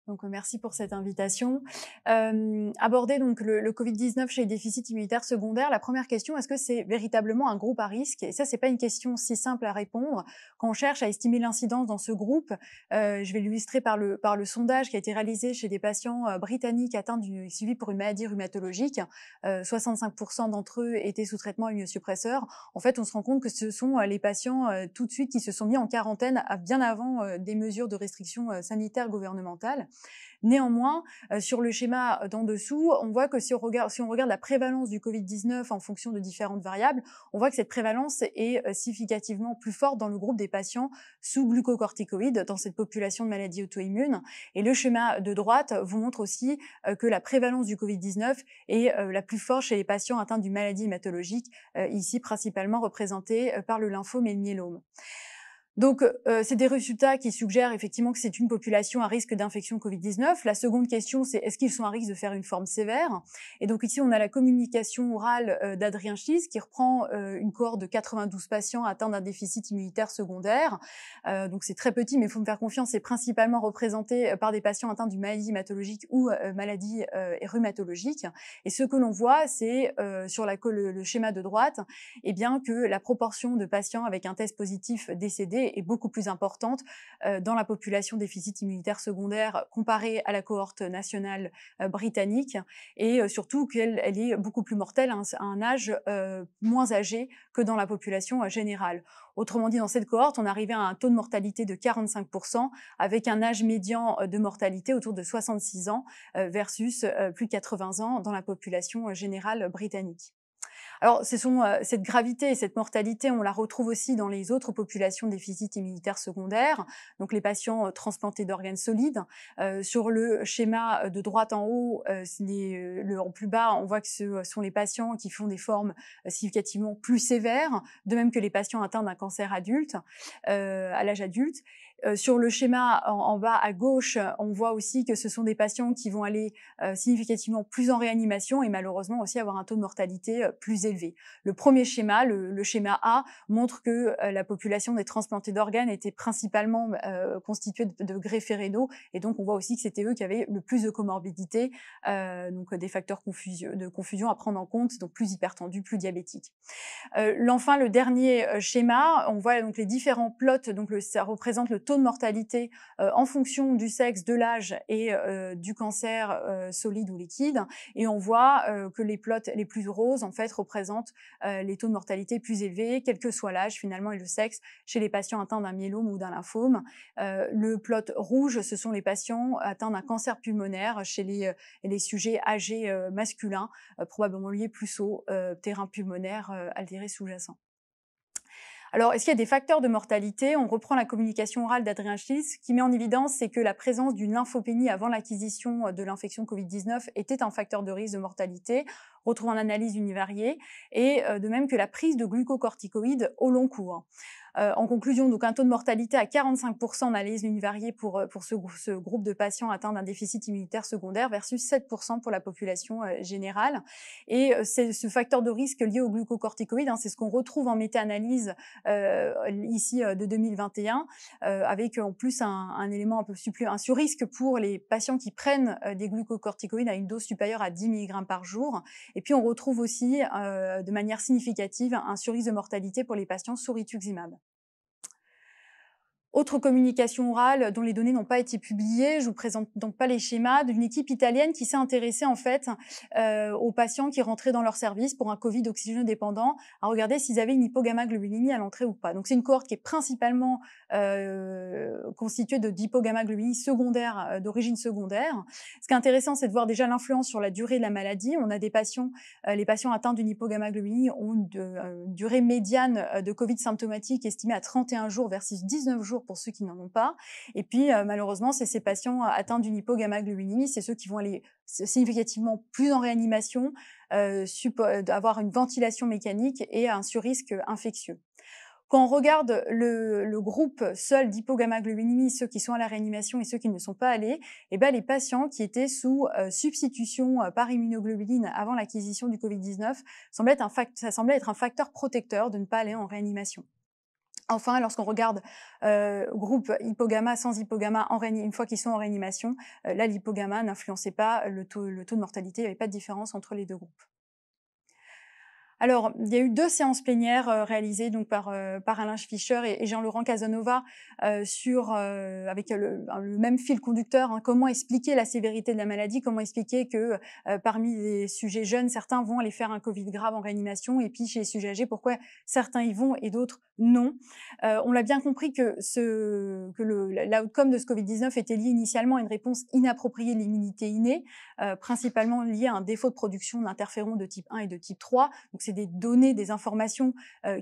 Donc, merci pour cette invitation. Aborder donc le Covid-19 chez les déficits immunitaires secondaires, la première question, est-ce que c'est véritablement un groupe à risque? Et ça, c'est pas une question si simple à répondre. Quand on cherche à estimer l'incidence dans ce groupe, je vais l'illustrer par le sondage qui a été réalisé chez des patients britanniques atteints suivis pour une maladie rhumatologique. 65% d'entre eux étaient sous traitement immunosuppresseur. En fait, on se rend compte que ce sont les patients tout de suite qui se sont mis en quarantaine bien avant des mesures de restriction sanitaires gouvernementales. Néanmoins, sur le schéma d'en dessous, on voit que si on regarde la prévalence du Covid-19 en fonction de différentes variables, on voit que cette prévalence est significativement plus forte dans le groupe des patients sous glucocorticoïdes, dans cette population de maladies auto-immunes. Et le schéma de droite vous montre aussi que la prévalence du Covid-19 est la plus forte chez les patients atteints d'une maladie hématologique, ici principalement représentée par le lymphome et le myélome. Donc, c'est des résultats qui suggèrent effectivement que c'est une population à risque d'infection Covid-19. La seconde question, c'est est-ce qu'ils sont à risque de faire une forme sévère? Et donc ici, on a la communication orale d'Adrien Schiss qui reprend une cohorte de 92 patients atteints d'un déficit immunitaire secondaire. Donc c'est très petit, mais il faut me faire confiance, c'est principalement représenté par des patients atteints d'une maladie hématologique ou maladie rhumatologique. Et ce que l'on voit, c'est sur le schéma de droite, eh bien que la proportion de patients avec un test positif décédé est beaucoup plus importante dans la population déficit immunitaire secondaire comparée à la cohorte nationale britannique et surtout qu'elle est beaucoup plus mortelle à un âge moins âgé que dans la population générale. Autrement dit, dans cette cohorte, on arrivait à un taux de mortalité de 45% avec un âge médian de mortalité autour de 66 ans versus plus de 80 ans dans la population générale britannique. Alors, cette gravité et cette mortalité, on la retrouve aussi dans les autres populations de déficit immunitaire secondaire, donc les patients transplantés d'organes solides. Sur le schéma de droite en haut, en plus bas, on voit que ce sont les patients qui font des formes significativement plus sévères, de même que les patients atteints d'un cancer adulte, à l'âge adulte. Sur le schéma en bas à gauche, on voit aussi que ce sont des patients qui vont aller significativement plus en réanimation et malheureusement aussi avoir un taux de mortalité plus élevé. Le premier schéma, le schéma A, montre que la population des transplantés d'organes était principalement constituée de greffés rénaux et donc on voit aussi que c'était eux qui avaient le plus de comorbidité, donc des facteurs de confusion à prendre en compte, donc plus hypertendus, plus diabétiques. Enfin, le dernier schéma, on voit donc les différents plots, donc ça représente le taux de mortalité en fonction du sexe, de l'âge et du cancer solide ou liquide. Et on voit que les plots les plus roses, en fait, représentent les taux de mortalité plus élevés, quel que soit l'âge finalement et le sexe, chez les patients atteints d'un myélome ou d'un lymphome. Le plot rouge, ce sont les patients atteints d'un cancer pulmonaire chez les sujets âgés masculins, probablement liés plus au terrain pulmonaire altéré sous-jacent. Alors, est-ce qu'il y a des facteurs de mortalité? On reprend la communication orale d'Adrien Schiss. Ce qui met en évidence, c'est que la présence d'une lymphopénie avant l'acquisition de l'infection Covid-19 était un facteur de risque de mortalité, retrouvant l'analyse univariée, et de même que la prise de glucocorticoïdes au long cours. En conclusion, donc un taux de mortalité à 45% en analyse univariée pour ce groupe de patients atteints d'un déficit immunitaire secondaire versus 7% pour la population générale. Et c'est ce facteur de risque lié aux glucocorticoïdes, c'est ce qu'on retrouve en méta-analyse ici de 2021, avec en plus un élément un peu un surrisque pour les patients qui prennent des glucocorticoïdes à une dose supérieure à 10 mg par jour. Et puis on retrouve aussi de manière significative un surrisque de mortalité pour les patients sous rituximab. Autre communication orale dont les données n'ont pas été publiées, je vous présente donc pas les schémas, d'une équipe italienne qui s'est intéressée en fait aux patients qui rentraient dans leur service pour un Covid oxygénodépendant, à regarder s'ils avaient une hypogammaglobulinémie à l'entrée ou pas. Donc c'est une cohorte qui est principalement constituée d'hypogammaglobulinie secondaire, d'origine secondaire. Ce qui est intéressant, c'est de voir déjà l'influence sur la durée de la maladie. On a des patients, les patients atteints d'une hypogammaglobulinie ont une durée médiane de Covid symptomatique estimée à 31 jours versus 19 jours pour ceux qui n'en ont pas. Et puis, malheureusement, c'est ces patients atteints d'une hypogammaglobulinémie, c'est ceux qui vont aller significativement plus en réanimation, avoir une ventilation mécanique et un surrisque infectieux. Quand on regarde le groupe seul d'hypogammaglobulinémie, ceux qui sont à la réanimation et ceux qui ne sont pas allés, eh ben, les patients qui étaient sous substitution par immunoglobuline avant l'acquisition du Covid-19, ça semblait être un facteur protecteur de ne pas aller en réanimation. Enfin, lorsqu'on regarde groupe hypogamma sans hypogamma une fois qu'ils sont en réanimation, là, l'hypogamma n'influençait pas le taux de mortalité, il n'y avait pas de différence entre les deux groupes. Alors, il y a eu 2 séances plénières, réalisées donc par Alain Fischer et Jean-Laurent Casanova, avec le même fil conducteur, hein. Comment expliquer la sévérité de la maladie? Comment expliquer que, parmi les sujets jeunes, certains vont aller faire un covid grave en réanimation et puis chez les sujets âgés, pourquoi certains y vont et d'autres non? On l'a bien compris que l'outcome de ce Covid-19 était lié initialement à une réponse inappropriée de l'immunité innée, principalement liée à un défaut de production d'interférons de type 1 et de type 3. Donc c'est des données, des informations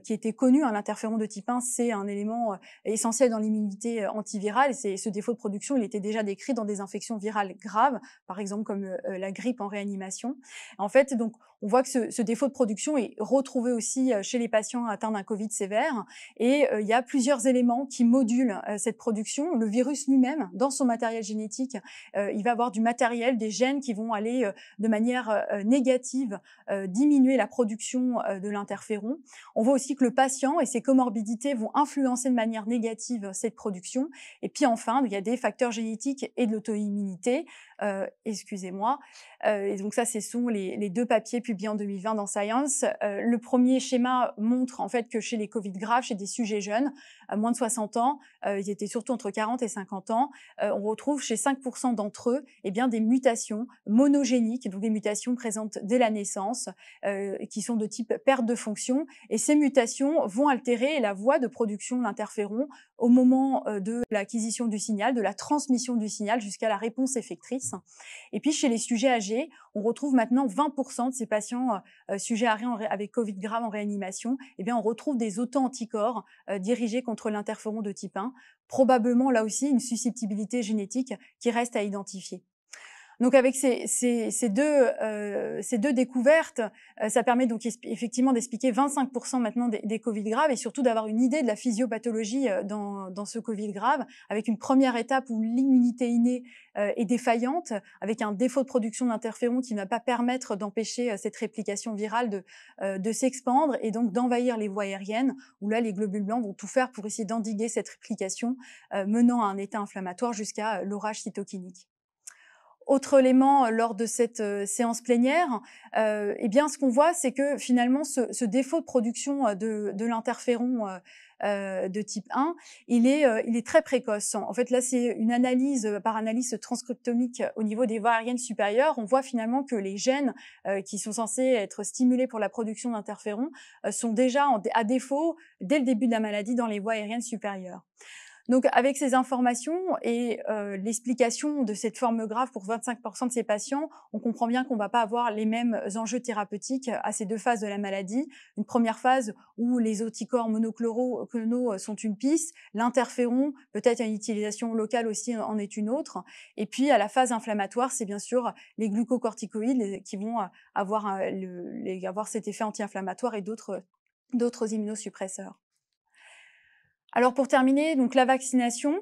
qui étaient connues, hein. L'interféron de type 1, c'est un élément essentiel dans l'immunité antivirale. Et ce défaut de production, il était déjà décrit dans des infections virales graves, par exemple comme la grippe en réanimation. En fait, donc, on voit que ce défaut de production est retrouvé aussi chez les patients atteints d'un Covid sévère. Et il y a plusieurs éléments qui modulent cette production. Le virus lui-même, dans son matériel génétique, il va avoir du matériel, des gènes qui vont aller de manière négative diminuer la production de l'interféron. On voit aussi que le patient et ses comorbidités vont influencer de manière négative cette production. Et puis enfin, il y a des facteurs génétiques et de l'auto-immunité. Excusez-moi. Et donc ça, ce sont les 2 papiers publiés en 2020 dans Science. Le premier schéma montre en fait que chez les Covid graves, chez des sujets jeunes, moins de 60 ans, ils étaient surtout entre 40 et 50 ans, on retrouve chez 5% d'entre eux eh bien, des mutations monogéniques, donc des mutations présentes dès la naissance, qui sont de type perte de fonction. Et ces mutations vont altérer la voie de production de l'interféron au moment de l'acquisition du signal, de la transmission du signal jusqu'à la réponse effectrice. Et puis chez les sujets âgés, on retrouve maintenant 20% de ces patients sujets avec Covid grave en réanimation, eh bien on retrouve des auto-anticorps dirigés contre l'interféron de type 1, probablement là aussi une susceptibilité génétique qui reste à identifier. Donc avec ces deux découvertes, ça permet donc effectivement d'expliquer 25% maintenant des Covid graves et surtout d'avoir une idée de la physiopathologie dans ce Covid grave, avec une première étape où l'immunité innée est défaillante, avec un défaut de production d'interférons qui ne va pas permettre d'empêcher cette réplication virale de s'expandre et donc d'envahir les voies aériennes, où là les globules blancs vont tout faire pour essayer d'endiguer cette réplication, menant à un état inflammatoire jusqu'à l'orage cytokinique. Autre élément lors de cette séance plénière, eh bien, ce qu'on voit, c'est que finalement, ce défaut de production de l'interféron de type 1, il est très précoce. En fait, là, c'est une analyse par analyse transcriptomique au niveau des voies aériennes supérieures. On voit finalement que les gènes qui sont censés être stimulés pour la production d'interférons sont déjà à défaut dès le début de la maladie dans les voies aériennes supérieures. Donc, avec ces informations et l'explication de cette forme grave pour 25% de ces patients, on comprend bien qu'on ne va pas avoir les mêmes enjeux thérapeutiques à ces 2 phases de la maladie. Une première phase où les anticorps monoclonaux sont une piste, l'interféron, peut-être une utilisation locale aussi en est une autre. Et puis, à la phase inflammatoire, c'est bien sûr les glucocorticoïdes qui vont avoir cet effet anti-inflammatoire et d'autres immunosuppresseurs. Alors pour terminer, donc la vaccination,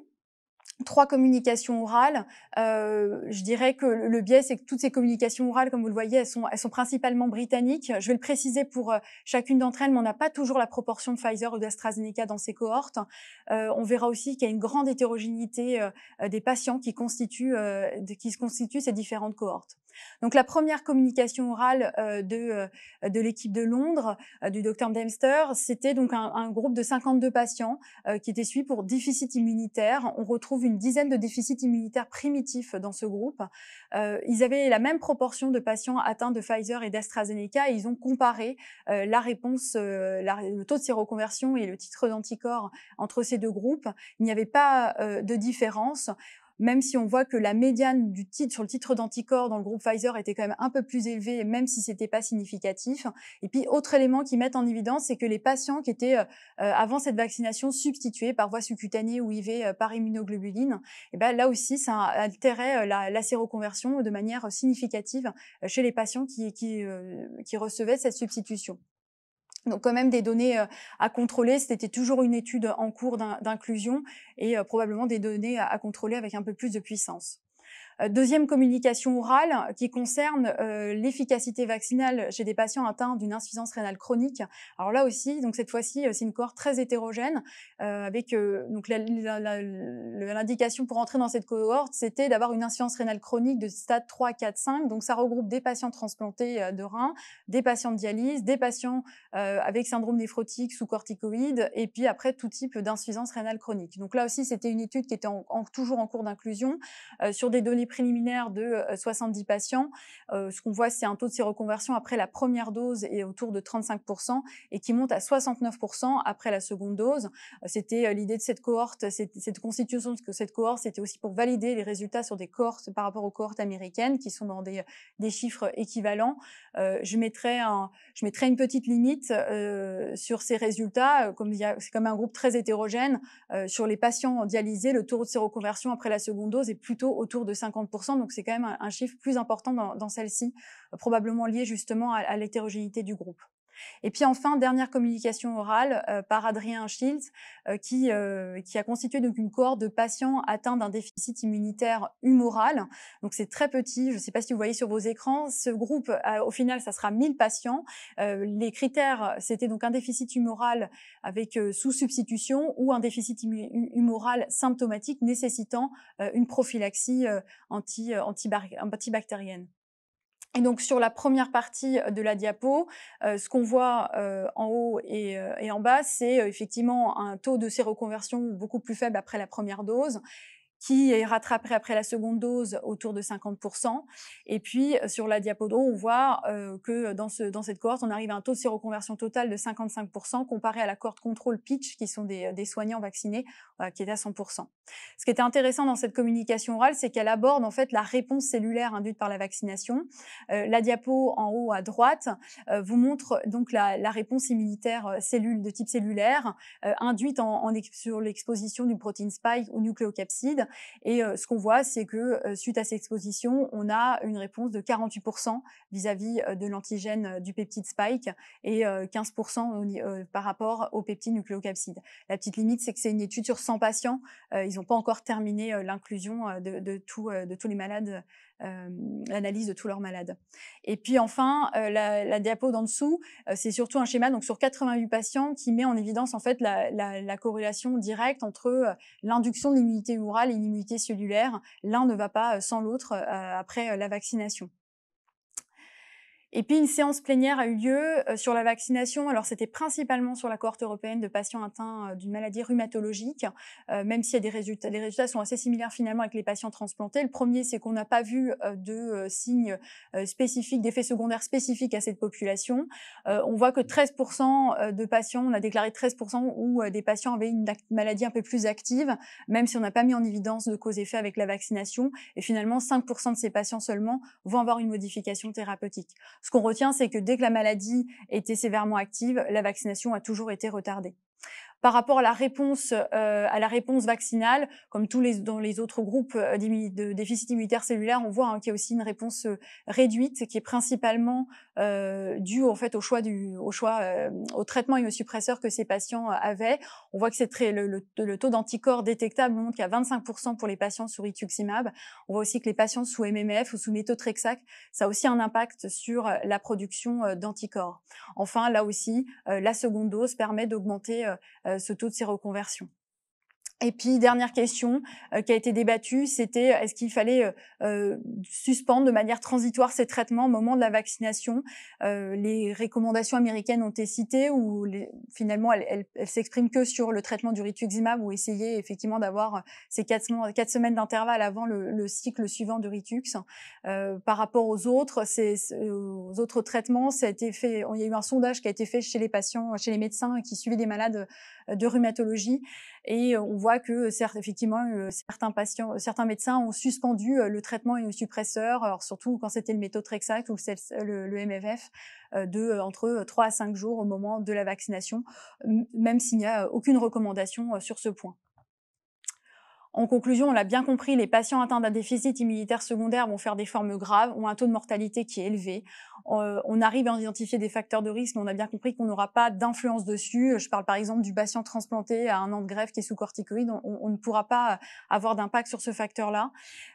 3 communications orales. Je dirais que le biais, c'est que toutes ces communications orales, comme vous le voyez, elles sont principalement britanniques. Je vais le préciser pour chacune d'entre elles, mais on n'a pas toujours la proportion de Pfizer ou d'AstraZeneca dans ces cohortes. On verra aussi qu'il y a une grande hétérogénéité des patients qui constituent ces différentes cohortes. Donc la première communication orale de l'équipe de Londres, du docteur Dempster, c'était donc un groupe de 52 patients qui étaient suivis pour déficit immunitaire. On retrouve une dizaine de déficits immunitaires primitifs dans ce groupe. Ils avaient la même proportion de patients atteints de Pfizer et d'AstraZeneca et ils ont comparé la réponse, le taux de séroconversion et le titre d'anticorps entre ces 2 groupes. Il n'y avait pas de différence. Même si on voit que la médiane sur le titre d'anticorps dans le groupe Pfizer était quand même un peu plus élevée, même si c'était pas significatif. Et puis, autre élément qui met en évidence, c'est que les patients qui étaient avant cette vaccination substitués par voie subcutanée ou IV par immunoglobuline, et ben là aussi, ça altérait la séroconversion de manière significative chez les patients qui recevaient cette substitution. Donc quand même des données à contrôler, c'était toujours une étude en cours d'inclusion et probablement des données à contrôler avec un peu plus de puissance. Deuxième communication orale qui concerne l'efficacité vaccinale chez des patients atteints d'une insuffisance rénale chronique. Alors là aussi, donc cette fois-ci, c'est une cohorte très hétérogène avec donc l'indication pour entrer dans cette cohorte, c'était d'avoir une insuffisance rénale chronique de stade 3, 4, 5. Donc ça regroupe des patients transplantés de reins, des patients de dialyse, des patients avec syndrome néphrotique sous corticoïdes et puis après tout type d'insuffisance rénale chronique. Donc là aussi, c'était une étude qui était toujours en cours d'inclusion sur des données préliminaires de 70 patients. Ce qu'on voit, c'est un taux de séroconversion après la première dose est autour de 35% et qui monte à 69% après la seconde dose. C'était l'idée de cette cohorte, cette constitution de cette cohorte, c'était aussi pour valider les résultats sur des cohortes par rapport aux cohortes américaines qui sont dans des chiffres équivalents. Je mettrai une petite limite sur ces résultats, comme c'est comme un groupe très hétérogène. Sur les patients dialysés, le taux de séroconversion après la seconde dose est plutôt autour de 50%, donc c'est quand même un chiffre plus important dans celle-ci, probablement lié justement à l'hétérogénéité du groupe. Et puis enfin, dernière communication orale par Adrien Schiltz, qui a constitué donc une cohorte de patients atteints d'un déficit immunitaire humoral. Donc c'est très petit, je ne sais pas si vous voyez sur vos écrans. Ce groupe, au final, ça sera 1000 patients. Les critères, c'était donc un déficit humoral avec sous substitution ou un déficit humoral symptomatique nécessitant une prophylaxie antibactérienne. Et donc sur la première partie de la diapo, ce qu'on voit en haut et en bas, c'est effectivement un taux de séroconversion beaucoup plus faible après la première dose, qui est rattrapé après la seconde dose autour de 50%. Et puis, sur la diapo, on voit que dans cette cohorte, on arrive à un taux de séroconversion totale de 55% comparé à la cohorte contrôle pitch, qui sont des soignants vaccinés, qui est à 100%. Ce qui était intéressant dans cette communication orale, c'est qu'elle aborde en fait la réponse cellulaire induite par la vaccination. La diapo en haut à droite vous montre donc la réponse immunitaire de type cellulaire induite sur l'exposition d'une protéine spike ou nucléocapside. Et ce qu'on voit, c'est que suite à cette exposition, on a une réponse de 48% vis-à-vis de l'antigène du peptide spike et 15% par rapport au peptide nucléocapside. La petite limite, c'est que c'est une étude sur 100 patients. Ils n'ont pas encore terminé l'inclusion de tous les malades, l'analyse de tous leurs malades. Et puis enfin, la diapo d'en dessous, c'est surtout un schéma donc sur 88 patients qui met en évidence en fait la corrélation directe entre l'induction de l'immunité humorale et l'immunité cellulaire. L'un ne va pas sans l'autre après la vaccination. Et puis une séance plénière a eu lieu sur la vaccination. Alors c'était principalement sur la cohorte européenne de patients atteints d'une maladie rhumatologique, même s'il y a des résultats. Les résultats sont assez similaires finalement avec les patients transplantés. Le premier, c'est qu'on n'a pas vu de signes spécifiques, d'effets secondaires spécifiques à cette population. On voit que 13% de patients, on a déclaré 13% où des patients avaient une maladie un peu plus active, même si on n'a pas mis en évidence de cause-effet avec la vaccination. Et finalement, 5% de ces patients seulement vont avoir une modification thérapeutique. Ce qu'on retient, c'est que dès que la maladie était sévèrement active, la vaccination a toujours été retardée. Par rapport à la réponse vaccinale, comme dans les autres groupes de déficit immunitaire cellulaire, on voit qu'il y a aussi une réponse réduite qui est principalement due en fait au traitement immunosuppresseur que ces patients avaient. On voit que c'est le taux d'anticorps détectable montre qu'il y a 25% pour les patients sous rituximab. On voit aussi que les patients sous MMF ou sous méthotrexate, ça a aussi un impact sur la production d'anticorps. Enfin, là aussi, la seconde dose permet d'augmenter ce taux de séroconversion. Et puis, dernière question qui a été débattue, c'était est-ce qu'il fallait suspendre de manière transitoire ces traitements au moment de la vaccination. Les recommandations américaines ont été citées où finalement elles s'expriment que sur le traitement du rituximab ou essayer effectivement d'avoir ces 4 semaines d'intervalle avant le cycle suivant du Ritux. Par rapport aux autres traitements, ça a été fait. Il y a eu un sondage qui a été fait chez les patients, chez les médecins qui suivaient des malades de rhumatologie. Et on voit que effectivement, certains médecins ont suspendu le traitement immunosuppresseur, alors surtout quand c'était le méthotrexate ou le MFF, entre 3 à 5 jours au moment de la vaccination, même s'il n'y a aucune recommandation sur ce point. En conclusion, on l'a bien compris, les patients atteints d'un déficit immunitaire secondaire vont faire des formes graves, ont un taux de mortalité qui est élevé. On arrive à identifier des facteurs de risque, mais on a bien compris qu'on n'aura pas d'influence dessus. Je parle par exemple du patient transplanté à 1 an de greffe qui est sous corticoïdes. On ne pourra pas avoir d'impact sur ce facteur-là.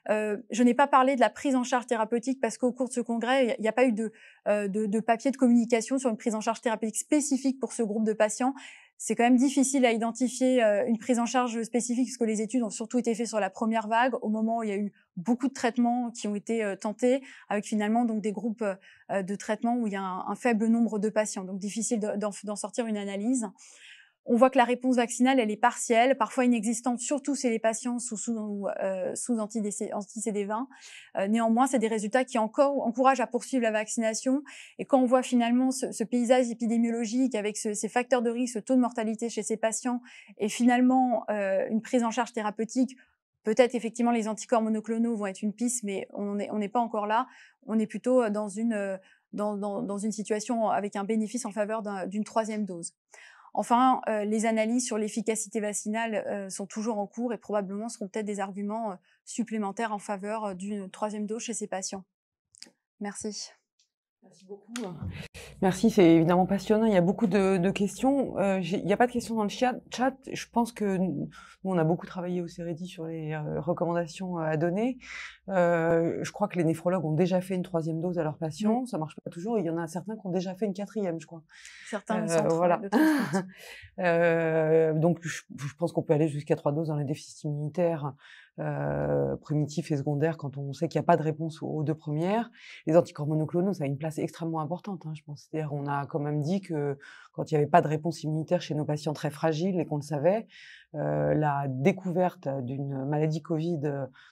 Je n'ai pas parlé de la prise en charge thérapeutique parce qu'au cours de ce congrès, il n'y a pas eu de papier de communication sur une prise en charge thérapeutique spécifique pour ce groupe de patients. C'est quand même difficile à identifier une prise en charge spécifique parce que les études ont surtout été faites sur la première vague, au moment où il y a eu beaucoup de traitements qui ont été tentés, avec finalement donc des groupes de traitements où il y a un faible nombre de patients. Donc difficile d'en sortir une analyse. On voit que la réponse vaccinale, elle est partielle, parfois inexistante, surtout chez les patients sous anti-CD20. Néanmoins, c'est des résultats qui encouragent à poursuivre la vaccination. Et quand on voit finalement ce paysage épidémiologique avec ces facteurs de risque, ce taux de mortalité chez ces patients, et finalement une prise en charge thérapeutique, peut-être effectivement les anticorps monoclonaux vont être une piste, mais on n'est pas encore là. On est plutôt dans une situation avec un bénéfice en faveur d'une 3e dose. Enfin, les analyses sur l'efficacité vaccinale sont toujours en cours et probablement seront peut-être des arguments supplémentaires en faveur d'une 3e dose chez ces patients. Merci. Merci beaucoup. Merci, c'est évidemment passionnant. Il y a beaucoup de questions. Il n'y a pas de questions dans le chat. Je pense que nous, on a beaucoup travaillé au CEREDI sur les recommandations à donner. Je crois que les néphrologues ont déjà fait une 3e dose à leurs patients. Ça marche pas toujours. Il y en a certains qui ont déjà fait une 4e, je crois. Certains centres voilà. de transport. Donc, je pense qu'on peut aller jusqu'à 3 doses dans les déficits immunitaires primitifs et secondaires quand on sait qu'il n'y a pas de réponse aux 2 premières. Les anticorps monoclonaux, ça a une place extrêmement importante, je pense. C'est-à-dire, on a quand même dit que quand il n'y avait pas de réponse immunitaire chez nos patients très fragiles et qu'on le savait, la découverte d'une maladie Covid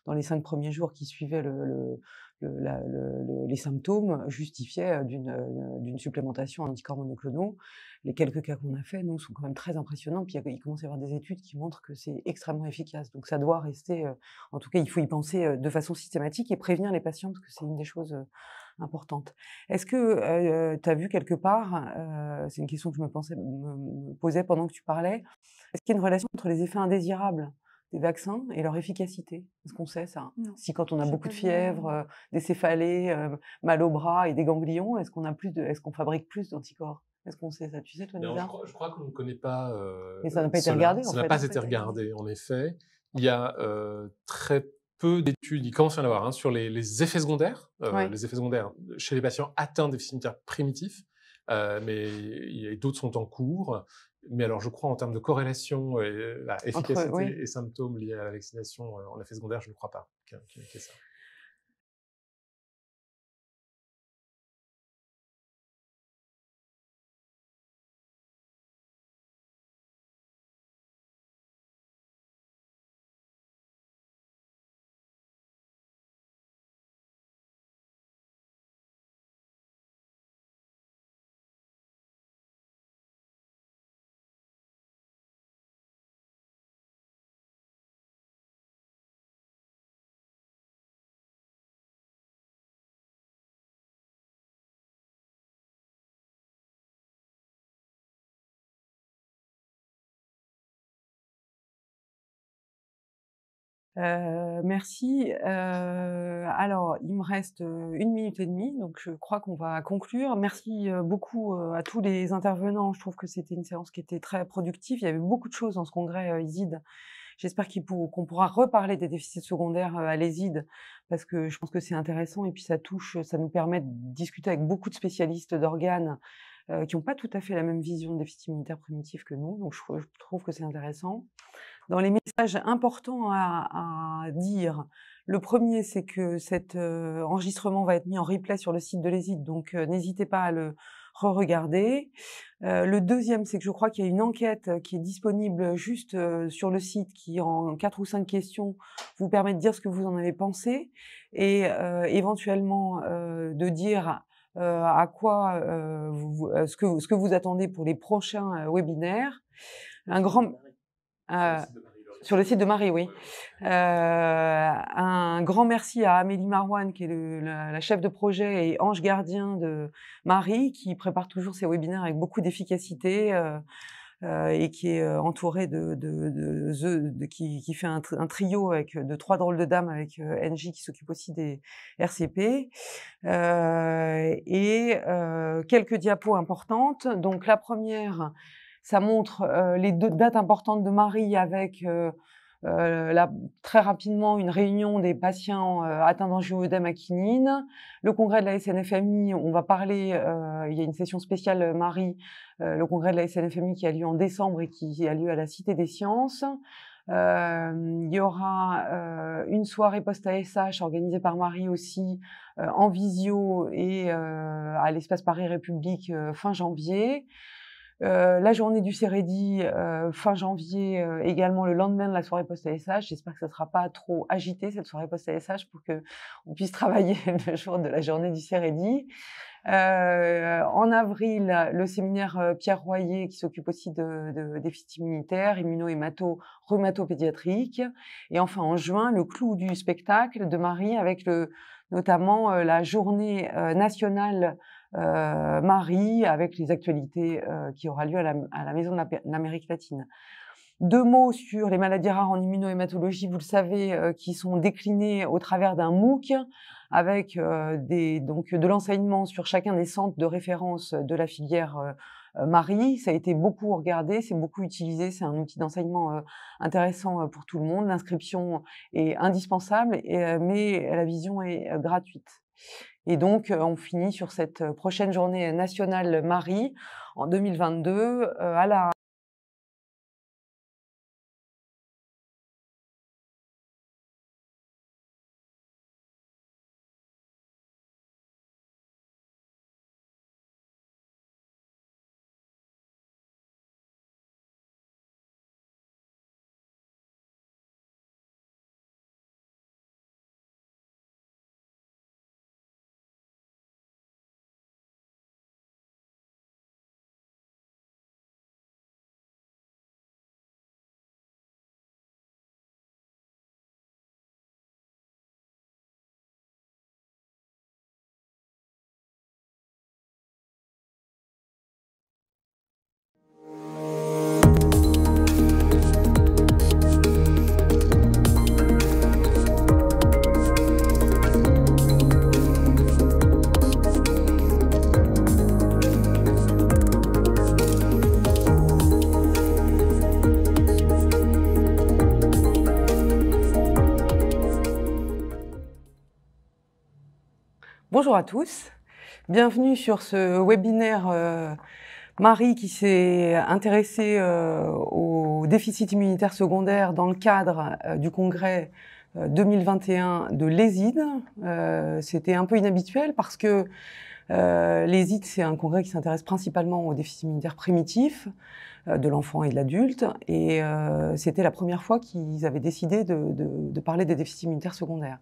dans les 5 premiers jours qui suivaient les symptômes justifiait d'une supplémentation en anticorps monoclonaux. Les quelques cas qu'on a fait, nous, sont quand même très impressionnants. Puis il commence à y avoir des études qui montrent que c'est extrêmement efficace. Donc ça doit rester, en tout cas, il faut y penser de façon systématique et prévenir les patients parce que c'est une des choses importantes. Est-ce que tu as vu quelque part, c'est une question que je me posais pendant que tu parlais, est-ce qu'il y a une relation entre les effets indésirables des vaccins et leur efficacité? Est-ce qu'on sait ça? Non. Si quand on a beaucoup de fièvre, des céphalées, mal au bras et des ganglions, est-ce qu'on fabrique plus d'anticorps? Est-ce qu'on sait ça? Tu sais, toi, Non, Nida? je crois qu'on ne connaît pas. Mais ça n'a pas été regardé, en Ça n'a fait. pas été regardé, en effet. Il y a très peu d'études, il commence à y en avoir, sur les effets secondaires, les effets secondaires chez les patients atteints de déficit immunitaire primitif, mais d'autres sont en cours. Mais alors, je crois en termes de corrélation, efficacité et symptômes liés à la vaccination en effet secondaire, je ne crois pas qu'il y ait ça. Merci. Alors, il me reste 1 minute et demie, donc je crois qu'on va conclure. Merci beaucoup à tous les intervenants. Je trouve que c'était une séance qui était très productive. Il y avait beaucoup de choses dans ce congrès ISID. J'espère qu'on pourra reparler des déficits secondaires à l'ESID, parce que je pense que c'est intéressant et puis ça nous permet de discuter avec beaucoup de spécialistes d'organes qui n'ont pas tout à fait la même vision de déficit immunitaire primitif que nous. Donc je trouve que c'est intéressant. Dans les messages importants à dire, le premier, c'est que cet enregistrement va être mis en replay sur le site de l'ESID, donc n'hésitez pas à le re-regarder. Le deuxième, c'est que je crois qu'il y a une enquête qui est disponible juste sur le site qui, en 4 ou 5 questions, vous permet de dire ce que vous en avez pensé et éventuellement de dire à quoi ce que vous attendez pour les prochains webinaires. Un grand... sur le site de Marie, oui. Un grand merci à Amélie Marouane, qui est la chef de projet, et Ange Gardien de Marie, qui prépare toujours ces webinaires avec beaucoup d'efficacité. et qui est entouré qui fait un trio avec de 3 drôles de dames avec NJ qui s'occupe aussi des RCP. Quelques diapos importantes. Donc la première, ça montre les 2 dates importantes de Marie avec très rapidement une réunion des patients atteints d'angioœdème à quinine. Le congrès de la SNFMI, on va parler, il y a une session spéciale Marie, le congrès de la SNFMI qui a lieu en décembre et qui a lieu à la Cité des Sciences. Il y aura une soirée post-ASH organisée par Marie aussi, en visio et à l'espace Paris République fin janvier. La journée du CEREDI, fin janvier, également le lendemain de la soirée post-ASH. J'espère que ça ne sera pas trop agité, cette soirée post-ASH, pour qu'on puisse travailler le jour de la journée du CEREDI. En avril, le séminaire Pierre Royer, qui s'occupe aussi de déficit immunitaire, rhumato-pédiatrique. Et enfin, en juin, le clou du spectacle de Marie, avec notamment la journée nationale Marie, avec les actualités qui aura lieu à la Maison de l'Amérique latine. 2 mots sur les maladies rares en immunohématologie, vous le savez, qui sont déclinées au travers d'un MOOC, avec donc de l'enseignement sur chacun des centres de référence de la filière Marie. Ça a été beaucoup regardé, c'est beaucoup utilisé, c'est un outil d'enseignement intéressant pour tout le monde. L'inscription est indispensable, mais la vision est gratuite. Et donc, on finit sur cette prochaine journée nationale Marie en 2022 à la Bonjour à tous, bienvenue sur ce webinaire Marie qui s'est intéressée au déficit immunitaire secondaire dans le cadre du congrès 2021 de l'ESID. C'était un peu inhabituel parce que l'ESID, c'est un congrès qui s'intéresse principalement au déficit immunitaire primitif de l'enfant et de l'adulte, et c'était la première fois qu'ils avaient décidé de parler des déficits immunitaires secondaires.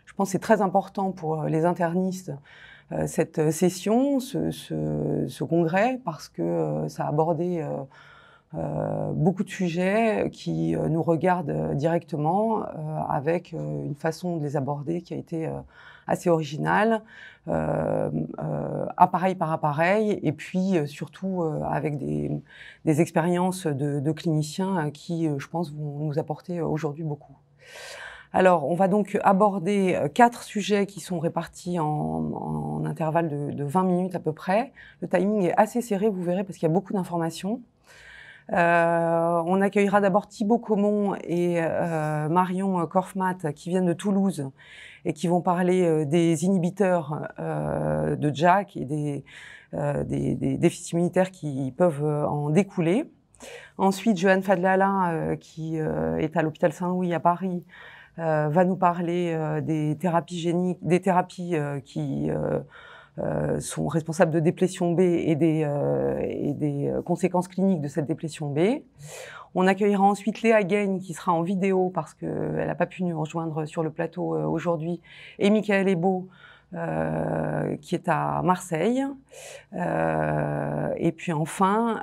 Je pense que c'est très important pour les internistes, cette session, ce congrès, parce que ça a abordé beaucoup de sujets qui nous regardent directement, avec une façon de les aborder qui a été assez originale, appareil par appareil, et puis surtout avec des expériences de cliniciens qui, je pense, vont nous apporter aujourd'hui beaucoup. Alors, on va donc aborder 4 sujets qui sont répartis en intervalles de 20 minutes à peu près. Le timing est assez serré, vous verrez, parce qu'il y a beaucoup d'informations. On accueillera d'abord Thibaut Comont et Marion Korfmat qui viennent de Toulouse et qui vont parler des inhibiteurs de JAK et des déficits immunitaires qui peuvent en découler. Ensuite, Joanne Fadlala, qui est à l'hôpital Saint-Louis à Paris, va nous parler des thérapies géniques, des thérapies qui sont responsables de déplétion B et des conséquences cliniques de cette déplétion B. On accueillera ensuite Léa Gagne qui sera en vidéo parce qu'elle n'a pas pu nous rejoindre sur le plateau aujourd'hui, et Michael Ebault qui est à Marseille. Et puis enfin,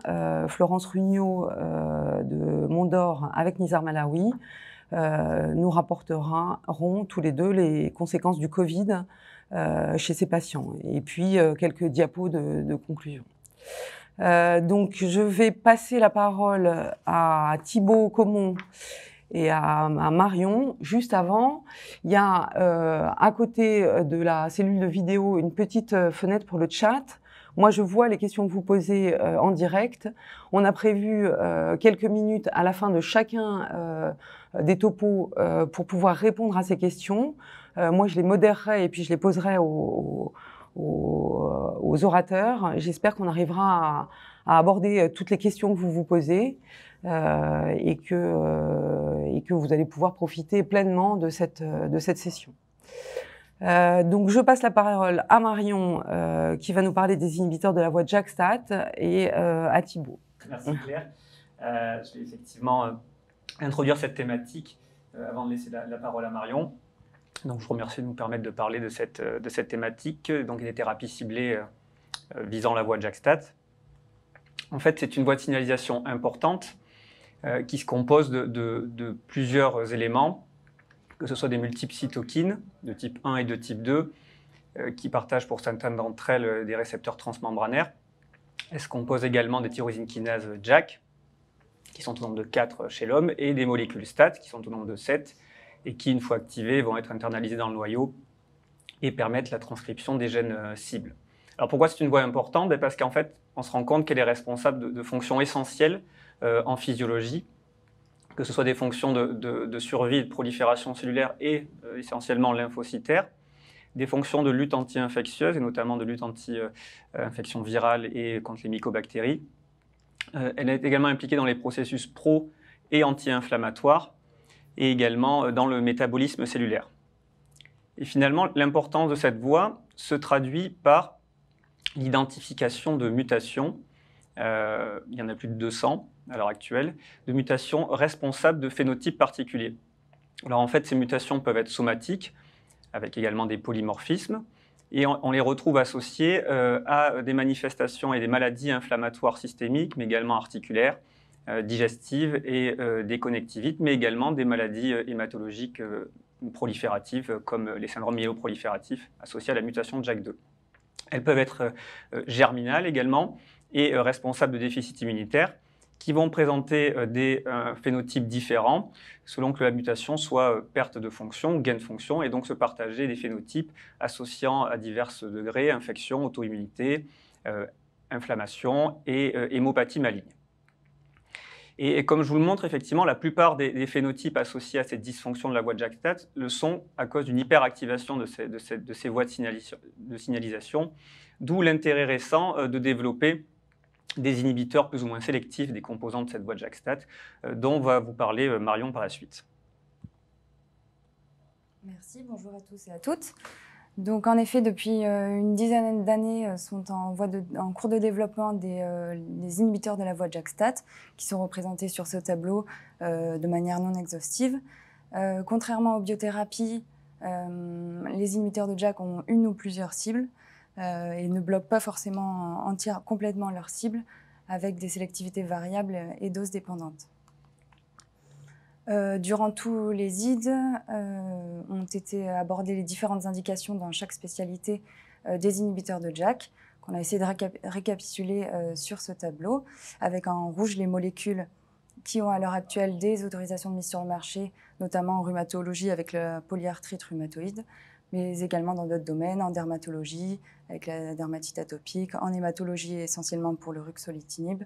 Florence Rugnot de Mondor avec Nizar Malawi nous rapporteront tous les deux les conséquences du Covid chez ces patients. Et puis quelques diapos de conclusion. Donc, je vais passer la parole à Thibaut Comon et à Marion. Juste avant, il y a à côté de la cellule de vidéo une petite fenêtre pour le chat. Moi, je vois les questions que vous posez en direct. On a prévu quelques minutes à la fin de chacun des topos pour pouvoir répondre à ces questions. Moi, je les modérerai et puis je les poserai aux orateurs. J'espère qu'on arrivera à aborder toutes les questions que vous vous posez et que vous allez pouvoir profiter pleinement de cette session. Donc, je passe la parole à Marion, qui va nous parler des inhibiteurs de la voie JAK-STAT, et à Thibaut. Merci Claire. Je vais effectivement introduire cette thématique avant de laisser la parole à Marion. Donc, je vous remercie de nous permettre de parler de cette thématique, donc des thérapies ciblées visant la voie JAK-STAT. En fait, c'est une voie de signalisation importante qui se compose de plusieurs éléments, que ce soit des multiples cytokines de type 1 et de type 2, qui partagent pour certaines d'entre elles des récepteurs transmembranaires. Elle se compose également des tyrosine kinases JAK, qui sont au nombre de 4 chez l'homme, et des molécules STAT, qui sont au nombre de 7, et qui, une fois activées, vont être internalisées dans le noyau et permettre la transcription des gènes cibles. Alors pourquoi c'est une voie importante? Parce qu'en fait, on se rend compte qu'elle est responsable de fonctions essentielles en physiologie, que ce soit des fonctions de survie et de prolifération cellulaire et essentiellement lymphocytaire, des fonctions de lutte anti-infectieuse et notamment de lutte anti-infection virale et contre les mycobactéries. Elle est également impliquée dans les processus pro- et anti-inflammatoires et également dans le métabolisme cellulaire. Et finalement, l'importance de cette voie se traduit par l'identification de mutations. Il y en a plus de 200 à l'heure actuelle, de mutations responsables de phénotypes particuliers. Alors en fait, ces mutations peuvent être somatiques, avec également des polymorphismes, et on les retrouve associées à des manifestations et des maladies inflammatoires systémiques, mais également articulaires, digestives et des connectivites, mais également des maladies hématologiques prolifératives, comme les syndromes myéloprolifératifs associés à la mutation de JAK2. Elles peuvent être germinales également et responsables de déficits immunitaires, qui vont présenter des phénotypes différents selon que la mutation soit perte de fonction ou gain de fonction, et donc se partager des phénotypes associant à divers degrés infection, auto-immunité, inflammation et hémopathie maligne. Et comme je vous le montre, effectivement, la plupart des phénotypes associés à cette dysfonction de la voie de JAK-STAT le sont à cause d'une hyperactivation de ces voies de signalisation, d'où l'intérêt récent de développer des inhibiteurs plus ou moins sélectifs des composants de cette voie de JAK-STAT, dont va vous parler Marion par la suite. Merci, bonjour à tous et à toutes. Donc en effet, depuis une dizaine d'années sont en cours de développement des inhibiteurs de la voie de JAK-STAT, qui sont représentés sur ce tableau de manière non exhaustive. Contrairement aux biothérapies, les inhibiteurs de JAK ont une ou plusieurs cibles, et ne bloquent pas forcément complètement leur cible, avec des sélectivités variables et doses dépendantes. Durant tous les IDE, ont été abordées les différentes indications dans chaque spécialité des inhibiteurs de JAK, qu'on a essayé de récapituler sur ce tableau, avec en rouge les molécules qui ont à l'heure actuelle des autorisations de mise sur le marché, notamment en rhumatologie avec la polyarthrite rhumatoïde, mais également dans d'autres domaines, en dermatologie, avec la dermatite atopique, en hématologie essentiellement pour le ruxolitinib,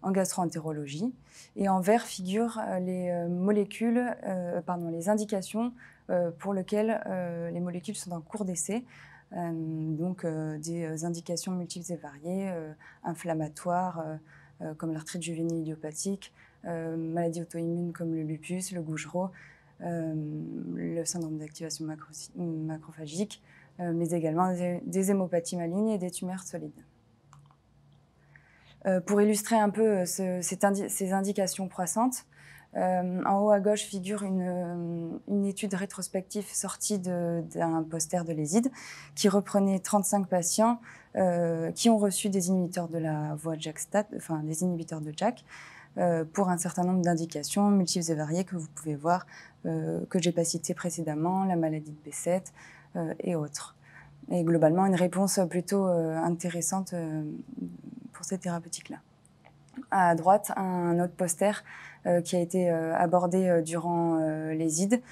en gastro-entérologie. Et en vert figurent les molécules, les indications pour lesquelles les molécules sont en cours d'essai, donc des indications multiples et variées, inflammatoires, comme l'arthrite juvénile idiopathique, maladies auto-immunes comme le lupus, le Gougerot, le syndrome d'activation macrophagique, mais également des hémopathies malignes et des tumeurs solides. Pour illustrer un peu ces indications croissantes, en haut à gauche figure une étude rétrospective sortie d'un poster de l'ESID qui reprenait 35 patients qui ont reçu des inhibiteurs de la voie JAK-STAT, enfin des inhibiteurs de JAK, pour un certain nombre d'indications multiples et variées que vous pouvez voir, que je n'ai pas citées précédemment, la maladie de B7 et autres. Et globalement, une réponse plutôt intéressante cette thérapeutique-là. À droite, un autre poster qui a été abordé durant les IDES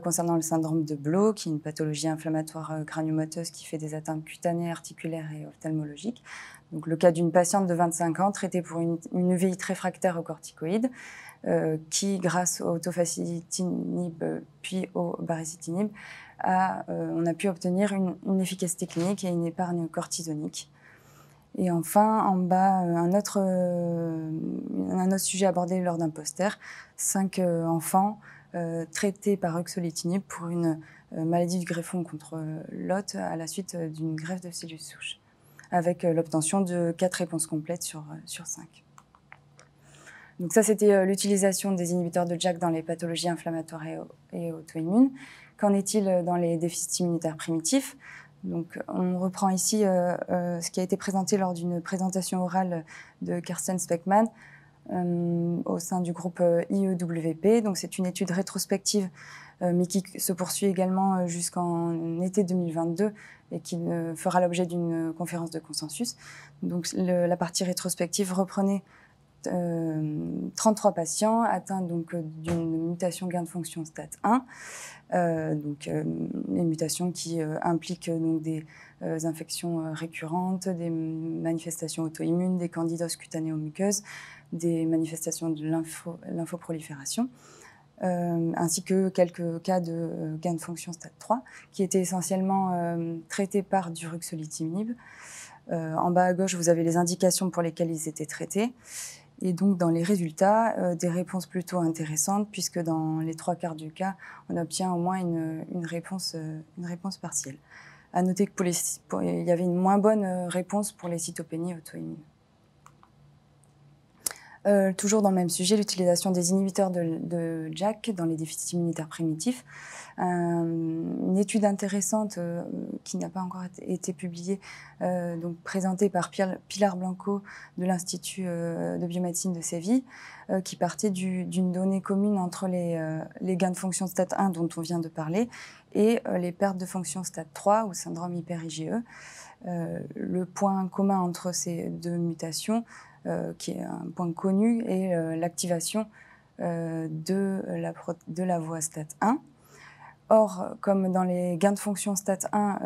concernant le syndrome de Bloch, qui est une pathologie inflammatoire granulomatoseuse qui fait des atteintes cutanées, articulaires et ophtalmologiques. Donc, le cas d'une patiente de 25 ans traitée pour une uvéite réfractaire aux corticoïdes qui, grâce au tofacitinib puis au baricitinib, on a pu obtenir une efficacité clinique et une épargne cortisonique. Et enfin, en bas, un autre sujet abordé lors d'un poster, 5 enfants traités par ruxolitinib pour une maladie du greffon contre l'hôte à la suite d'une greffe de cellules souches, avec l'obtention de 4 réponses complètes sur 5. Donc ça, c'était l'utilisation des inhibiteurs de JAK dans les pathologies inflammatoires et auto-immunes. Qu'en est-il dans les déficits immunitaires primitifs? Donc, on reprend ici ce qui a été présenté lors d'une présentation orale de Karsten Speckmann au sein du groupe IEWP. Donc, c'est une étude rétrospective, mais qui se poursuit également jusqu'en été 2022 et qui fera l'objet d'une conférence de consensus. Donc, la partie rétrospective reprenait 33 patients atteints d'une mutation gain de fonction STAT1, une mutation qui implique des infections récurrentes, des manifestations auto-immunes, des candidoses cutanéo-muqueuses, des manifestations de lymphoprolifération, ainsi que quelques cas de gain de fonction STAT3 qui étaient essentiellement traités par du ruxolitinib. En bas à gauche, vous avez les indications pour lesquelles ils étaient traités. Et donc, dans les résultats, des réponses plutôt intéressantes, puisque dans les 3/4 du cas, on obtient au moins une réponse partielle. À noter qu'il y avait une moins bonne réponse pour les cytopénies auto-immunes. Toujours dans le même sujet, l'utilisation des inhibiteurs de JAK dans les déficits immunitaires primitifs. Une étude intéressante qui n'a pas encore été publiée, donc présentée par Pilar Blanco de l'Institut de biomédecine de Séville, qui partait d'une donnée commune entre les gains de fonction STAT1 dont on vient de parler et les pertes de fonction STAT3 ou syndrome hyper-IgE. Le point commun entre ces deux mutations, qui est un point connu, est l'activation de la voie STAT1. Or, comme dans les gains de fonction STAT1,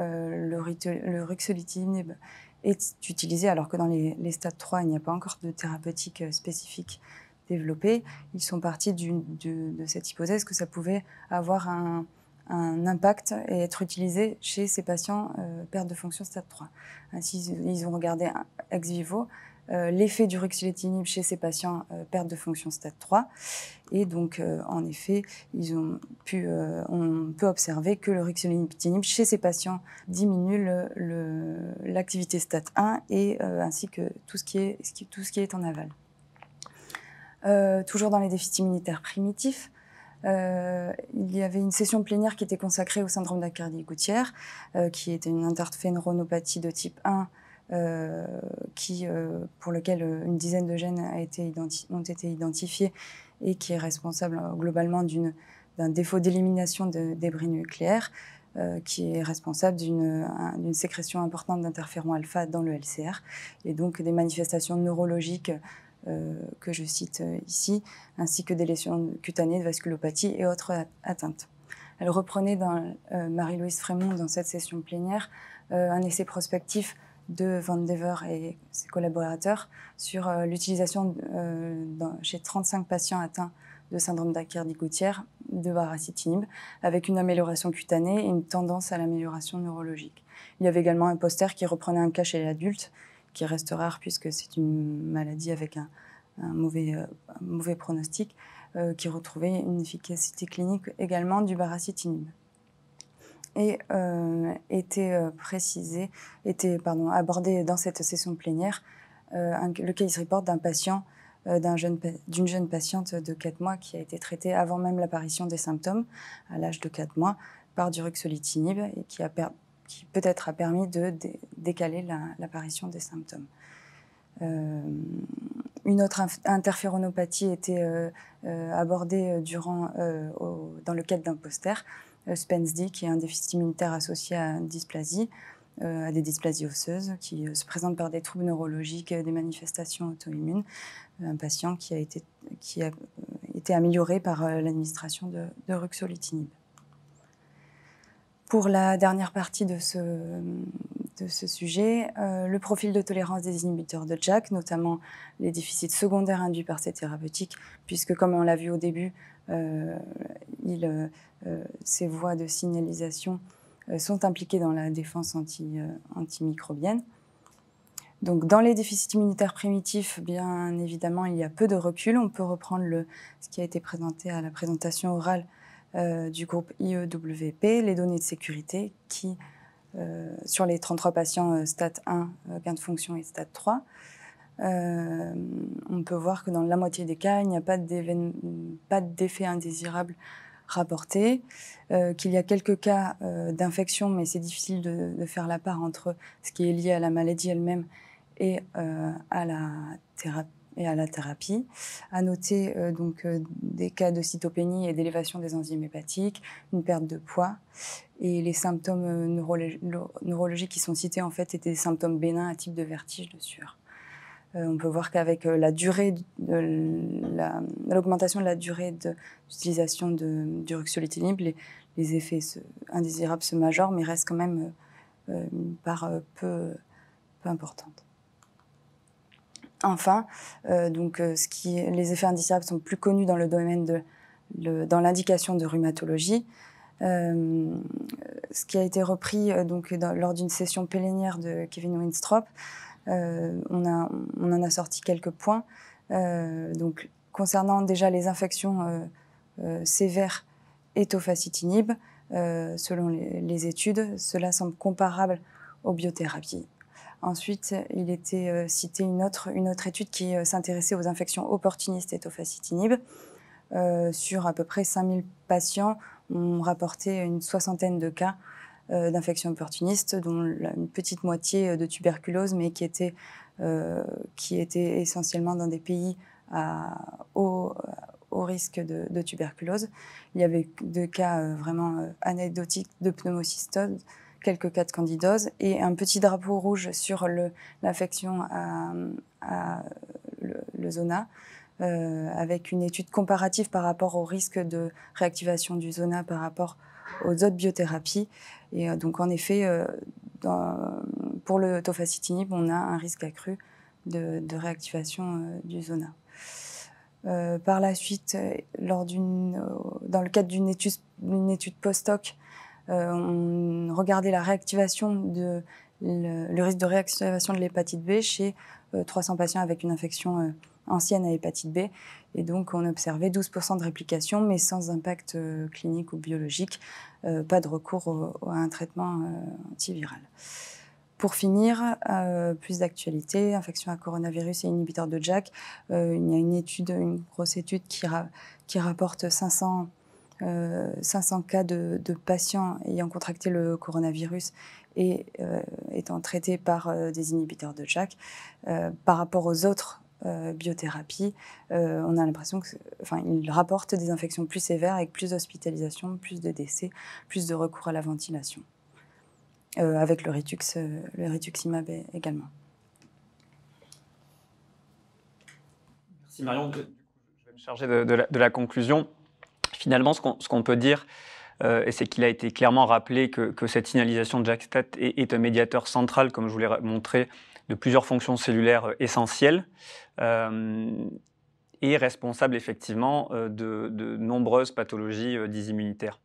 le ruxolitinib est utilisé, alors que dans les STAT3, il n'y a pas encore de thérapeutique spécifique développée, ils sont partis de cette hypothèse que ça pouvait avoir un impact et être utilisé chez ces patients perte de fonction STAT3. Ainsi, ils ont regardé ex vivo l'effet du ruxolitinib chez ces patients perte de fonction STAT3. Et donc, en effet, on peut observer que le ruxolitinib chez ces patients diminue l'activité STAT1 et ainsi que tout ce qui est en aval. Toujours dans les déficits immunitaires primitifs, il y avait une session plénière qui était consacrée au syndrome d'Aicardi-Gouttière, qui était une interféneuropathie de type 1, pour lequel une dizaine de gènes ont été identifiés et qui est responsable globalement d'un défaut d'élimination de débris nucléaires, qui est responsable d'une sécrétion importante d'interféron alpha dans le LCR, et donc des manifestations neurologiques que je cite ici, ainsi que des lésions cutanées, de vasculopathie et autres atteintes. Elle reprenait Marie-Louise Frémont dans cette session plénière un essai prospectif de Van Dever et ses collaborateurs sur l'utilisation chez 35 patients atteints de syndrome d'Aicardi-Gouttière de baricitinib, avec une amélioration cutanée et une tendance à l'amélioration neurologique. Il y avait également un poster qui reprenait un cas chez l'adulte, qui reste rare puisque c'est une maladie avec un mauvais pronostic, qui retrouvait une efficacité clinique également du baricitinib. Et était abordé dans cette session plénière le case report d'un patient, d'une jeune patiente de 4 mois qui a été traitée avant même l'apparition des symptômes, à l'âge de 4 mois, par du ruxolitinib et qui peut-être a permis de décaler l'apparition des symptômes. Une autre interféronopathie était abordée dans le cadre d'un poster, SPENSD, qui est un déficit immunitaire associé à une dysplasie, à des dysplasies osseuses qui se présentent par des troubles neurologiques, des manifestations auto-immunes. Un patient qui a été amélioré par l'administration de ruxolitinib. Pour la dernière partie de ce sujet, le profil de tolérance des inhibiteurs de JAK, notamment les déficits secondaires induits par ces thérapeutiques, puisque comme on l'a vu au début, ces voies de signalisation sont impliquées dans la défense antimicrobienne. Donc, dans les déficits immunitaires primitifs, bien évidemment, il y a peu de recul. On peut reprendre ce qui a été présenté à la présentation orale du groupe IEWP, les données de sécurité qui, sur les 33 patients stade 1, gain de fonction et stade 3, on peut voir que dans la moitié des cas, il n'y a pas d'effet indésirable rapporté, qu'il y a quelques cas d'infection, mais c'est difficile de faire la part entre ce qui est lié à la maladie elle-même et à la thérapie. À noter des cas de cytopénie et d'élévation des enzymes hépatiques, une perte de poids, et les symptômes neurologiques qui sont cités en fait étaient des symptômes bénins à type de vertige, de sueur. On peut voir qu'avec l'augmentation de la durée d'utilisation du ruxolitinib, les effets indésirables se majorent, mais restent quand même une part peu importante. Enfin, les effets indésirables sont plus connus dans le domaine dans l'indication de rhumatologie. Ce qui a été repris lors d'une session plénière de Kevin Winstrop, on en a sorti quelques points. Concernant déjà les infections sévères et tofacitinib, selon les études, cela semble comparable aux biothérapies. Ensuite, il était cité une autre étude qui s'intéressait aux infections opportunistes et tofacitinib. Sur à peu près 5000 patients, on rapportait une soixantaine de cas d'infections opportunistes, dont une petite moitié de tuberculose, mais qui était essentiellement dans des pays au risque de tuberculose. Il y avait deux cas vraiment anecdotiques de pneumocystose, quelques cas de candidose et un petit drapeau rouge sur l'infection à le zona, avec une étude comparative par rapport au risque de réactivation du zona par rapport aux autres biothérapies. Et donc, en effet, pour le tofacitinib, on a un risque accru de réactivation du zona. Par la suite, dans le cadre d'une étude post-hoc, on regardait la réactivation le risque de réactivation de l'hépatite B chez 300 patients avec une infection ancienne à hépatite B. Et donc, on observait 12% de réplication, mais sans impact clinique ou biologique, pas de recours à un traitement antiviral. Pour finir, plus d'actualité, infection à coronavirus et inhibiteur de JAK. Il y a une grosse étude qui rapporte 500 cas de patients ayant contracté le coronavirus et étant traités par des inhibiteurs de JAK. Par rapport aux autres biothérapies, on a l'impression qu'ils rapportent des infections plus sévères avec plus d'hospitalisation, plus de décès, plus de recours à la ventilation. Avec le rituximab également. Merci Marion. Je vais me charger de la conclusion. Finalement, ce qu'on peut dire, c'est qu'il a été clairement rappelé que cette signalisation de JAK-STAT est un médiateur central, comme je vous l'ai montré, de plusieurs fonctions cellulaires essentielles et responsable effectivement de nombreuses pathologies dysimmunitaires.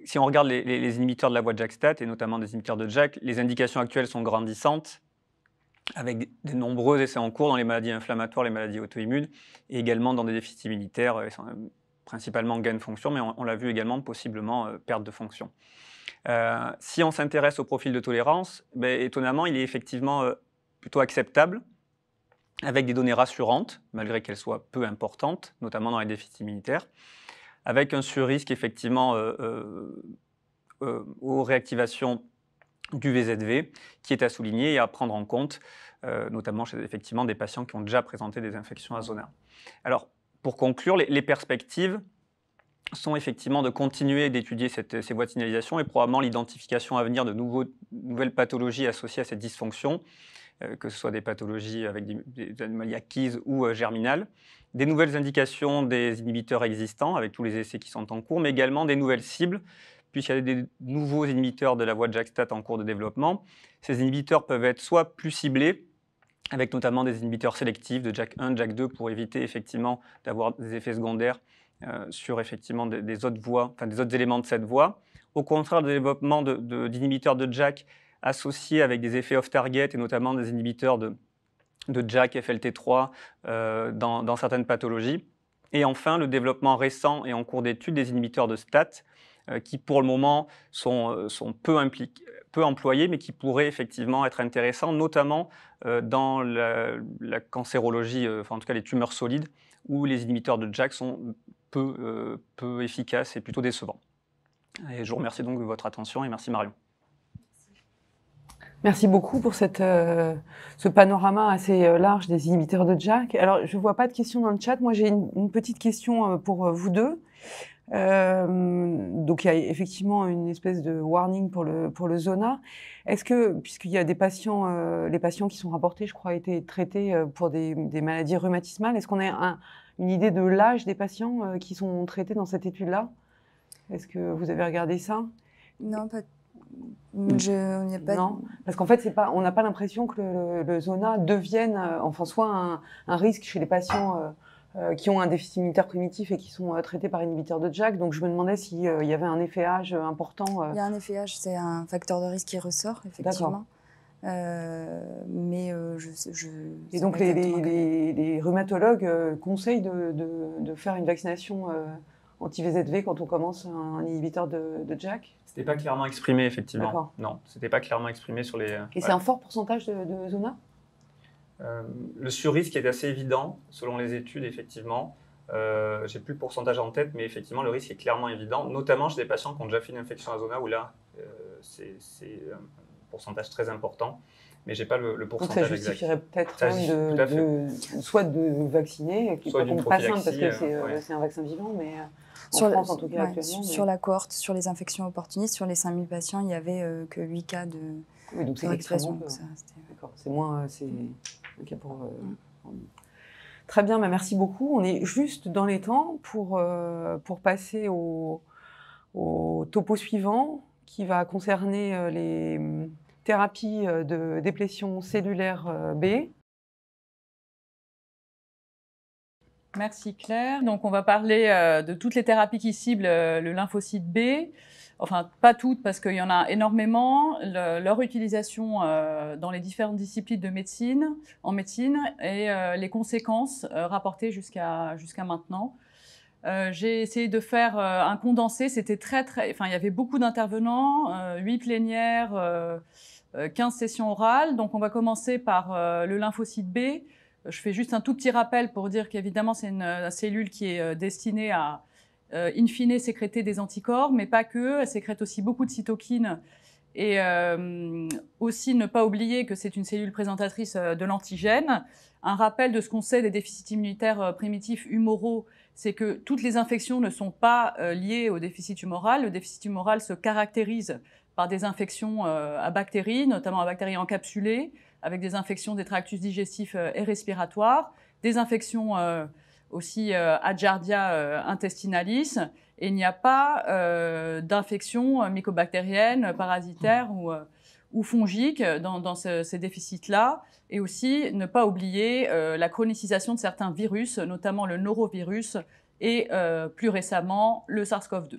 Si on regarde les inhibiteurs de la voie de JAK-STAT, et notamment des inhibiteurs de JAK, les indications actuelles sont grandissantes, avec de nombreux essais en cours dans les maladies inflammatoires, les maladies auto-immunes, et également dans des déficits immunitaires, principalement gain de fonction, mais on l'a vu également possiblement perte de fonction. Si on s'intéresse au profil de tolérance, étonnamment, il est effectivement plutôt acceptable, avec des données rassurantes, malgré qu'elles soient peu importantes, notamment dans les déficits immunitaires, avec un surrisque effectivement aux réactivations du VZV, qui est à souligner et à prendre en compte, notamment chez effectivement des patients qui ont déjà présenté des infections à zona. Alors, pour conclure, les perspectives sont effectivement de continuer d'étudier ces voies de signalisation et probablement l'identification à venir de nouvelles pathologies associées à cette dysfonction, que ce soit des pathologies avec des anomalies acquises ou germinales, des nouvelles indications des inhibiteurs existants avec tous les essais qui sont en cours, mais également des nouvelles cibles, puisqu'il y a des nouveaux inhibiteurs de la voie de JAK-STAT en cours de développement. Ces inhibiteurs peuvent être soit plus ciblés, avec notamment des inhibiteurs sélectifs de JAK1, JAK2 pour éviter effectivement d'avoir des effets secondaires sur effectivement des autres voies, enfin des autres éléments de cette voie. Au contraire, le développement d'inhibiteurs de JAK associés avec des effets off-target et notamment des inhibiteurs de JAK, FLT3 dans certaines pathologies. Et enfin, le développement récent et en cours d'étude des inhibiteurs de STAT qui pour le moment sont peu employés, mais qui pourraient effectivement être intéressants, notamment dans la cancérologie, enfin en tout cas les tumeurs solides, où les inhibiteurs de JAK sont peu efficaces et plutôt décevants. Et je vous remercie donc de votre attention et merci Marion. Merci beaucoup pour ce panorama assez large des inhibiteurs de JAK. Alors, je ne vois pas de questions dans le chat. Moi, j'ai une petite question pour vous deux. Donc, il y a effectivement une espèce de warning pour le zona. Est-ce que, puisqu'il y a des patients, les patients qui sont rapportés, je crois, été traités pour des maladies rhumatismales, est-ce qu'on a une idée de l'âge des patients qui sont traités dans cette étude-là? Est-ce que vous avez regardé ça? Non, pas. On n'y a pas. Non, parce qu'en fait, on n'a pas l'impression que le zona devienne, enfin, soit un risque chez les patients qui ont un déficit immunitaire primitif et qui sont traités par inhibiteurs de JAK. Donc, je me demandais s'il y avait un effet âge important. Il y a un effet âge, c'est un facteur de risque qui ressort, effectivement. Mais Et donc, les rhumatologues conseillent de faire une vaccination anti-VZV quand on commence un inhibiteur de JAK? C'était pas clairement exprimé, effectivement. Non, c'était pas clairement exprimé sur les... Et c'est un fort pourcentage de zona? Le surrisque est assez évident, selon les études, effectivement. J'ai plus le pourcentage en tête, mais effectivement, le risque est clairement évident, notamment chez des patients qui ont déjà fait une infection à zona, où là, c'est un pourcentage très important. Mais je n'ai pas le pourcentage exact. Donc ça justifierait peut-être soit de vacciner, qui soit n'est pas simple parce que c'est un vaccin vivant, mais en France en tout cas actuellement. Sur la cohorte, sur les infections opportunistes, sur les 5000 patients, il n'y avait que 8 cas de réactivation. D'accord, c'est moins... Okay, Très bien, bah merci beaucoup. On est juste dans les temps pour passer au topo suivant qui va concerner les thérapie de déplétion cellulaire B. Merci Claire. Donc on va parler de toutes les thérapies qui ciblent le lymphocyte B. Enfin, pas toutes parce qu'il y en a énormément. Leur utilisation dans les différentes disciplines de médecine, et les conséquences rapportées jusqu'à maintenant. J'ai essayé de faire un condensé. C'était enfin, il y avait beaucoup d'intervenants, 8 plénières, 15 sessions orales. Donc, on va commencer par le lymphocyte B. Je fais juste un tout petit rappel pour dire qu'évidemment, c'est une cellule qui est destinée à, in fine, sécréter des anticorps, mais pas que. Elle sécrète aussi beaucoup de cytokines. Et aussi, ne pas oublier que c'est une cellule présentatrice de l'antigène. Un rappel de ce qu'on sait des déficits immunitaires primitifs humoraux, c'est que toutes les infections ne sont pas liées au déficit humoral. Le déficit humoral se caractérise par des infections à bactéries, notamment à bactéries encapsulées, avec des infections des tractus digestifs et respiratoires, des infections aussi à Giardia intestinalis, et il n'y a pas d'infections mycobactériennes, parasitaires ou fongiques dans ces déficits-là. Et aussi, ne pas oublier la chronicisation de certains virus, notamment le norovirus et plus récemment le SARS-CoV-2.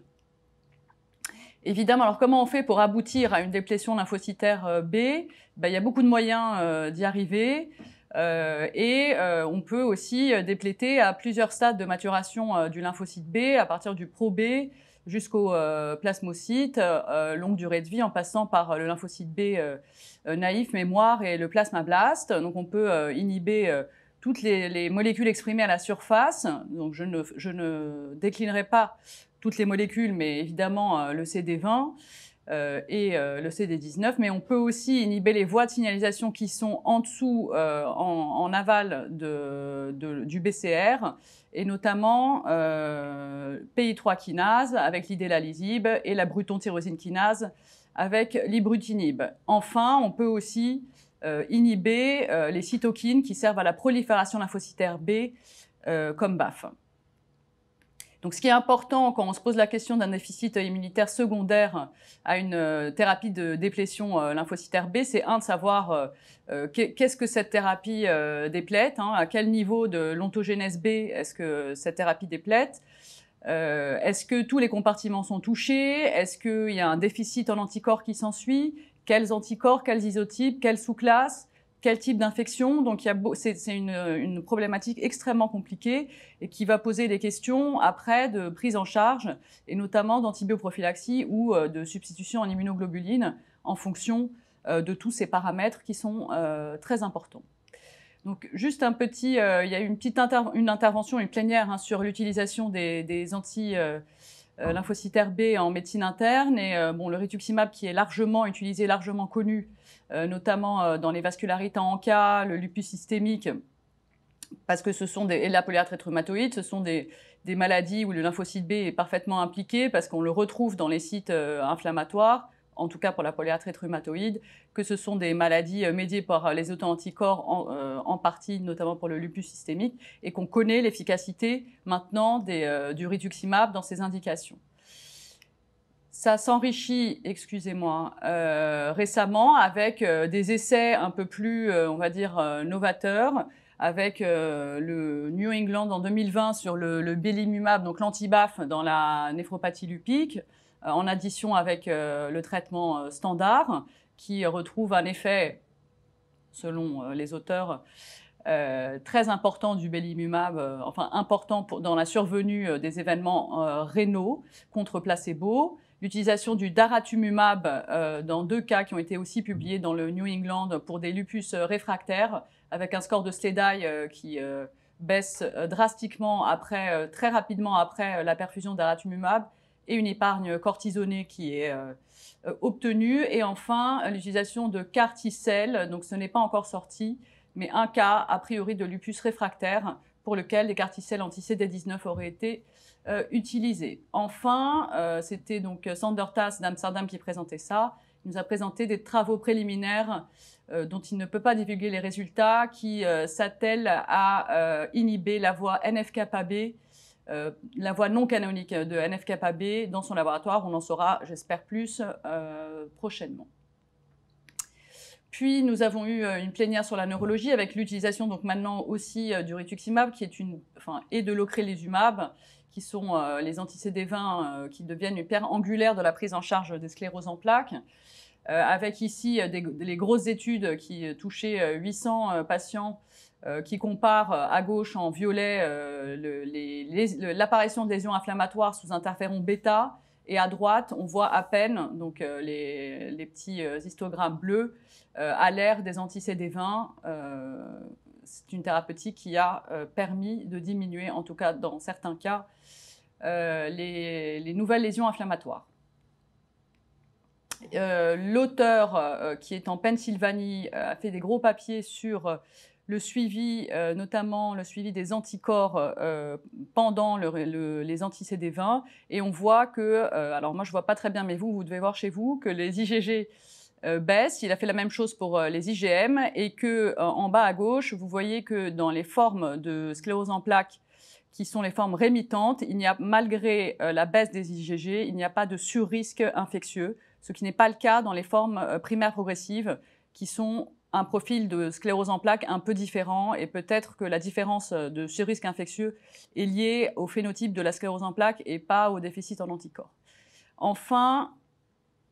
Évidemment, alors comment on fait pour aboutir à une déplétion lymphocytaire B? Il y a beaucoup de moyens d'y arriver. On peut aussi dépléter à plusieurs stades de maturation du lymphocyte B, à partir du pro-B jusqu'au plasmocyte, longue durée de vie, en passant par le lymphocyte B naïf, mémoire et le plasmablast. Donc on peut inhiber toutes les molécules exprimées à la surface. Donc je ne déclinerai pas toutes les molécules, mais évidemment le CD20. et le CD19, mais on peut aussi inhiber les voies de signalisation qui sont en dessous, en aval du BCR, et notamment PI3 kinase avec l'idélalysib et la bruton-tyrosine kinase avec l'ibrutinib. Enfin, on peut aussi inhiber les cytokines qui servent à la prolifération lymphocytaire B comme BAF. Donc, ce qui est important quand on se pose la question d'un déficit immunitaire secondaire à une thérapie de déplétion lymphocytaire B, c'est de savoir qu'est-ce que cette thérapie déplète, à quel niveau de l'ontogénèse B est-ce que cette thérapie déplète, est-ce que tous les compartiments sont touchés, est-ce qu'il y a un déficit en anticorps qui s'ensuit, quels anticorps, quels isotypes, quelles sous-classes, quel type d'infection. Donc, c'est une problématique extrêmement compliquée et qui va poser des questions après de prise en charge, et notamment d'antibioprophylaxie ou de substitution en immunoglobuline en fonction de tous ces paramètres qui sont très importants. Donc, juste un petit, il y a eu une intervention, une plénière sur l'utilisation des lymphocytaires B en médecine interne, et bon, le rituximab qui est largement utilisé, largement connu, notamment dans les vascularites en cas, le lupus systémique, parce que ce sont et la polyarthrite rhumatoïde, ce sont des maladies où le lymphocyte B est parfaitement impliqué parce qu'on le retrouve dans les sites inflammatoires, en tout cas pour la polyarthrite rhumatoïde, que ce sont des maladies médiées par les auto-anticorps en partie, notamment pour le lupus systémique, et qu'on connaît l'efficacité maintenant du rituximab dans ces indications. Ça s'enrichit, excusez-moi, récemment avec des essais un peu plus, on va dire, novateurs, avec le New England en 2020 sur le belimumab, donc l'anti-BAF dans la néphropathie lupique, en addition avec le traitement standard, qui retrouve un effet, selon les auteurs, très important du belimumab, enfin important dans la survenue des événements rénaux contre placebo. L'utilisation du daratumumab dans 2 cas qui ont été aussi publiés dans le New England pour des lupus réfractaires, avec un score de SLEDAI qui baisse drastiquement très rapidement après la perfusion daratumumab, et une épargne cortisonnée qui est obtenue. Et enfin, l'utilisation de CAR T-cell, donc ce n'est pas encore sorti, mais un cas a priori de lupus réfractaire pour lequel des CAR T-cells anti-CD19 auraient été utilisés. Enfin, c'était donc Sander Tas d'Amsterdam qui présentait ça. Il nous a présenté des travaux préliminaires dont il ne peut pas divulguer les résultats, qui s'attellent à inhiber la voie NF-kappa B, la voie non canonique de NF-kappa B dans son laboratoire. On en saura, j'espère, plus prochainement. Puis nous avons eu une plénière sur la neurologie avec l'utilisation donc maintenant aussi du rituximab, qui est et de l'ocrelizumab, qui sont les anti-CD20 qui deviennent une pierre angulaire de la prise en charge des scléroses en plaques, avec ici les grosses études qui touchaient 800 patients, qui comparent à gauche en violet l'apparition de lésions inflammatoires sous interféron bêta, et à droite on voit à peine donc, les petits histogrammes bleus à l'ère des anti-CD20. C'est une thérapeutique qui a permis de diminuer, en tout cas dans certains cas, les nouvelles lésions inflammatoires. L'auteur, qui est en Pennsylvanie, a fait des gros papiers sur le suivi, notamment le suivi des anticorps pendant les anti-CD20, et on voit que, alors moi je ne vois pas très bien, mais vous devez voir chez vous, que les IgG baissent. Il a fait la même chose pour les IgM, et que en bas à gauche, vous voyez que dans les formes de sclérose en plaques, qui sont les formes rémitantes, il n'y a, malgré la baisse des IgG, il n'y a pas de surrisque infectieux, ce qui n'est pas le cas dans les formes primaires progressives, qui sont un profil de sclérose en plaques un peu différent, et peut-être que la différence de surrisque infectieux est liée au phénotype de la sclérose en plaques et pas au déficit en anticorps. Enfin,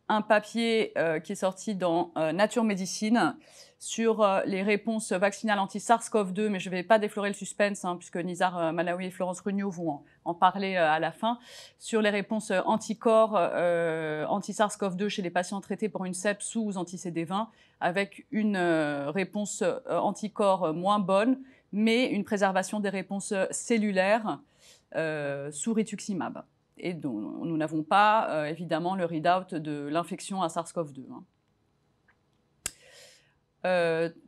un papier qui est sorti dans Nature Medicine sur les réponses vaccinales anti-SARS-CoV-2, mais je ne vais pas déflorer le suspense, puisque Nizar Malawi et Florence Rugnot vont en parler à la fin, sur les réponses anticorps anti-SARS-CoV-2 chez les patients traités pour une CEP sous anti-CD20, avec une réponse anticorps moins bonne, mais une préservation des réponses cellulaires sous rituximab. et dont nous n'avons pas, évidemment, le readout de l'infection à SARS-CoV-2.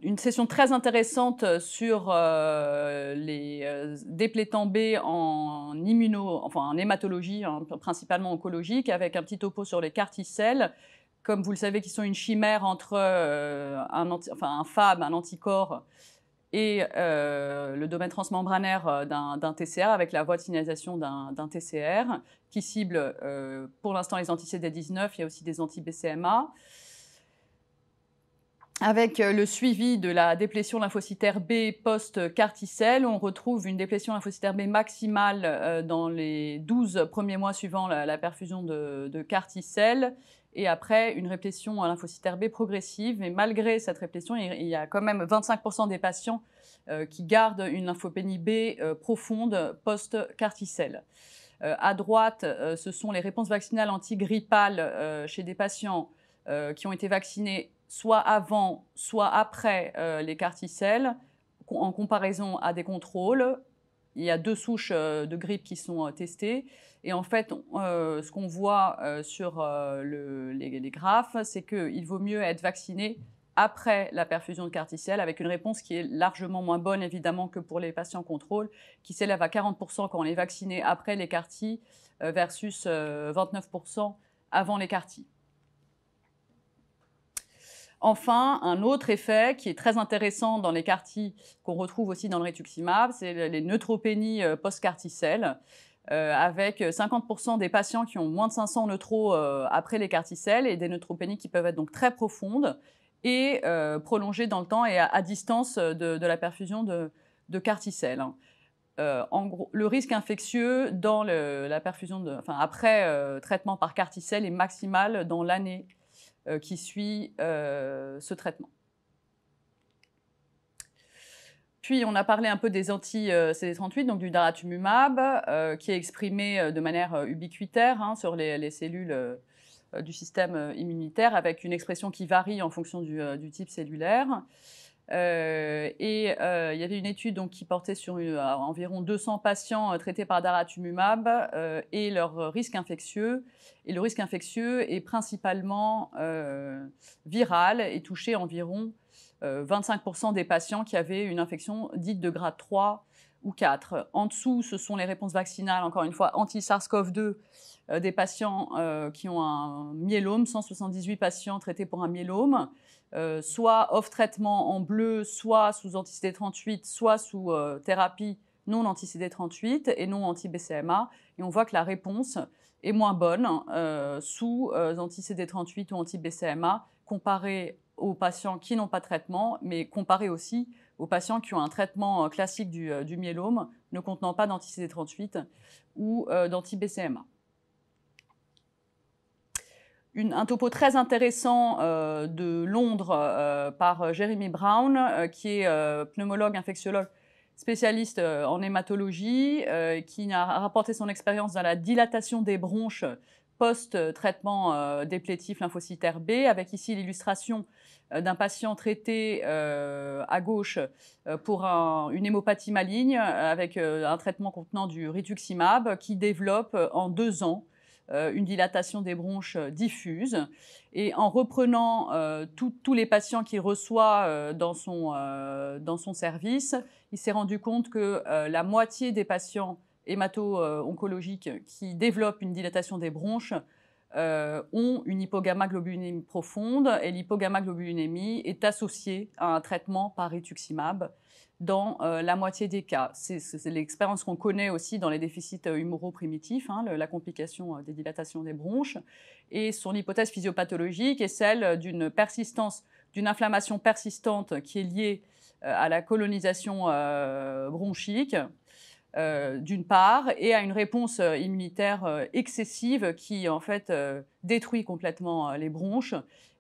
Une session très intéressante sur les déplétants B en hématologie, principalement oncologique, avec un petit topo sur les CAR T-cells, comme vous le savez, qui sont une chimère entre un Fab, un anticorps, et le domaine transmembranaire d'un TCR, avec la voie de signalisation d'un TCR, qui cible pour l'instant les anti-CD19, il y a aussi des anti-BCMA. Avec le suivi de la déplétion lymphocytaire B post-CAR T-cell, on retrouve une déplétion lymphocytaire B maximale dans les 12 premiers mois suivant la perfusion de CAR T-cell, et après une réplétion lymphocytaire B progressive. Et malgré cette réplétion, il y a quand même 25% des patients qui gardent une lymphopénie B profonde post-CAR T-cell. À droite, ce sont les réponses vaccinales antigrippales chez des patients qui ont été vaccinés soit avant, soit après les CAR T-cells, en comparaison à des contrôles. Il y a 2 souches de grippe qui sont testées. Et en fait, ce qu'on voit sur les graphes, c'est qu'il vaut mieux être vacciné après la perfusion de CAR T-cell, avec une réponse qui est largement moins bonne, évidemment, que pour les patients contrôles, qui s'élève à 40% quand on est vacciné après les CAR T, versus 29% avant les CAR T. Enfin, un autre effet qui est très intéressant dans les CAR T, qu'on retrouve aussi dans le rituximab, c'est les neutropénies post-CAR T-cell, avec 50% des patients qui ont moins de 500 neutros après les CAR T-cells, et des neutropénies qui peuvent être donc très profondes et prolongées dans le temps et à distance de la perfusion de CAR T-cells. En gros, le risque infectieux dans la perfusion après traitement par CAR T-cell est maximal dans l'année qui suit ce traitement. Puis, on a parlé un peu des anti-CD38, donc du daratumumab, qui est exprimé de manière ubiquitaire sur les cellules du système immunitaire, avec une expression qui varie en fonction du type cellulaire. Il y avait une étude donc, qui portait sur environ 200 patients traités par daratumumab et leur risque infectieux. Et le risque infectieux est principalement viral et touchait environ 25% des patients qui avaient une infection dite de grade 3 ou 4. En dessous, ce sont les réponses vaccinales, encore une fois, anti-SARS-CoV-2 des patients qui ont un myélome, 178 patients traités pour un myélome, soit off-traitement en bleu, soit sous anti-CD38, soit sous thérapie non anti-CD38 et non anti-BCMA. Et on voit que la réponse est moins bonne sous anti-CD38 ou anti-BCMA comparée aux patients qui n'ont pas de traitement, mais comparé aussi aux patients qui ont un traitement classique du myélome ne contenant pas d'anti-CD38 ou d'anti-BCMA. Un topo très intéressant de Londres par Jeremy Brown, qui est pneumologue, infectiologue, spécialiste en hématologie, qui a rapporté son expérience dans la dilatation des bronches post-traitement déplétif lymphocytaire B, avec ici l'illustration d'un patient traité à gauche pour une hémopathie maligne avec un traitement contenant du rituximab qui développe en 2 ans une dilatation des bronches diffuse. Et en reprenant tous les patients qu'il reçoit dans son service, il s'est rendu compte que la moitié des patients hémato-oncologiques qui développent une dilatation des bronches ont une hypogamma-globulinémie profonde, et l'hypogamma-globulinémie est associée à un traitement par rituximab dans la moitié des cas. C'est l'expérience qu'on connaît aussi dans les déficits humoro-primitifs, la complication des dilatations des bronches. Et son hypothèse physiopathologique est celle d'une inflammation persistante qui est liée à la colonisation bronchique, d'une part, et à une réponse immunitaire excessive qui, en fait, détruit complètement les bronches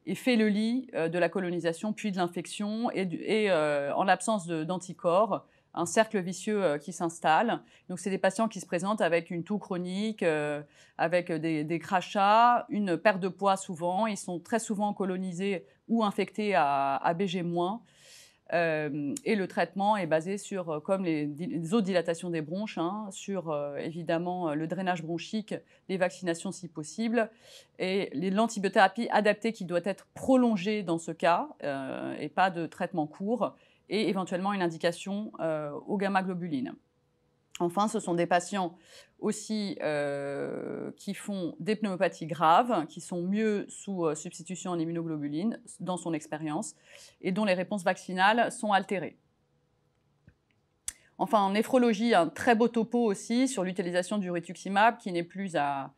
et fait le lit de la colonisation, puis de l'infection, et en l'absence d'anticorps, un cercle vicieux qui s'installe. Donc, c'est des patients qui se présentent avec une toux chronique, avec des crachats, une perte de poids souvent. Ils sont très souvent colonisés ou infectés à BG-. Et le traitement est basé sur, comme les dilatations des bronches, hein, sur évidemment le drainage bronchique, les vaccinations si possible, et l'antibiothérapie adaptée qui doit être prolongée dans ce cas, et pas de traitement court, et éventuellement une indication aux gamma-globulines. Enfin, ce sont des patients aussi qui font des pneumopathies graves, qui sont mieux sous substitution en immunoglobulines, dans son expérience, et dont les réponses vaccinales sont altérées. Enfin, en néphrologie, un très beau topo aussi sur l'utilisation du rituximab, qui n'est plus à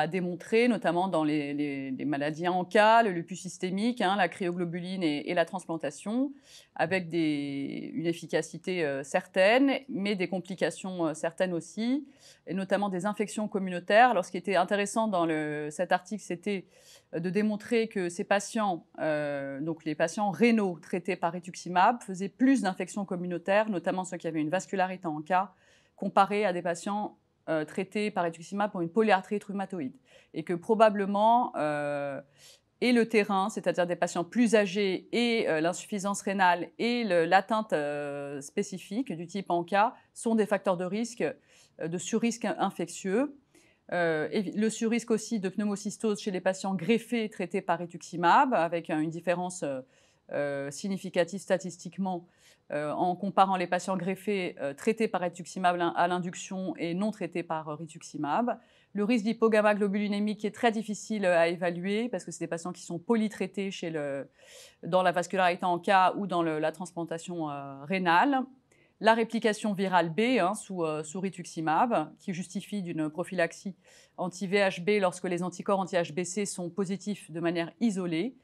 démontrer, notamment dans les maladies ANCA, le lupus systémique, hein, la cryoglobuline et la transplantation, avec une efficacité certaine, mais des complications certaines aussi, et notamment des infections communautaires. Alors, ce qui était intéressant dans cet article, c'était de démontrer que ces patients, donc les patients rénaux traités par rituximab, faisaient plus d'infections communautaires, notamment ceux qui avaient une vascularité ANCA, comparé à des patients traités par rituximab pour une polyarthrite rhumatoïde, et que probablement et le terrain, c'est-à-dire des patients plus âgés, et l'insuffisance rénale et l'atteinte spécifique du type ANCA sont des facteurs de risque, de surrisque infectieux. Le surrisque aussi de pneumocystose chez les patients greffés traités par rituximab, avec une différence significative statistiquement en comparant les patients greffés traités par rituximab à l'induction et non traités par rituximab. Le risque d'hypogamma-globulinémie qui est très difficile à évaluer parce que c'est des patients qui sont polytraités dans la vascularité ANCA ou dans la transplantation rénale. La réplication virale B sous rituximab qui justifie d'une prophylaxie anti-VHB lorsque les anticorps anti-HBC sont positifs de manière isolée,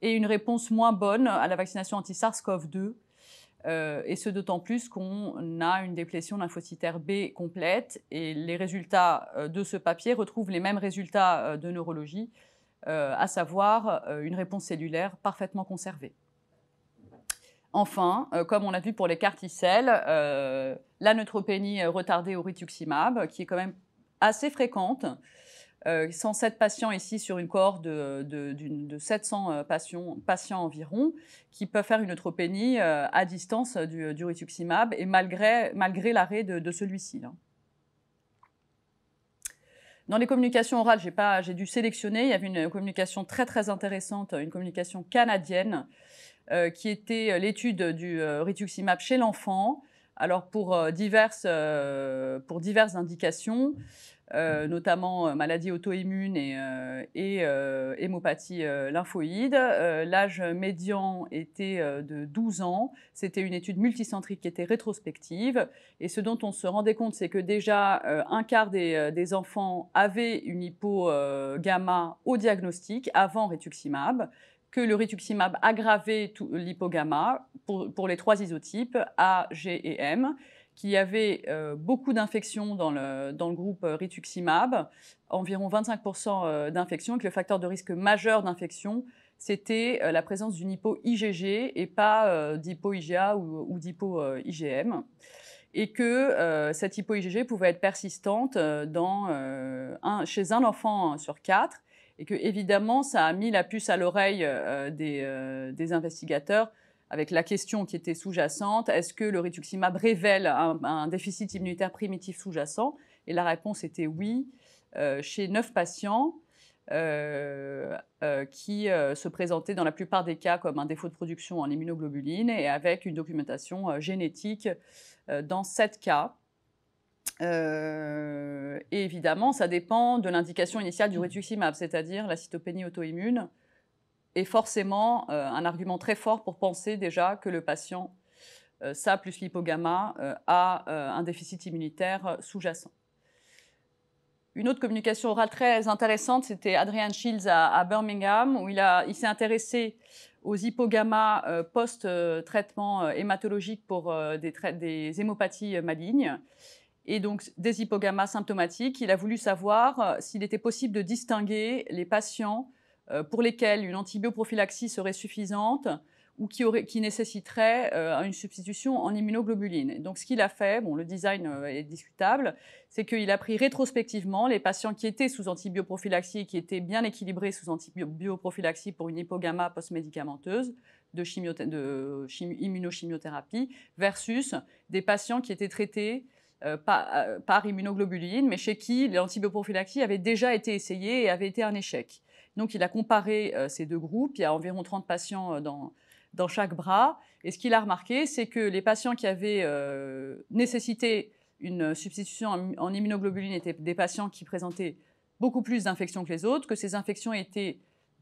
et une réponse moins bonne à la vaccination anti-SARS-CoV-2, et ce d'autant plus qu'on a une déplétion lymphocytaire B complète, et les résultats de ce papier retrouvent les mêmes résultats de neurologie, à savoir une réponse cellulaire parfaitement conservée. Enfin, comme on l'a vu pour les CAR T-cells, la neutropénie retardée au rituximab, qui est quand même assez fréquente, 107 patients ici sur une cohorte de 700 patients environ, qui peuvent faire une neutropénie à distance du rituximab, et malgré l'arrêt de celui-ci. Dans les communications orales, j'ai dû sélectionner, il y avait une communication très très intéressante, une communication canadienne, qui était l'étude du rituximab chez l'enfant, alors pour diverses indications, notamment maladies auto-immunes et hémopathie lymphoïde. L'âge médian était de 12 ans. C'était une étude multicentrique qui était rétrospective. Et ce dont on se rendait compte, c'est que déjà un quart des enfants avaient une hypogamma au diagnostic avant rituximab, que le rituximab aggravait l'hypogamma pour les 3 isotypes A, G et M, qu'il y avait beaucoup d'infections dans le groupe rituximab, environ 25% d'infections, et que le facteur de risque majeur d'infection, c'était la présence d'une hypo-IgG et pas d'hypo-IgA ou d'hypo-IgM, et que cette hypo-IgG pouvait être persistante chez un enfant sur 4, et que évidemment ça a mis la puce à l'oreille des investigateurs, avec la question qui était sous-jacente, est-ce que le rituximab révèle un déficit immunitaire primitif sous-jacent? Et la réponse était oui, chez 9 patients qui se présentaient dans la plupart des cas comme un défaut de production en immunoglobulines, et avec une documentation génétique dans 7 cas. Et évidemment, ça dépend de l'indication initiale du rituximab, c'est-à-dire la cytopénie auto-immune, est forcément un argument très fort pour penser déjà que le patient, ça plus l'hypogamma, a un déficit immunitaire sous-jacent. Une autre communication orale très intéressante, c'était Adrian Shields à Birmingham, où il s'est intéressé aux hypogamma post-traitement hématologique pour des hémopathies malignes, et donc des hypogammas symptomatiques. Il a voulu savoir s'il était possible de distinguer les patients pour lesquels une antibioprophylaxie serait suffisante ou qui nécessiterait une substitution en immunoglobulines. Donc ce qu'il a fait, le design est discutable, c'est qu'il a pris rétrospectivement les patients qui étaient sous antibioprophylaxie et qui étaient bien équilibrés sous antibioprophylaxie pour une hypogamma post-médicamenteuse, immunochimiothérapie versus des patients qui étaient traités par immunoglobuline, mais chez qui l'antibioprophylaxie avait déjà été essayée et avait été un échec. Donc, il a comparé ces deux groupes. Il y a environ 30 patients dans chaque bras. Et ce qu'il a remarqué, c'est que les patients qui avaient nécessité une substitution en immunoglobuline étaient des patients qui présentaient beaucoup plus d'infections que les autres, que ces infections étaient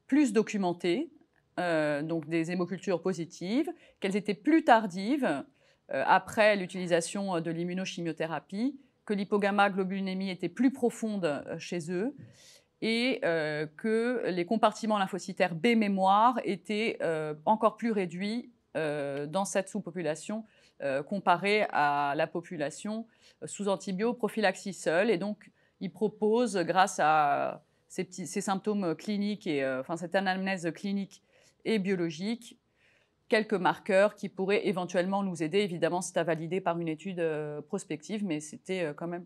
plus documentées, donc des hémocultures positives, qu'elles étaient plus tardives après l'utilisation de l'immunochimiothérapie, que l'hypogamma-globulinémie était plus profonde chez eux et que les compartiments lymphocytaires B mémoire étaient encore plus réduits dans cette sous-population comparée à la population sous antibioprophylaxie seule. Et donc, il propose, grâce à ces symptômes cliniques et cette anamnèse clinique et biologique, quelques marqueurs qui pourraient éventuellement nous aider. Évidemment, c'est à valider par une étude prospective, mais c'était quand même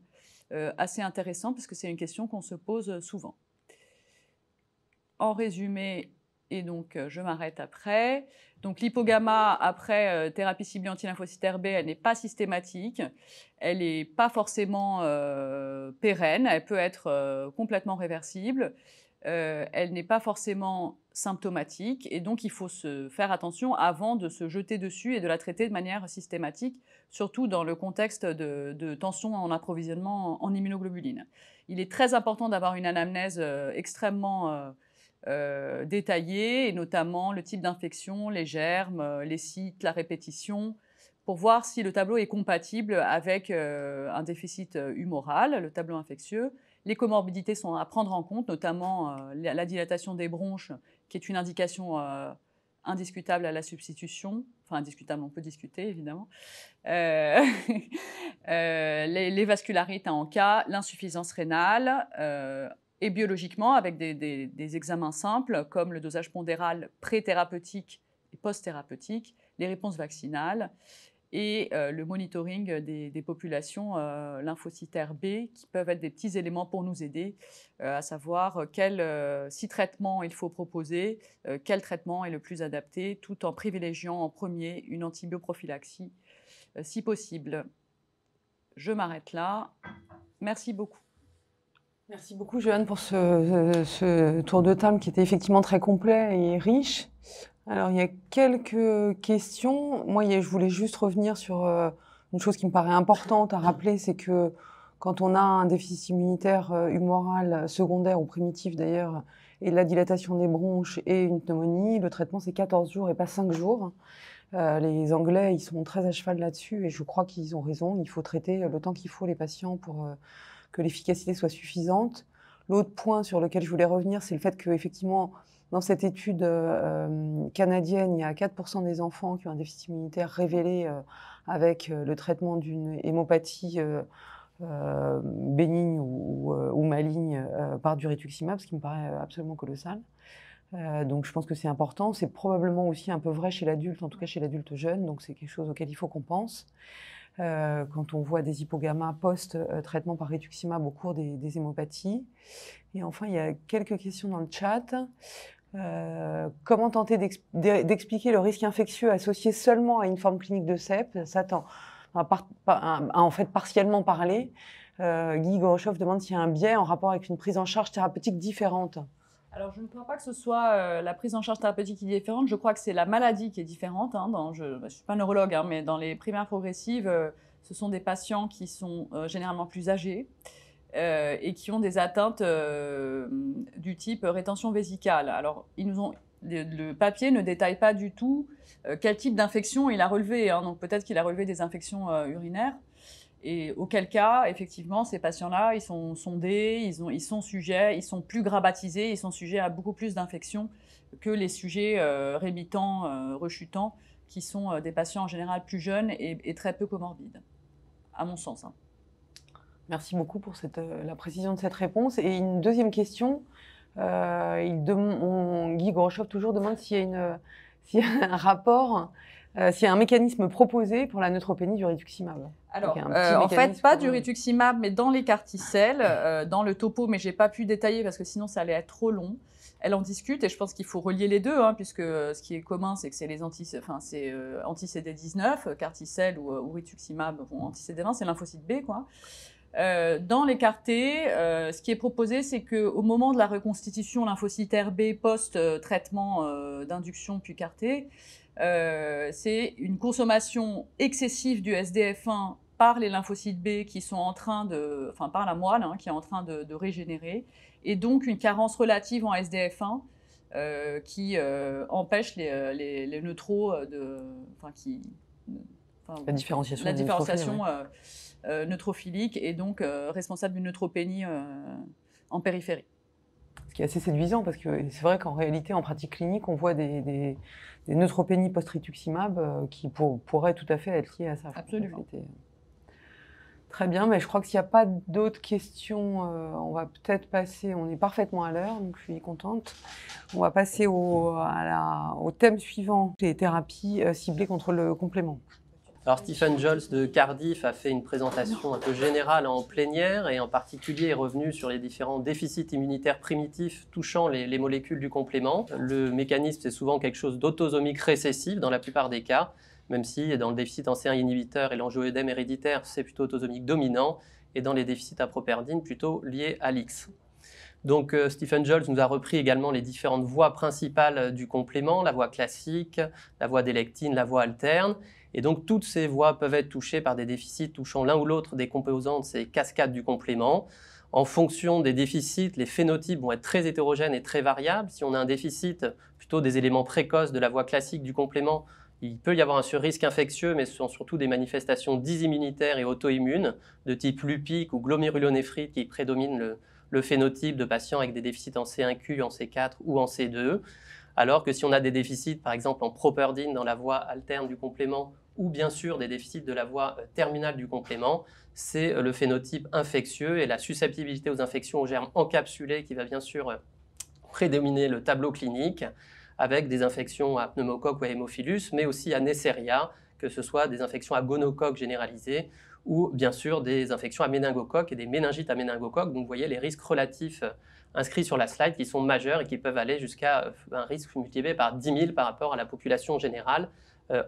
assez intéressant parce que c'est une question qu'on se pose souvent. En résumé, et donc je m'arrête après. Donc l'hypogamma après thérapie ciblée anti-lymphocytaire B, elle n'est pas systématique, elle n'est pas forcément pérenne, elle peut être complètement réversible, elle n'est pas forcément symptomatique et donc il faut se faire attention avant de se jeter dessus et de la traiter de manière systématique, surtout dans le contexte de tension en approvisionnement en immunoglobuline. Il est très important d'avoir une anamnèse extrêmement détaillée, et notamment le type d'infection, les germes, les sites, la répétition, pour voir si le tableau est compatible avec un déficit humoral, le tableau infectieux. Les comorbidités sont à prendre en compte, notamment la dilatation des bronches, qui est une indication indiscutable à la substitution. Enfin, indiscutable, on peut discuter, évidemment. Les vascularites en cas, l'insuffisance rénale, et biologiquement, avec des examens simples, comme le dosage pondéral pré-thérapeutique et post-thérapeutique, les réponses vaccinales, et le monitoring des populations lymphocytaires B, qui peuvent être des petits éléments pour nous aider, à savoir si traitement il faut proposer, quel traitement est le plus adapté, tout en privilégiant en premier une antibioprophylaxie, si possible. Je m'arrête là. Merci beaucoup. Merci beaucoup, Joanne, pour ce tour de table qui était effectivement très complet et riche. Alors, il y a quelques questions. Moi, je voulais juste revenir sur une chose qui me paraît importante à rappeler, c'est que quand on a un déficit immunitaire humoral secondaire ou primitif d'ailleurs, et la dilatation des bronches et une pneumonie, le traitement c'est 14 jours et pas 5 jours. Les Anglais, ils sont très à cheval là-dessus et je crois qu'ils ont raison. Il faut traiter le temps qu'il faut les patients pour que l'efficacité soit suffisante. L'autre point sur lequel je voulais revenir, c'est le fait qu'effectivement, dans cette étude canadienne, il y a 4% des enfants qui ont un déficit immunitaire révélé avec le traitement d'une hémopathie bénigne ou maligne par du rituximab, ce qui me paraît absolument colossal. Donc je pense que c'est important. C'est probablement aussi un peu vrai chez l'adulte, en tout cas chez l'adulte jeune, donc c'est quelque chose auquel il faut qu'on pense. Quand on voit des hypogammas post-traitement par rituximab au cours des hémopathies. Et enfin, il y a quelques questions dans le chat. Comment tenter d'expliquer le risque infectieux associé seulement à une forme clinique de CEP? Ça a en fait partiellement parlé. Guy Gorochov demande s'il y a un biais en rapport avec une prise en charge thérapeutique différente. Alors, je ne crois pas que ce soit la prise en charge thérapeutique qui est différente. Je crois que c'est la maladie qui est différente. Je ne suis pas neurologue, mais dans les primaires progressives, ce sont des patients qui sont généralement plus âgés et qui ont des atteintes du type rétention vésicale. Alors, le papier ne détaille pas du tout quel type d'infection il a relevé. Donc, peut-être qu'il a relevé des infections urinaires. Et auquel cas, effectivement, ces patients-là, ils sont sondés, ils sont sujets, ils sont plus grabbatisés, ils sont sujets à beaucoup plus d'infections que les sujets rémitants, rechutants, qui sont des patients en général plus jeunes et très peu comorbides, à mon sens. Merci beaucoup pour la précision de cette réponse. Et une deuxième question, Guy Gorochov toujours demande s'il y a un rapport s'il y a un mécanisme proposé pour la neutropénie du rituximab. Alors, Donc, un en petit fait, pas mécanisme du rituximab, mais dans les carticelles, dans le topo, mais j'ai pas pu détailler parce que sinon ça allait être trop long. Elle en discute et je pense qu'il faut relier les deux, hein, puisque ce qui est commun, c'est que c'est les anti-CD19, carticelle ou rituximab, bon, anti-CD20, c'est lymphocyte B, quoi. Dans les CAR-T, ce qui est proposé, c'est qu'au moment de la reconstitution lymphocytaire B post-traitement d'induction puis CAR-T, c'est une consommation excessive du SDF1 par les lymphocytes B qui sont en train de, enfin par la moelle, hein, qui est en train de régénérer, et donc une carence relative en SDF1 qui empêche les neutros la différenciation, neutrophilique et donc responsable d'une neutropénie en périphérie. Ce qui est assez séduisant parce que c'est vrai qu'en réalité, en pratique clinique, on voit des neutropénies post-rituximab qui pourraient tout à fait être liées à ça. Absolument. Très bien, mais je crois que s'il n'y a pas d'autres questions, on va peut-être passer, on est parfaitement à l'heure, donc je suis contente. On va passer au thème suivant, les thérapies ciblées contre le complément. Alors Stephen Jols de Cardiff a fait une présentation un peu générale en plénière et en particulier est revenu sur les différents déficits immunitaires primitifs touchant les molécules du complément. Le mécanisme, c'est souvent quelque chose d'autosomique récessif dans la plupart des cas, même si dans le déficit en C1 inhibiteur et l'angioëdème héréditaire, c'est plutôt autosomique dominant, et dans les déficits à properdine, plutôt liés à l'X. Donc Stephen Jols nous a repris également les différentes voies principales du complément, la voie classique, la voie d'électine, la voie alterne. Et donc toutes ces voies peuvent être touchées par des déficits touchant l'un ou l'autre des composants de ces cascades du complément. En fonction des déficits, les phénotypes vont être très hétérogènes et très variables. Si on a un déficit plutôt des éléments précoces de la voie classique du complément, il peut y avoir un surrisque infectieux, mais ce sont surtout des manifestations dysimmunitaires et auto-immunes de type lupique ou glomérulonéphrite qui prédominent le phénotype de patients avec des déficits en C1Q, en C4 ou en C2. Alors que si on a des déficits, par exemple en properdine dans la voie alterne du complément, ou bien sûr des déficits de la voie terminale du complément, c'est le phénotype infectieux et la susceptibilité aux infections aux germes encapsulés qui va bien sûr prédominer le tableau clinique, avec des infections à pneumocoque ou à hémophilus, mais aussi à Neisseria, que ce soit des infections à gonocoque généralisées, ou bien sûr des infections à méningocoque et des méningites à méningocoque. Donc vous voyez les risques relatifs inscrits sur la slide qui sont majeurs et qui peuvent aller jusqu'à un risque multiplié par 10 000 par rapport à la population générale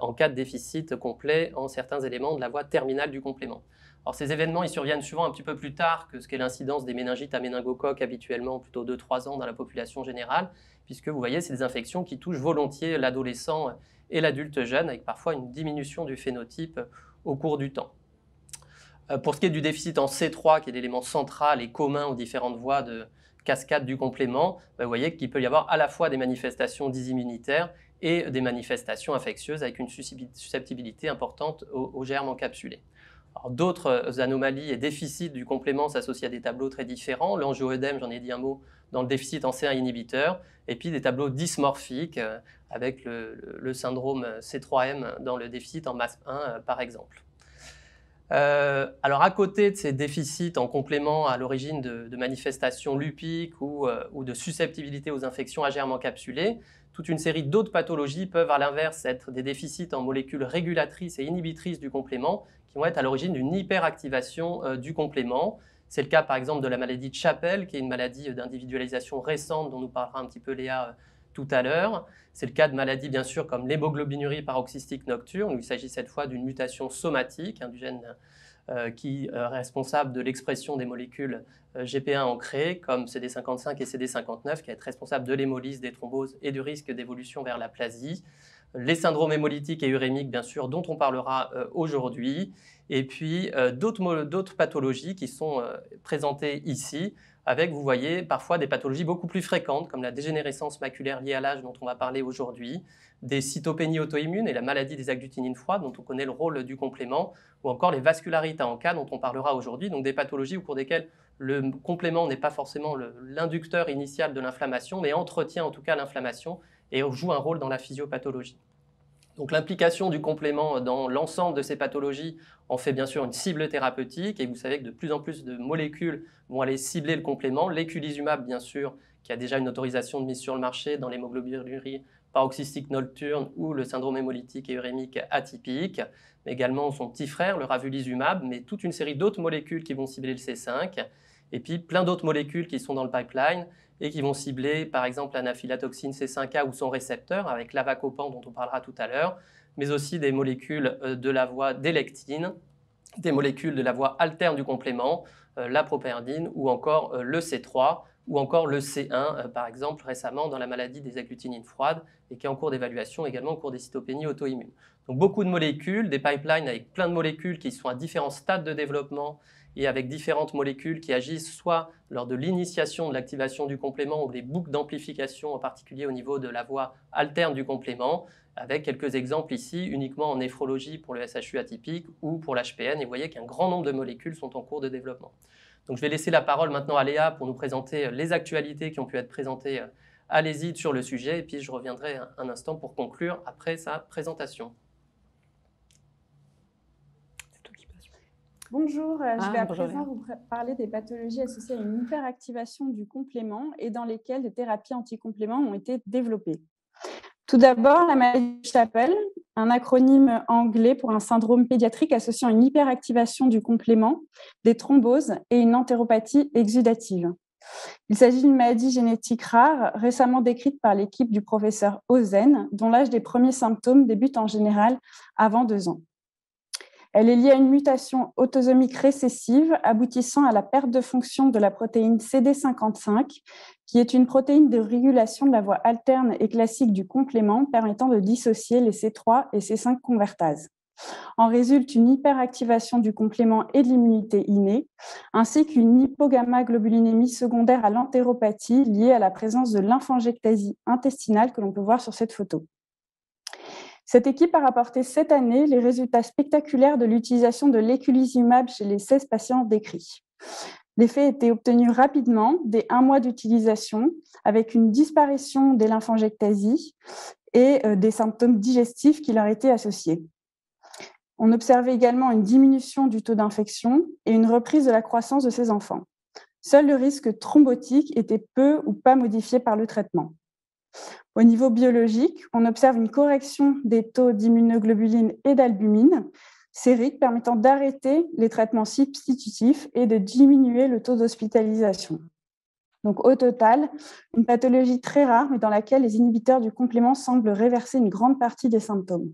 en cas de déficit complet en certains éléments de la voie terminale du complément. Alors ces événements, ils surviennent souvent un petit peu plus tard que ce qu'est l'incidence des méningites à méningocoque habituellement, plutôt 2-3 ans dans la population générale, puisque vous voyez, c'est des infections qui touchent volontiers l'adolescent et l'adulte jeune, avec parfois une diminution du phénotype au cours du temps. Pour ce qui est du déficit en C3, qui est l'élément central et commun aux différentes voies de cascade du complément, vous voyez qu'il peut y avoir à la fois des manifestations dysimmunitaires et des manifestations infectieuses avec une susceptibilité importante aux germes encapsulés. D'autres anomalies et déficits du complément s'associent à des tableaux très différents. L'angioëdème, j'en ai dit un mot, dans le déficit en C1 inhibiteur, et puis des tableaux dysmorphiques avec le syndrome C3M dans le déficit en MASP1 par exemple. Alors à côté de ces déficits en complément à l'origine de manifestations lupiques ou de susceptibilité aux infections à germes encapsulés, toute une série d'autres pathologies peuvent à l'inverse être des déficits en molécules régulatrices et inhibitrices du complément qui vont être à l'origine d'une hyperactivation du complément. C'est le cas par exemple de la maladie de Chapelle, qui est une maladie d'individualisation récente dont nous parlera un petit peu Léa tout à l'heure. C'est le cas de maladies bien sûr comme l'hémoglobinurie paroxystique nocturne, où il s'agit cette fois d'une mutation somatique du gène qui est responsable de l'expression des molécules GP1 ancrées, comme CD55 et CD59, qui va être responsable de l'hémolyse, des thromboses et du risque d'évolution vers l'aplasie. Les syndromes hémolytiques et urémiques, bien sûr, dont on parlera aujourd'hui, et puis d'autres pathologies qui sont présentées ici, avec, vous voyez, parfois des pathologies beaucoup plus fréquentes, comme la dégénérescence maculaire liée à l'âge dont on va parler aujourd'hui, des cytopénies auto-immunes et la maladie des agglutinines froides, dont on connaît le rôle du complément, ou encore les vascularites en cas dont on parlera aujourd'hui, donc des pathologies au cours desquelles le complément n'est pas forcément l'inducteur initial de l'inflammation, mais entretient en tout cas l'inflammation et joue un rôle dans la physiopathologie. Donc l'implication du complément dans l'ensemble de ces pathologies en fait bien sûr une cible thérapeutique, et vous savez que de plus en plus de molécules vont aller cibler le complément. L'éculizumab, bien sûr, qui a déjà une autorisation de mise sur le marché dans l'hémoglobinurie paroxystique nocturne ou le syndrome hémolytique et urémique atypique, mais également son petit frère, le ravulizumab, mais toute une série d'autres molécules qui vont cibler le C5, et puis plein d'autres molécules qui sont dans le pipeline et qui vont cibler par exemple l'anaphylatoxine C5A ou son récepteur avec l'avacopan dont on parlera tout à l'heure, mais aussi des molécules de la voie des lectines, des molécules de la voie alterne du complément, la properdine ou encore le C3 ou encore le C1 par exemple récemment dans la maladie des agglutinines froides et qui est en cours d'évaluation également au cours des cytopénies auto-immunes. Donc beaucoup de molécules, des pipelines avec plein de molécules qui sont à différents stades de développement et avec différentes molécules qui agissent soit lors de l'initiation de l'activation du complément ou des boucles d'amplification, en particulier au niveau de la voie alterne du complément, avec quelques exemples ici uniquement en néphrologie pour le SHU atypique ou pour l'HPN. Et vous voyez qu'un grand nombre de molécules sont en cours de développement. Donc je vais laisser la parole maintenant à Léa pour nous présenter les actualités qui ont pu être présentées à l'ESID sur le sujet. Et puis je reviendrai un instant pour conclure après sa présentation. Bonjour, je vais à présent vous parler des pathologies associées à une hyperactivation du complément et dans lesquelles des thérapies anticompléments ont été développées. Tout d'abord, la maladie de Chapelle, un acronyme anglais pour un syndrome pédiatrique associant une hyperactivation du complément, des thromboses et une entéropathie exudative. Il s'agit d'une maladie génétique rare, récemment décrite par l'équipe du professeur Ozen, dont l'âge des premiers symptômes débute en général avant 2 ans. Elle est liée à une mutation autosomique récessive aboutissant à la perte de fonction de la protéine CD55, qui est une protéine de régulation de la voie alterne et classique du complément permettant de dissocier les C3 et C5 convertases. En résulte une hyperactivation du complément et de l'immunité innée, ainsi qu'une hypogammaglobulinémie secondaire à l'entéropathie liée à la présence de lymphangiectasie intestinale que l'on peut voir sur cette photo. Cette équipe a rapporté cette année les résultats spectaculaires de l'utilisation de l'éculizumab chez les 16 patients décrits. L'effet était obtenu rapidement, dès 1 mois d'utilisation, avec une disparition des lymphangiectasies et des symptômes digestifs qui leur étaient associés. On observait également une diminution du taux d'infection et une reprise de la croissance de ces enfants. Seul le risque thrombotique était peu ou pas modifié par le traitement. Au niveau biologique, on observe une correction des taux d'immunoglobuline et d'albumine sérique permettant d'arrêter les traitements substitutifs et de diminuer le taux d'hospitalisation. Donc au total, une pathologie très rare mais dans laquelle les inhibiteurs du complément semblent réverser une grande partie des symptômes.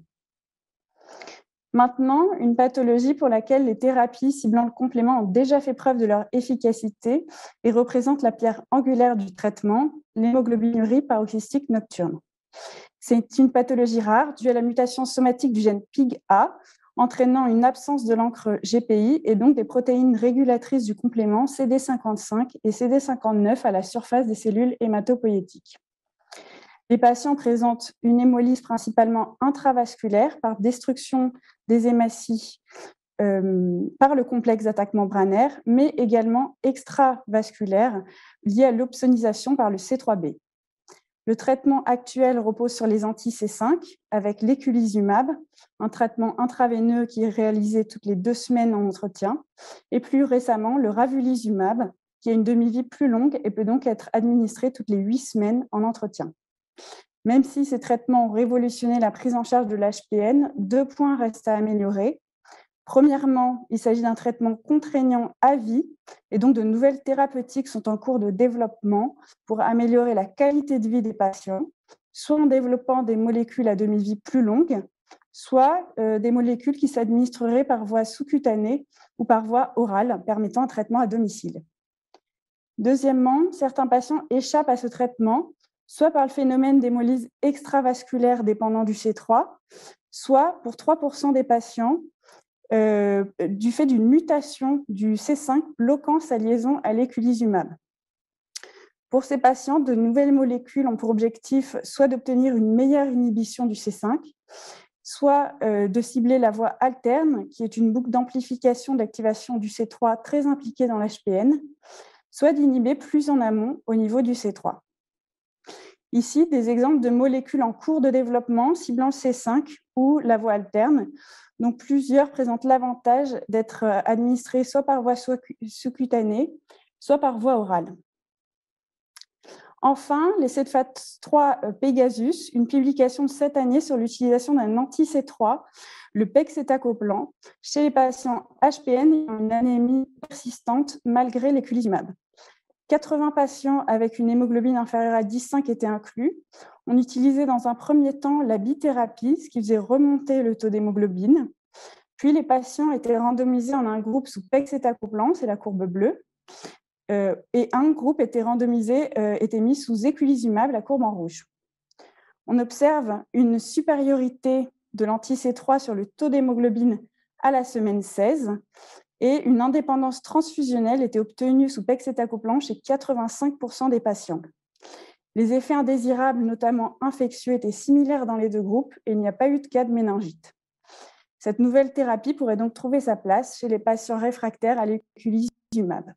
Maintenant, une pathologie pour laquelle les thérapies ciblant le complément ont déjà fait preuve de leur efficacité et représentent la pierre angulaire du traitement, l'hémoglobinurie paroxystique nocturne. C'est une pathologie rare due à la mutation somatique du gène PIGA, entraînant une absence de l'encre GPI et donc des protéines régulatrices du complément CD55 et CD59 à la surface des cellules hématopoïétiques. Les patients présentent une hémolyse principalement intravasculaire par destruction des hématies par le complexe d'attaque membranaire, mais également extravasculaire liée à l'opsonisation par le C3b. Le traitement actuel repose sur les anti-C5 avec l'éculizumab, un traitement intraveineux qui est réalisé toutes les 2 semaines en entretien, et plus récemment le ravulizumab, qui a une demi-vie plus longue et peut donc être administré toutes les 8 semaines en entretien. Même si ces traitements ont révolutionné la prise en charge de l'HPN, 2 points restent à améliorer. Premièrement, il s'agit d'un traitement contraignant à vie et donc de nouvelles thérapeutiques sont en cours de développement pour améliorer la qualité de vie des patients, soit en développant des molécules à demi-vie plus longues, soit des molécules qui s'administreraient par voie sous-cutanée ou par voie orale, permettant un traitement à domicile. Deuxièmement, certains patients échappent à ce traitement, soit par le phénomène d'hémolyse extravasculaire dépendant du C3, soit pour 3% des patients, du fait d'une mutation du C5 bloquant sa liaison à l'éculizumab. Pour ces patients, de nouvelles molécules ont pour objectif soit d'obtenir une meilleure inhibition du C5, soit de cibler la voie alterne, qui est une boucle d'amplification d'activation du C3 très impliquée dans l'HPN, soit d'inhiber plus en amont au niveau du C3. Ici, des exemples de molécules en cours de développement ciblant le C5 ou la voie alterne. Donc, plusieurs présentent l'avantage d'être administrés soit par voie sous-cutanée, soit par voie orale. Enfin, l'essai de phase 3 Pegasus, une publication de cette année sur l'utilisation d'un anti-C3, le pegcetacoplan, chez les patients HPN ayant une anémie persistante malgré l'éculizumab. 80 patients avec une hémoglobine inférieure à 10,5 étaient inclus. On utilisait dans un premier temps la bithérapie, ce qui faisait remonter le taux d'hémoglobine. Puis les patients étaient randomisés en un groupe sous pegcetacoplan, c'est la courbe bleue, et un groupe était randomisé, était mis sous eculizumab, la courbe en rouge. On observe une supériorité de l'anti-C3 sur le taux d'hémoglobine à la semaine 16 et une indépendance transfusionnelle était obtenue sous pegcetacoplan chez 85% des patients. Les effets indésirables, notamment infectieux, étaient similaires dans les deux groupes et il n'y a pas eu de cas de méningite. Cette nouvelle thérapie pourrait donc trouver sa place chez les patients réfractaires à l'eculizumab.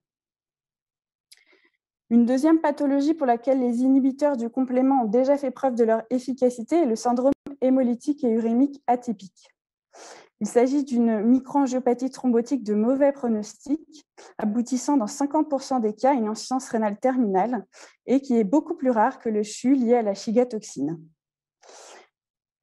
Une deuxième pathologie pour laquelle les inhibiteurs du complément ont déjà fait preuve de leur efficacité est le syndrome hémolytique et urémique atypique. Il s'agit d'une microangiopathie thrombotique de mauvais pronostic, aboutissant dans 50% des cas à une insuffisance rénale terminale et qui est beaucoup plus rare que le CHU lié à la chigatoxine.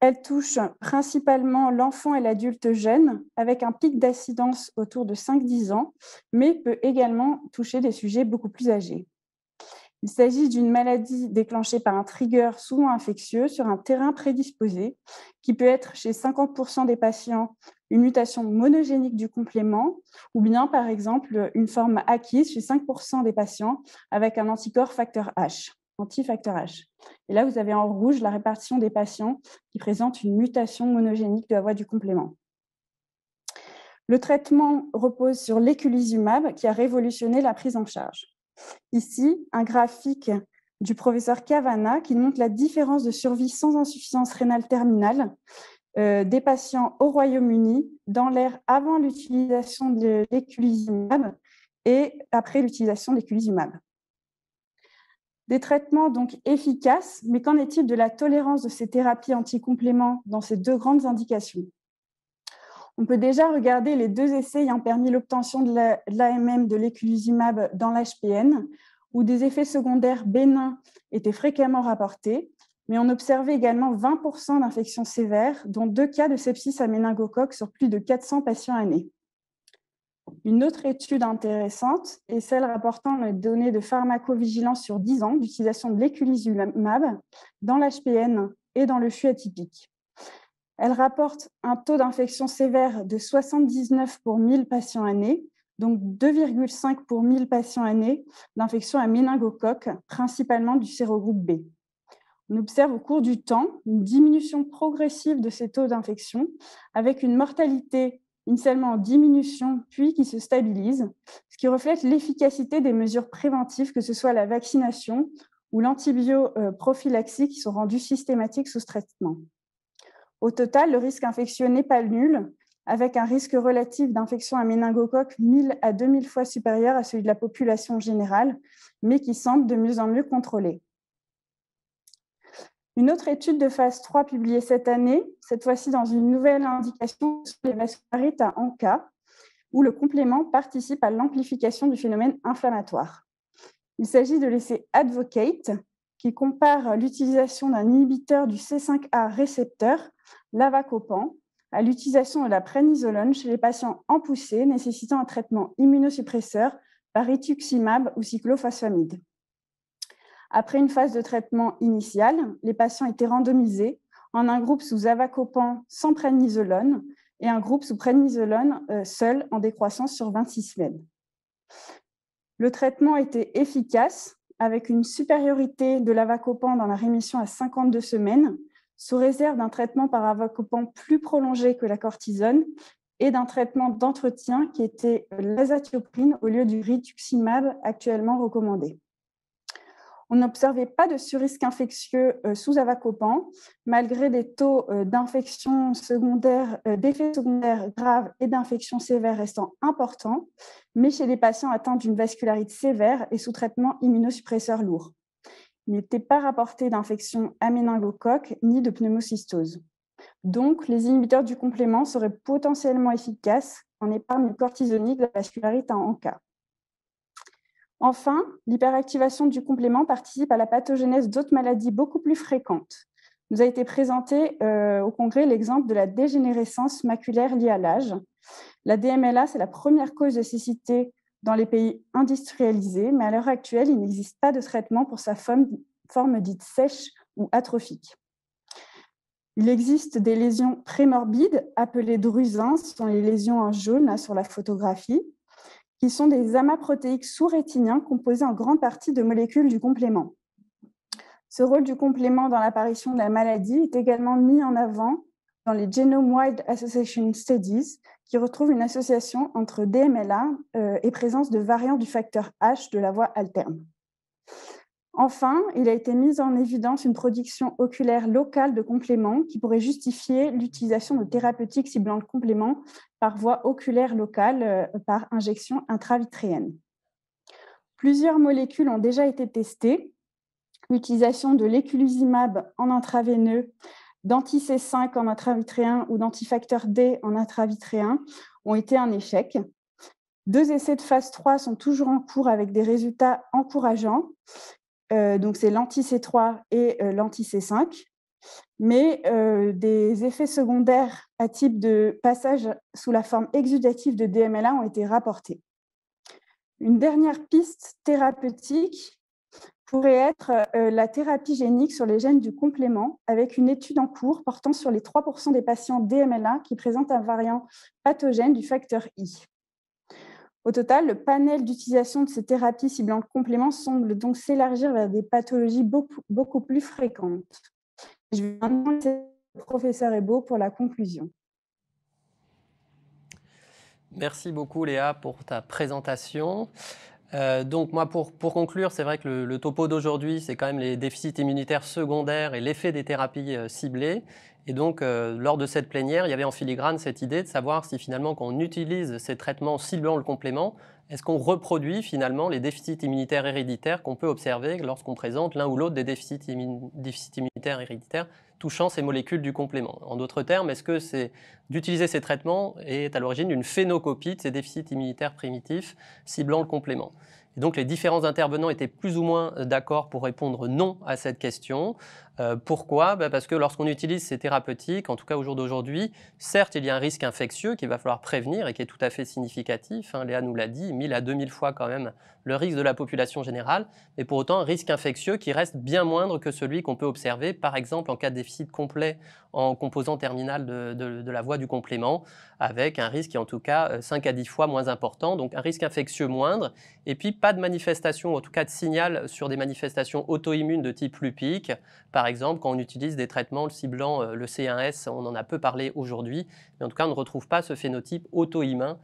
Elle touche principalement l'enfant et l'adulte jeune, avec un pic d'incidence autour de 5-10 ans, mais peut également toucher des sujets beaucoup plus âgés. Il s'agit d'une maladie déclenchée par un trigger souvent infectieux sur un terrain prédisposé, qui peut être chez 50% des patients une mutation monogénique du complément, ou bien par exemple une forme acquise chez 5% des patients avec un anticorps facteur H, anti-facteur H. Et là, vous avez en rouge la répartition des patients qui présentent une mutation monogénique de la voie du complément. Le traitement repose sur l'éculizumab qui a révolutionné la prise en charge. Ici, un graphique du professeur Cavana qui montre la différence de survie sans insuffisance rénale terminale des patients au Royaume-Uni dans l'ère avant l'utilisation de l'éculizumab et après l'utilisation de l'éculizumab. Des traitements donc efficaces, mais qu'en est-il de la tolérance de ces thérapies anticompléments dans ces deux grandes indications? On peut déjà regarder les deux essais ayant permis l'obtention de l'AMM de l'éculizumab dans l'HPN, où des effets secondaires bénins étaient fréquemment rapportés, mais on observait également 20% d'infections sévères, dont 2 cas de sepsis à méningocoque sur plus de 400 patients année. Une autre étude intéressante est celle rapportant les données de pharmacovigilance sur 10 ans d'utilisation de l'éculizumab dans l'HPN et dans le CHU atypique. Elle rapporte un taux d'infection sévère de 79 pour 1000 patients année, donc 2,5 pour 1000 patients année d'infection à méningocoque, principalement du sérogroupe B. On observe au cours du temps une diminution progressive de ces taux d'infection avec une mortalité initialement en diminution puis qui se stabilise, ce qui reflète l'efficacité des mesures préventives, que ce soit la vaccination ou l'antibioprophylaxie qui sont rendues systématiques sous ce traitement. Au total, le risque infectieux n'est pas nul, avec un risque relatif d'infection à méningocoque 1000 à 2000 fois supérieur à celui de la population générale, mais qui semble de mieux en mieux contrôlé. Une autre étude de phase 3 publiée cette année, cette fois-ci dans une nouvelle indication sur les vascularites à ANCA, où le complément participe à l'amplification du phénomène inflammatoire. Il s'agit de l'essai Advocate, qui compare l'utilisation d'un inhibiteur du C5A récepteur, l'avacopan, à l'utilisation de la prénisolone chez les patients en poussée nécessitant un traitement immunosuppresseur par rituximab ou cyclophosphamide. Après une phase de traitement initiale, les patients étaient randomisés en un groupe sous avacopan sans prénisolone et un groupe sous prénisolone seul en décroissance sur 26 semaines. Le traitement était efficace avec une supériorité de l'avacopan dans la rémission à 52 semaines, sous réserve d'un traitement par avacopan plus prolongé que la cortisone et d'un traitement d'entretien qui était l'azatioprine au lieu du rituximab actuellement recommandé. On n'observait pas de surrisque infectieux sous avacopan, malgré des taux d'infections secondaires, d'effets secondaires graves et d'infections sévères restant importants, mais chez les patients atteints d'une vascularite sévère et sous traitement immunosuppresseur lourd. Il n'était pas rapporté d'infection à méningocoque ni de pneumocystose. Donc, les inhibiteurs du complément seraient potentiellement efficaces en épargne cortisonique de la vascularite en cas. Enfin, l'hyperactivation du complément participe à la pathogénèse d'autres maladies beaucoup plus fréquentes. Nous a été présenté au congrès l'exemple de la dégénérescence maculaire liée à l'âge. La DMLA, c'est la première cause de cécité dans les pays industrialisés, mais à l'heure actuelle, il n'existe pas de traitement pour sa forme dite sèche ou atrophique. Il existe des lésions prémorbides appelées drusins, ce sont les lésions en jaune là, sur la photographie, qui sont des amas protéiques sous-rétiniens composés en grande partie de molécules du complément. Ce rôle du complément dans l'apparition de la maladie est également mis en avant dans les Genome-Wide Association Studies, qui retrouvent une association entre DMLA et présence de variants du facteur H de la voie alterne. Enfin, il a été mis en évidence une production oculaire locale de compléments qui pourrait justifier l'utilisation de thérapeutiques ciblant le complément par voie oculaire locale par injection intravitréenne. Plusieurs molécules ont déjà été testées. L'utilisation de l'éculizumab en intraveineux, d'anti-C5 en intravitréen ou d'antifacteur D en intravitréen ont été un échec. 2 essais de phase 3 sont toujours en cours avec des résultats encourageants. Donc, c'est l'anti-C3 et l'anti-C5. Mais des effets secondaires à type de passage sous la forme exudative de DMLA ont été rapportés. Une dernière piste thérapeutique pourrait être la thérapie génique sur les gènes du complément, avec une étude en cours portant sur les 3% des patients DMLA qui présentent un variant pathogène du facteur I. Au total, le panel d'utilisation de ces thérapies ciblant le complément semble donc s'élargir vers des pathologies beaucoup plus fréquentes. Je vais maintenant laisser le professeur Ebault pour la conclusion. Merci beaucoup Léa pour ta présentation. Donc moi, pour conclure, c'est vrai que le topo d'aujourd'hui, c'est quand même les déficits immunitaires secondaires et l'effet des thérapies ciblées. Et donc, lors de cette plénière, il y avait en filigrane cette idée de savoir si finalement, quand on utilise ces traitements ciblant le complément, est-ce qu'on reproduit finalement les déficits immunitaires héréditaires qu'on peut observer lorsqu'on présente l'un ou l'autre des déficits immunitaires héréditaires touchant ces molécules du complément. En d'autres termes, est-ce que c'est d'utiliser ces traitements est à l'origine d'une phénocopie de ces déficits immunitaires primitifs ciblant le complément? Et donc les différents intervenants étaient plus ou moins d'accord pour répondre non à cette question. Pourquoi ? Parce que lorsqu'on utilise ces thérapeutiques, en tout cas au jour d'aujourd'hui, certes il y a un risque infectieux qu'il va falloir prévenir et qui est tout à fait significatif, Léa nous l'a dit, 1000 à 2000 fois quand même le risque de la population générale, mais pour autant un risque infectieux qui reste bien moindre que celui qu'on peut observer, par exemple en cas de déficit complet en composant terminal de la voie du complément, avec un risque qui est en tout cas 5 à 10 fois moins important, donc un risque infectieux moindre, et puis pas de manifestation, en tout cas de signal sur des manifestations auto-immunes de type lupique, par exemple quand on utilise des traitements ciblant le C1S, on en a peu parlé aujourd'hui, mais en tout cas on ne retrouve pas ce phénotype auto-immun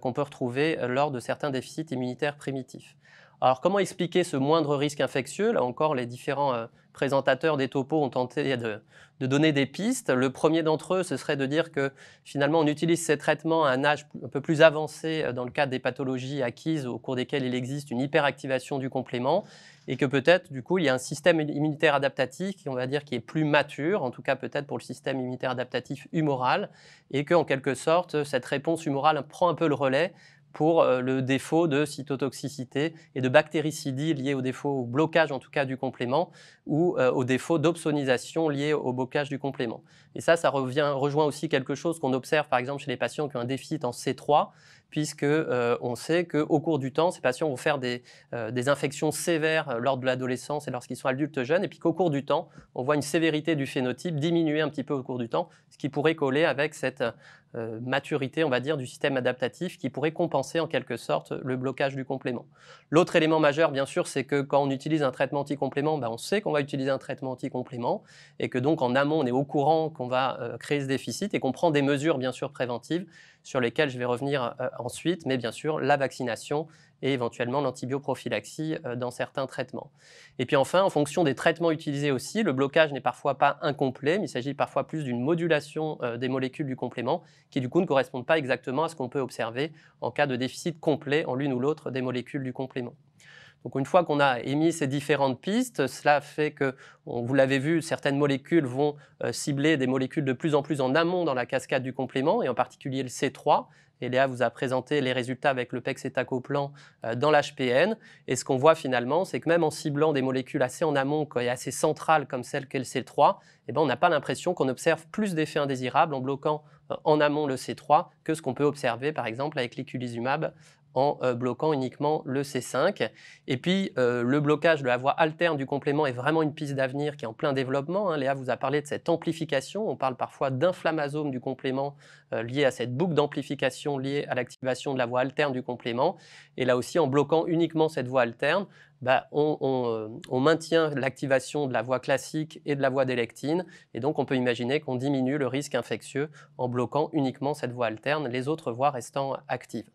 qu'on peut retrouver lors de certains déficits immunitaires primitifs. Alors comment expliquer ce moindre risque infectieux? Là encore, les différents présentateurs des topos ont tenté de donner des pistes. Le premier d'entre eux, ce serait de dire que finalement on utilise ces traitements à un âge un peu plus avancé dans le cadre des pathologies acquises au cours desquelles il existe une hyperactivation du complément et que peut-être du coup il y a un système immunitaire adaptatif qui, on va dire, qui est plus mature, en tout cas peut-être pour le système immunitaire adaptatif humoral, et qu'en quelque sorte cette réponse humorale prend un peu le relais pour le défaut de cytotoxicité et de bactéricidie lié au défaut, au blocage en tout cas du complément, ou au défaut d'opsonisation lié au blocage du complément. Et ça rejoint aussi quelque chose qu'on observe par exemple chez les patients qui ont un déficit en C3, puisque on sait qu'au cours du temps, ces patients vont faire des infections sévères lors de l'adolescence et lorsqu'ils sont adultes jeunes, et puis qu'au cours du temps, on voit une sévérité du phénotype diminuer un petit peu au cours du temps, ce qui pourrait coller avec cette maturité, on va dire, du système adaptatif qui pourrait compenser en quelque sorte le blocage du complément. L'autre élément majeur, bien sûr, c'est que quand on utilise un traitement anti-complément, on sait qu'on va utiliser un traitement anti-complément et que donc en amont, on est au courant qu'on va créer ce déficit et qu'on prend des mesures, bien sûr, préventives sur lesquelles je vais revenir ensuite, mais bien sûr, la vaccination et éventuellement l'antibioprophylaxie dans certains traitements. Et puis enfin, en fonction des traitements utilisés aussi, le blocage n'est parfois pas incomplet, mais il s'agit parfois plus d'une modulation des molécules du complément qui du coup ne correspondent pas exactement à ce qu'on peut observer en cas de déficit complet en l'une ou l'autre des molécules du complément. Donc une fois qu'on a émis ces différentes pistes, cela fait que, vous l'avez vu, certaines molécules vont cibler des molécules de plus en plus en amont dans la cascade du complément, et en particulier le C3. Et Léa vous a présenté les résultats avec le pegcetacoplan dans l'HPN. Et ce qu'on voit finalement, c'est que même en ciblant des molécules assez en amont et assez centrales comme celle qu'est le C3, eh ben, on n'a pas l'impression qu'on observe plus d'effets indésirables en bloquant en amont le C3 que ce qu'on peut observer par exemple avec l'éculizumab en bloquant uniquement le C5. Et puis, le blocage de la voie alterne du complément est vraiment une piste d'avenir qui est en plein développement. Léa vous a parlé de cette amplification. On parle parfois d'inflammasome du complément lié à cette boucle d'amplification liée à l'activation de la voie alterne du complément. Et là aussi, en bloquant uniquement cette voie alterne, on maintient l'activation de la voie classique et de la voie d'électine. Et donc, on peut imaginer qu'on diminue le risque infectieux en bloquant uniquement cette voie alterne, les autres voies restant actives.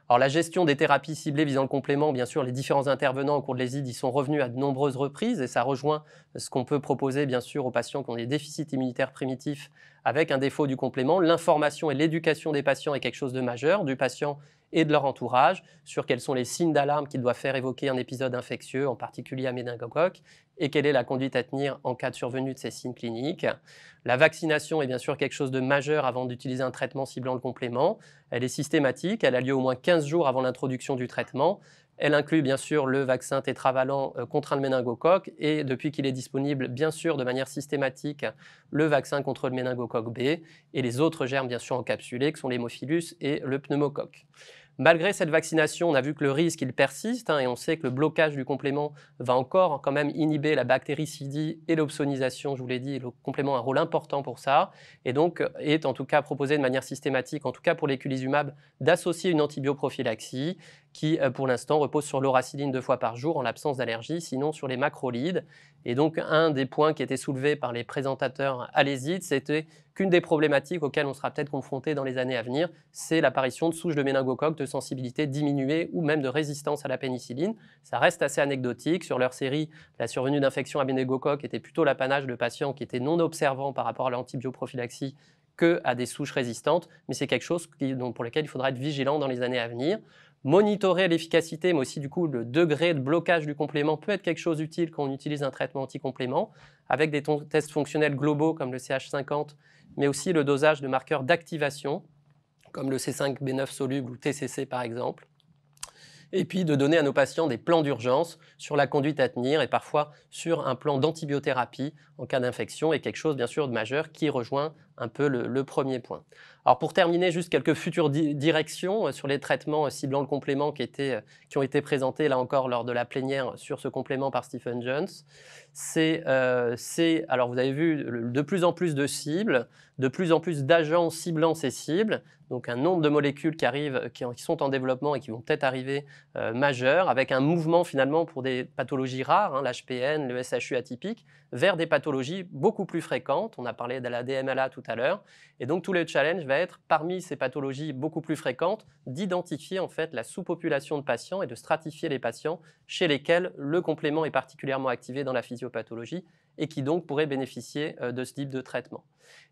Alors, la gestion des thérapies ciblées visant le complément, bien sûr, les différents intervenants au cours de l'ESID y sont revenus à de nombreuses reprises et ça rejoint ce qu'on peut proposer, bien sûr, aux patients qui ont des déficits immunitaires primitifs avec un défaut du complément. L'information et l'éducation des patients est quelque chose de majeur, du patient et de leur entourage, sur quels sont les signes d'alarme qui doivent faire évoquer un épisode infectieux, en particulier à méningocoque, et quelle est la conduite à tenir en cas de survenue de ces signes cliniques. La vaccination est bien sûr quelque chose de majeur avant d'utiliser un traitement ciblant le complément. Elle est systématique, elle a lieu au moins 15 jours avant l'introduction du traitement. Elle inclut bien sûr le vaccin tétravalent contre le méningocoque et depuis qu'il est disponible, bien sûr, de manière systématique, le vaccin contre le méningocoque B et les autres germes bien sûr encapsulés, qui sont l'hémophilus et le pneumocoque. Malgré cette vaccination, on a vu que le risque il persiste et on sait que le blocage du complément va encore quand même inhiber la bactéricidie et l'opsonisation, je vous l'ai dit, et le complément a un rôle important pour ça et donc est en tout cas proposé de manière systématique, en tout cas pour l'éculizumab, d'associer une antibioprophylaxie qui pour l'instant repose sur l'oracyline 2 fois par jour en l'absence d'allergie, sinon sur les macrolides. Et donc un des points qui était soulevé par les présentateurs à l'ESID, c'était qu'une des problématiques auxquelles on sera peut-être confronté dans les années à venir, c'est l'apparition de souches de méningocoque de sensibilité diminuée ou même de résistance à la pénicilline. Ça reste assez anecdotique. Sur leur série, la survenue d'infection à méningocoque était plutôt l'apanage de patients qui étaient non observants par rapport à l'antibioprophylaxie qu'à des souches résistantes, mais c'est quelque chose pour lequel il faudra être vigilant dans les années à venir. Monitorer l'efficacité, mais aussi du coup le degré de blocage du complément peut être quelque chose d'utile quand on utilise un traitement anti-complément, avec des tests fonctionnels globaux comme le CH50, mais aussi le dosage de marqueurs d'activation, comme le C5B9 soluble ou TCC par exemple. Et puis de donner à nos patients des plans d'urgence sur la conduite à tenir et parfois sur un plan d'antibiothérapie en cas d'infection et quelque chose bien sûr de majeur qui rejoint un peu le premier point. Alors pour terminer, juste quelques futures directions sur les traitements ciblant le complément qui ont été présentés là encore lors de la plénière sur ce complément par Stephen Jones. Alors vous avez vu de plus en plus de cibles, de plus en plus d'agents ciblant ces cibles, donc un nombre de molécules qui arrivent, qui sont en développement et qui vont peut-être arriver majeurs, avec un mouvement finalement pour des pathologies rares, l'HPN, le SHU atypique, vers des pathologies beaucoup plus fréquentes. On a parlé de la DMLA tout à l'heure. Et donc tout le challenge va être, parmi ces pathologies beaucoup plus fréquentes, d'identifier en fait la sous-population de patients et de stratifier les patients chez lesquels le complément est particulièrement activé dans la physiopathologie et qui donc pourraient bénéficier de ce type de traitement.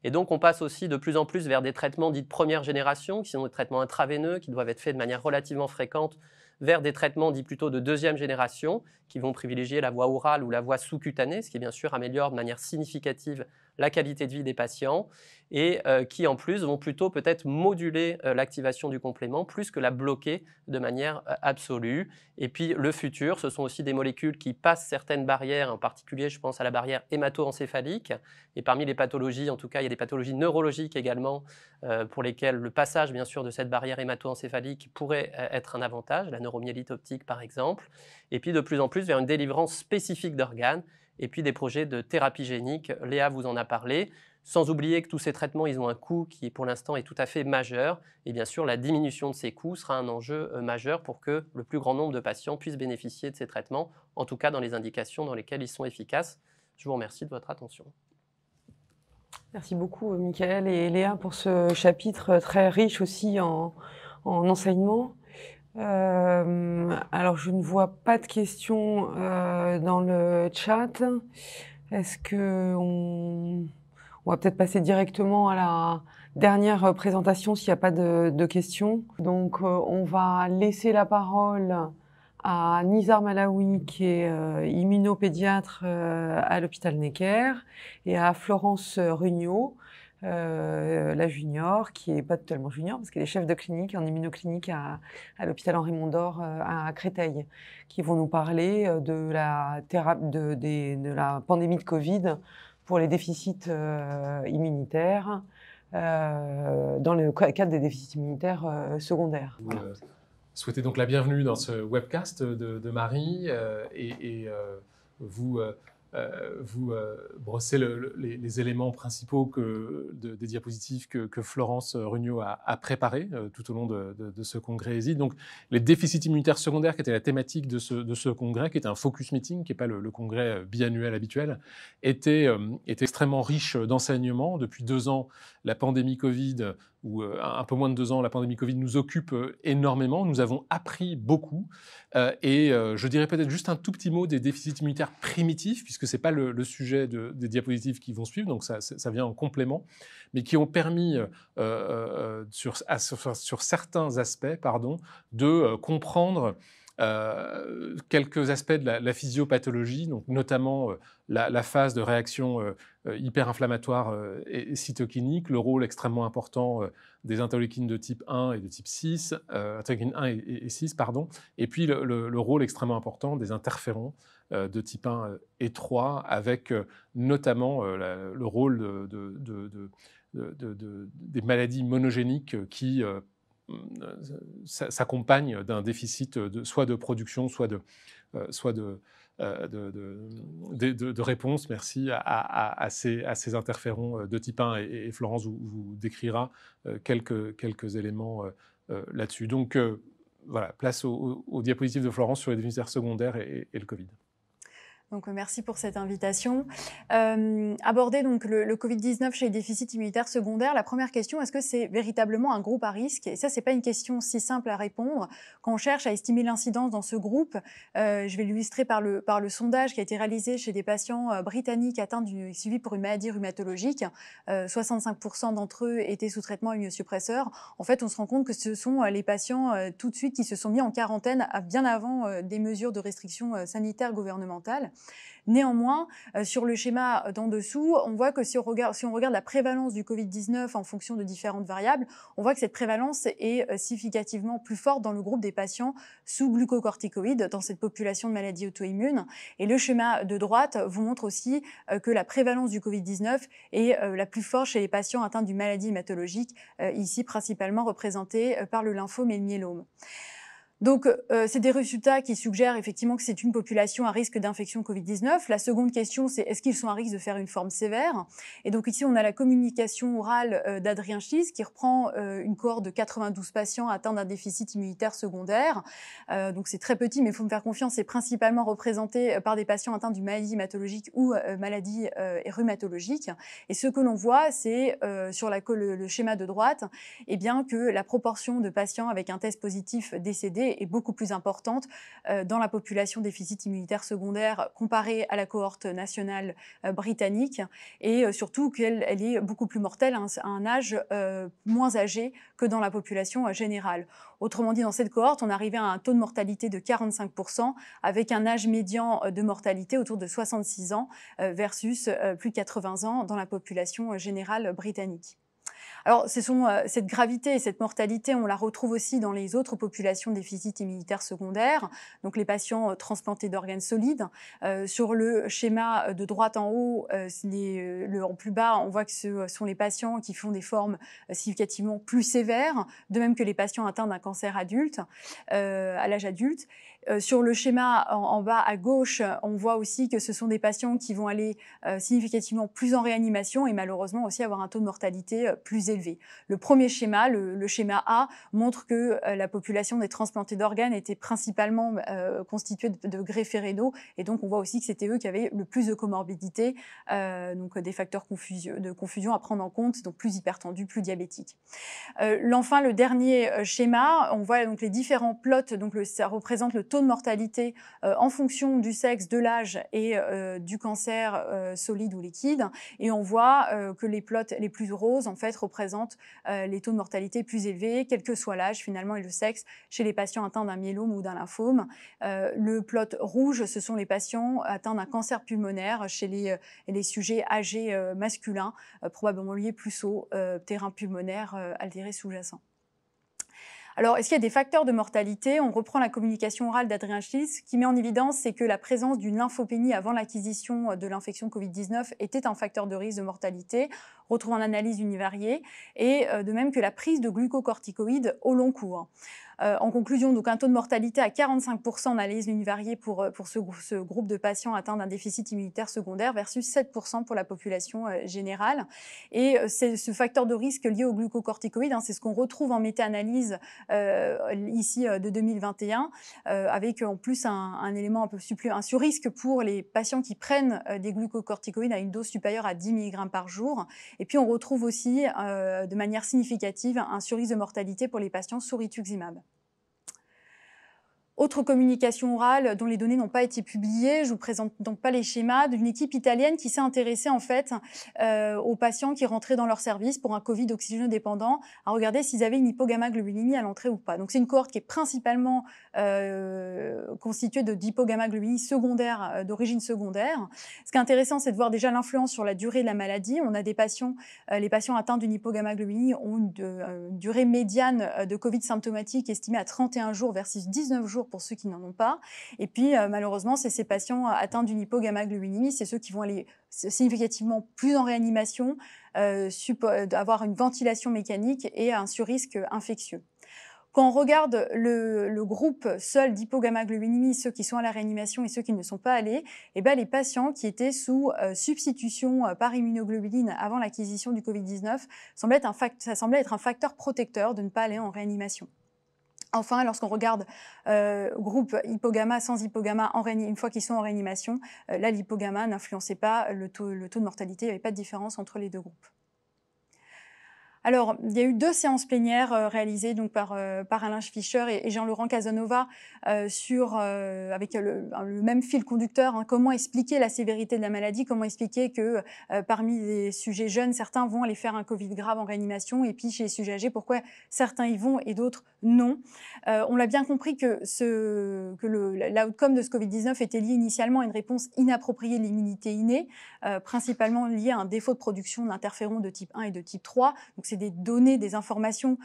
Et donc on passe aussi de plus en plus vers des traitements dits de première génération, qui sont des traitements intraveineux, qui doivent être faits de manière relativement fréquente, vers des traitements dits plutôt de deuxième génération, qui vont privilégier la voie orale ou la voie sous-cutanée, ce qui bien sûr améliore de manière significative la qualité de vie des patients, et qui en plus vont plutôt peut-être moduler l'activation du complément plus que la bloquer de manière absolue. Et puis le futur, ce sont aussi des molécules qui passent certaines barrières, en particulier je pense à la barrière hémato-encéphalique, et parmi les pathologies, en tout cas il y a des pathologies neurologiques également pour lesquelles le passage bien sûr de cette barrière hémato-encéphalique pourrait être un avantage, la neuromyélite optique par exemple, et puis de plus en plus vers une délivrance spécifique d'organes, et puis des projets de thérapie génique, Léa vous en a parlé, sans oublier que tous ces traitements, ils ont un coût qui pour l'instant est tout à fait majeur, et bien sûr la diminution de ces coûts sera un enjeu majeur pour que le plus grand nombre de patients puissent bénéficier de ces traitements, en tout cas dans les indications dans lesquelles ils sont efficaces. Je vous remercie de votre attention. Merci beaucoup Mickaël et Léa pour ce chapitre très riche aussi en enseignement. Alors je ne vois pas de questions dans le chat. Est-ce que on va peut-être passer directement à la dernière présentation s'il n'y a pas de questions. Donc on va laisser la parole à Nizar Malawi, qui est immunopédiatre à l'hôpital Necker, et à Florence Rugnot, la junior, qui n'est pas totalement junior, parce qu'elle est chef de clinique en immunoclinique à l'hôpital Henri Mondor à Créteil, qui vont nous parler de la pandémie de Covid pour les déficits immunitaires, dans le cadre des déficits immunitaires secondaires. Voilà. Souhaitez donc la bienvenue dans ce webcast de Marie vous brossez les éléments principaux des diapositives que Florence Rugnot a préparés tout au long de ce congrès ESID. Donc, les déficits immunitaires secondaires, qui était la thématique de ce congrès, qui était un focus meeting, qui n'est pas le congrès biannuel habituel, était extrêmement riche d'enseignements. Depuis 2 ans, la pandémie Covid, ou un peu moins de 2 ans, la pandémie Covid nous occupe énormément. Nous avons appris beaucoup. Je dirais peut-être juste un tout petit mot des déficits immunitaires primitifs, puisque ce n'est pas le sujet des diapositives qui vont suivre, donc ça vient en complément, mais qui ont permis, sur certains aspects, de comprendre quelques aspects de la physiopathologie, donc notamment la phase de réaction hyperinflammatoire et cytokinique, le rôle extrêmement important des interleukines de type 1 et de type 6, interleukines 1 et 6, et puis le rôle extrêmement important des interférons de type 1 et 3, avec notamment le rôle des maladies monogéniques qui s'accompagne d'un déficit soit de production, soit de réponse, merci, à ces interférons de type 1. Et Florence vous décrira quelques éléments là-dessus. Donc, voilà, place aux diapositives de Florence sur les déficits secondaires et le Covid. Donc, merci pour cette invitation. Aborder donc le Covid-19 chez les déficits immunitaires secondaires, la première question, est-ce que c'est véritablement un groupe à risque? Et ça, c'est pas une question si simple à répondre. Quand on cherche à estimer l'incidence dans ce groupe, je vais l'illustrer par le sondage qui a été réalisé chez des patients britanniques atteints suivis pour une maladie rhumatologique. 65% d'entre eux étaient sous traitement immunosuppresseur. En fait, on se rend compte que ce sont les patients tout de suite qui se sont mis en quarantaine bien avant des mesures de restriction sanitaire gouvernementales. Néanmoins, sur le schéma d'en dessous, on voit que si on regarde la prévalence du Covid-19 en fonction de différentes variables, on voit que cette prévalence est significativement plus forte dans le groupe des patients sous glucocorticoïdes, dans cette population de maladies auto-immunes. Et le schéma de droite vous montre aussi que la prévalence du Covid-19 est la plus forte chez les patients atteints d'une maladie hématologique, ici principalement représentée par le lymphome et le myélome. Donc, c'est des résultats qui suggèrent effectivement que c'est une population à risque d'infection Covid-19. La seconde question, c'est est-ce qu'ils sont à risque de faire une forme sévère? Et donc ici, on a la communication orale d'Adrien Schiss qui reprend une cohorte de 92 patients atteints d'un déficit immunitaire secondaire. Donc c'est très petit, mais il faut me faire confiance, c'est principalement représenté par des patients atteints d'une maladie hématologique ou maladie rhumatologique. Et ce que l'on voit, c'est sur le schéma de droite, eh bien, que la proportion de patients avec un test positif décédé est beaucoup plus importante dans la population déficit immunitaire secondaire comparée à la cohorte nationale britannique, et surtout qu'elle est beaucoup plus mortelle à un âge moins âgé que dans la population générale. Autrement dit, dans cette cohorte, on arrivait à un taux de mortalité de 45%, avec un âge médian de mortalité autour de 66 ans versus plus de 80 ans dans la population générale britannique. Alors, cette gravité et cette mortalité, on la retrouve aussi dans les autres populations de déficit immunitaire secondaire, donc les patients transplantés d'organes solides. Sur le schéma de droite en haut, en plus bas, on voit que ce sont les patients qui font des formes significativement plus sévères, de même que les patients atteints d'un cancer adulte, à l'âge adulte. Sur le schéma en bas à gauche, on voit aussi que ce sont des patients qui vont aller significativement plus en réanimation et malheureusement aussi avoir un taux de mortalité plus élevé. Le premier schéma, le schéma A, montre que la population des transplantés d'organes était principalement constituée de greffés rénaux, et donc on voit aussi que c'était eux qui avaient le plus de comorbidité, donc des facteurs de confusion à prendre en compte, donc plus hypertendus, plus diabétiques. Enfin, le dernier schéma, on voit donc les différents plots, donc ça représente le taux de mortalité en fonction du sexe, de l'âge et du cancer solide ou liquide. Et on voit que les plots les plus roses, en fait, représentent les taux de mortalité plus élevés, quel que soit l'âge, finalement, et le sexe, chez les patients atteints d'un myélome ou d'un lymphome. Le plot rouge, ce sont les patients atteints d'un cancer pulmonaire chez les sujets âgés masculins, probablement liés plus au terrain pulmonaire altéré sous-jacent. Alors, est-ce qu'il y a des facteurs de mortalité? On reprend la communication orale d'Adrien Schiltz. Ce qui met en évidence, c'est que la présence d'une lymphopénie avant l'acquisition de l'infection Covid-19 était un facteur de risque de mortalité, retrouvant en analyse univariée, et de même que la prise de glucocorticoïdes au long cours. En conclusion, donc un taux de mortalité à 45% en analyse univariée pour ce groupe de patients atteints d'un déficit immunitaire secondaire versus 7% pour la population générale. Et c'est ce facteur de risque lié aux glucocorticoïdes, c'est ce qu'on retrouve en méta-analyse ici de 2021, avec en plus un élément un peu un sur-risque pour les patients qui prennent des glucocorticoïdes à une dose supérieure à 10 mg par jour. Et puis on retrouve aussi de manière significative un sur-risque de mortalité pour les patients sous rituximab. Autre communication orale dont les données n'ont pas été publiées, je ne vous présente donc pas les schémas, d'une équipe italienne qui s'est intéressée en fait aux patients qui rentraient dans leur service pour un Covid oxygénodépendant, à regarder s'ils avaient une hypogammaglobulinémie à l'entrée ou pas. Donc c'est une cohorte qui est principalement constituée d'hypogammaglobulinie secondaire, d'origine secondaire. Ce qui est intéressant, c'est de voir déjà l'influence sur la durée de la maladie. On a des patients, les patients atteints d'une hypogammaglobulinie ont une durée médiane de Covid symptomatique estimée à 31 jours versus 19 jours pour ceux qui n'en ont pas. Et puis, malheureusement, c'est ces patients atteints d'une hypogammaglobulinémie, c'est ceux qui vont aller significativement plus en réanimation, avoir une ventilation mécanique et un surrisque infectieux. Quand on regarde le groupe seul d'hypogammaglobulinémie, ceux qui sont à la réanimation et ceux qui ne sont pas allés, eh bien, les patients qui étaient sous substitution par immunoglobuline avant l'acquisition du Covid-19, ça semblait être un facteur protecteur de ne pas aller en réanimation. Enfin, lorsqu'on regarde groupe hypogamma sans hypogamma une fois qu'ils sont en réanimation, là, l'hypogamma n'influençait pas le taux de mortalité, il n'y avait pas de différence entre les deux groupes. Alors, il y a eu 2 séances plénières réalisées donc, par Alain Fischer et Jean-Laurent Casanova avec le même fil conducteur, comment expliquer la sévérité de la maladie, comment expliquer que parmi les sujets jeunes, certains vont aller faire un Covid grave en réanimation, et puis chez les sujets âgés, pourquoi certains y vont et d'autres non. On l'a bien compris que l'outcome de ce Covid-19 était lié initialement à une réponse inappropriée de l'immunité innée, principalement liée à un défaut de production d'interférons de type 1 et de type 3. Donc, c'est des données, des informations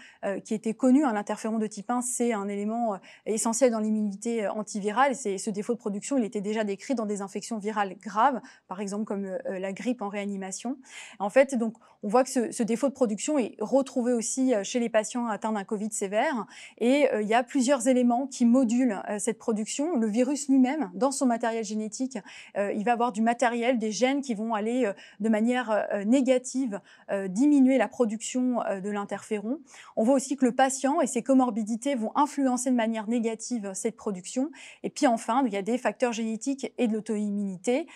qui étaient connues. L'interféron de type 1, c'est un élément essentiel dans l'immunité antivirale. Et ce défaut de production, il était déjà décrit dans des infections virales graves, par exemple comme la grippe en réanimation. En fait, donc, on voit que ce défaut de production est retrouvé aussi chez les patients atteints d'un Covid sévère. Et il y a plusieurs éléments qui modulent cette production. Le virus lui-même, dans son matériel génétique, il va avoir du matériel, des gènes qui vont aller de manière négative diminuer la production de l'interféron. On voit aussi que le patient et ses comorbidités vont influencer de manière négative cette production. Et puis enfin, il y a des facteurs génétiques et de l'auto-immunité.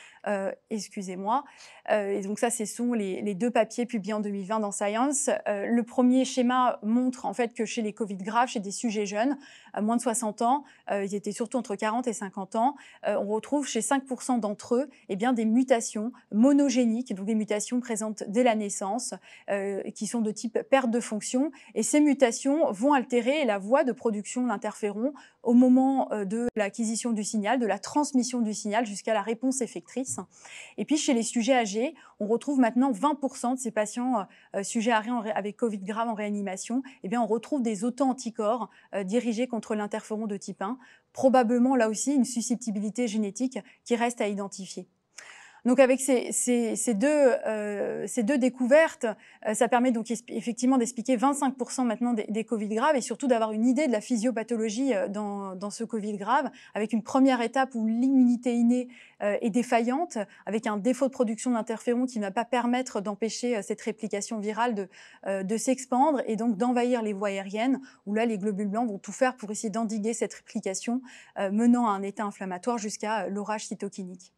Excusez-moi. Et donc ça, ce sont les 2 papiers publiés en 2020 dans Science. Le premier schéma montre en fait que chez les Covid graves, chez des sujets jeunes, à moins de 60 ans, ils étaient surtout entre 40 et 50 ans, on retrouve chez 5% d'entre eux des mutations monogéniques, donc des mutations présentes dès la naissance, qui sont de type perte de fonction. Et ces mutations vont altérer la voie de production d'interférons au moment de l'acquisition du signal, de la transmission du signal jusqu'à la réponse effectrice. Et puis chez les sujets âgés, on retrouve maintenant 20% de ces patients sujets avec Covid grave en réanimation. On retrouve des auto-anticorps dirigés contre l'interféron de type 1, probablement là aussi une susceptibilité génétique qui reste à identifier. Donc avec ces deux découvertes, ça permet donc effectivement d'expliquer 25% maintenant des Covid graves et surtout d'avoir une idée de la physiopathologie dans ce Covid grave, avec une première étape où l'immunité innée est défaillante, avec un défaut de production d'interférons qui ne va pas permettre d'empêcher cette réplication virale de s'expandre et donc d'envahir les voies aériennes, où là les globules blancs vont tout faire pour essayer d'endiguer cette réplication, menant à un état inflammatoire jusqu'à l'orage cytokinique.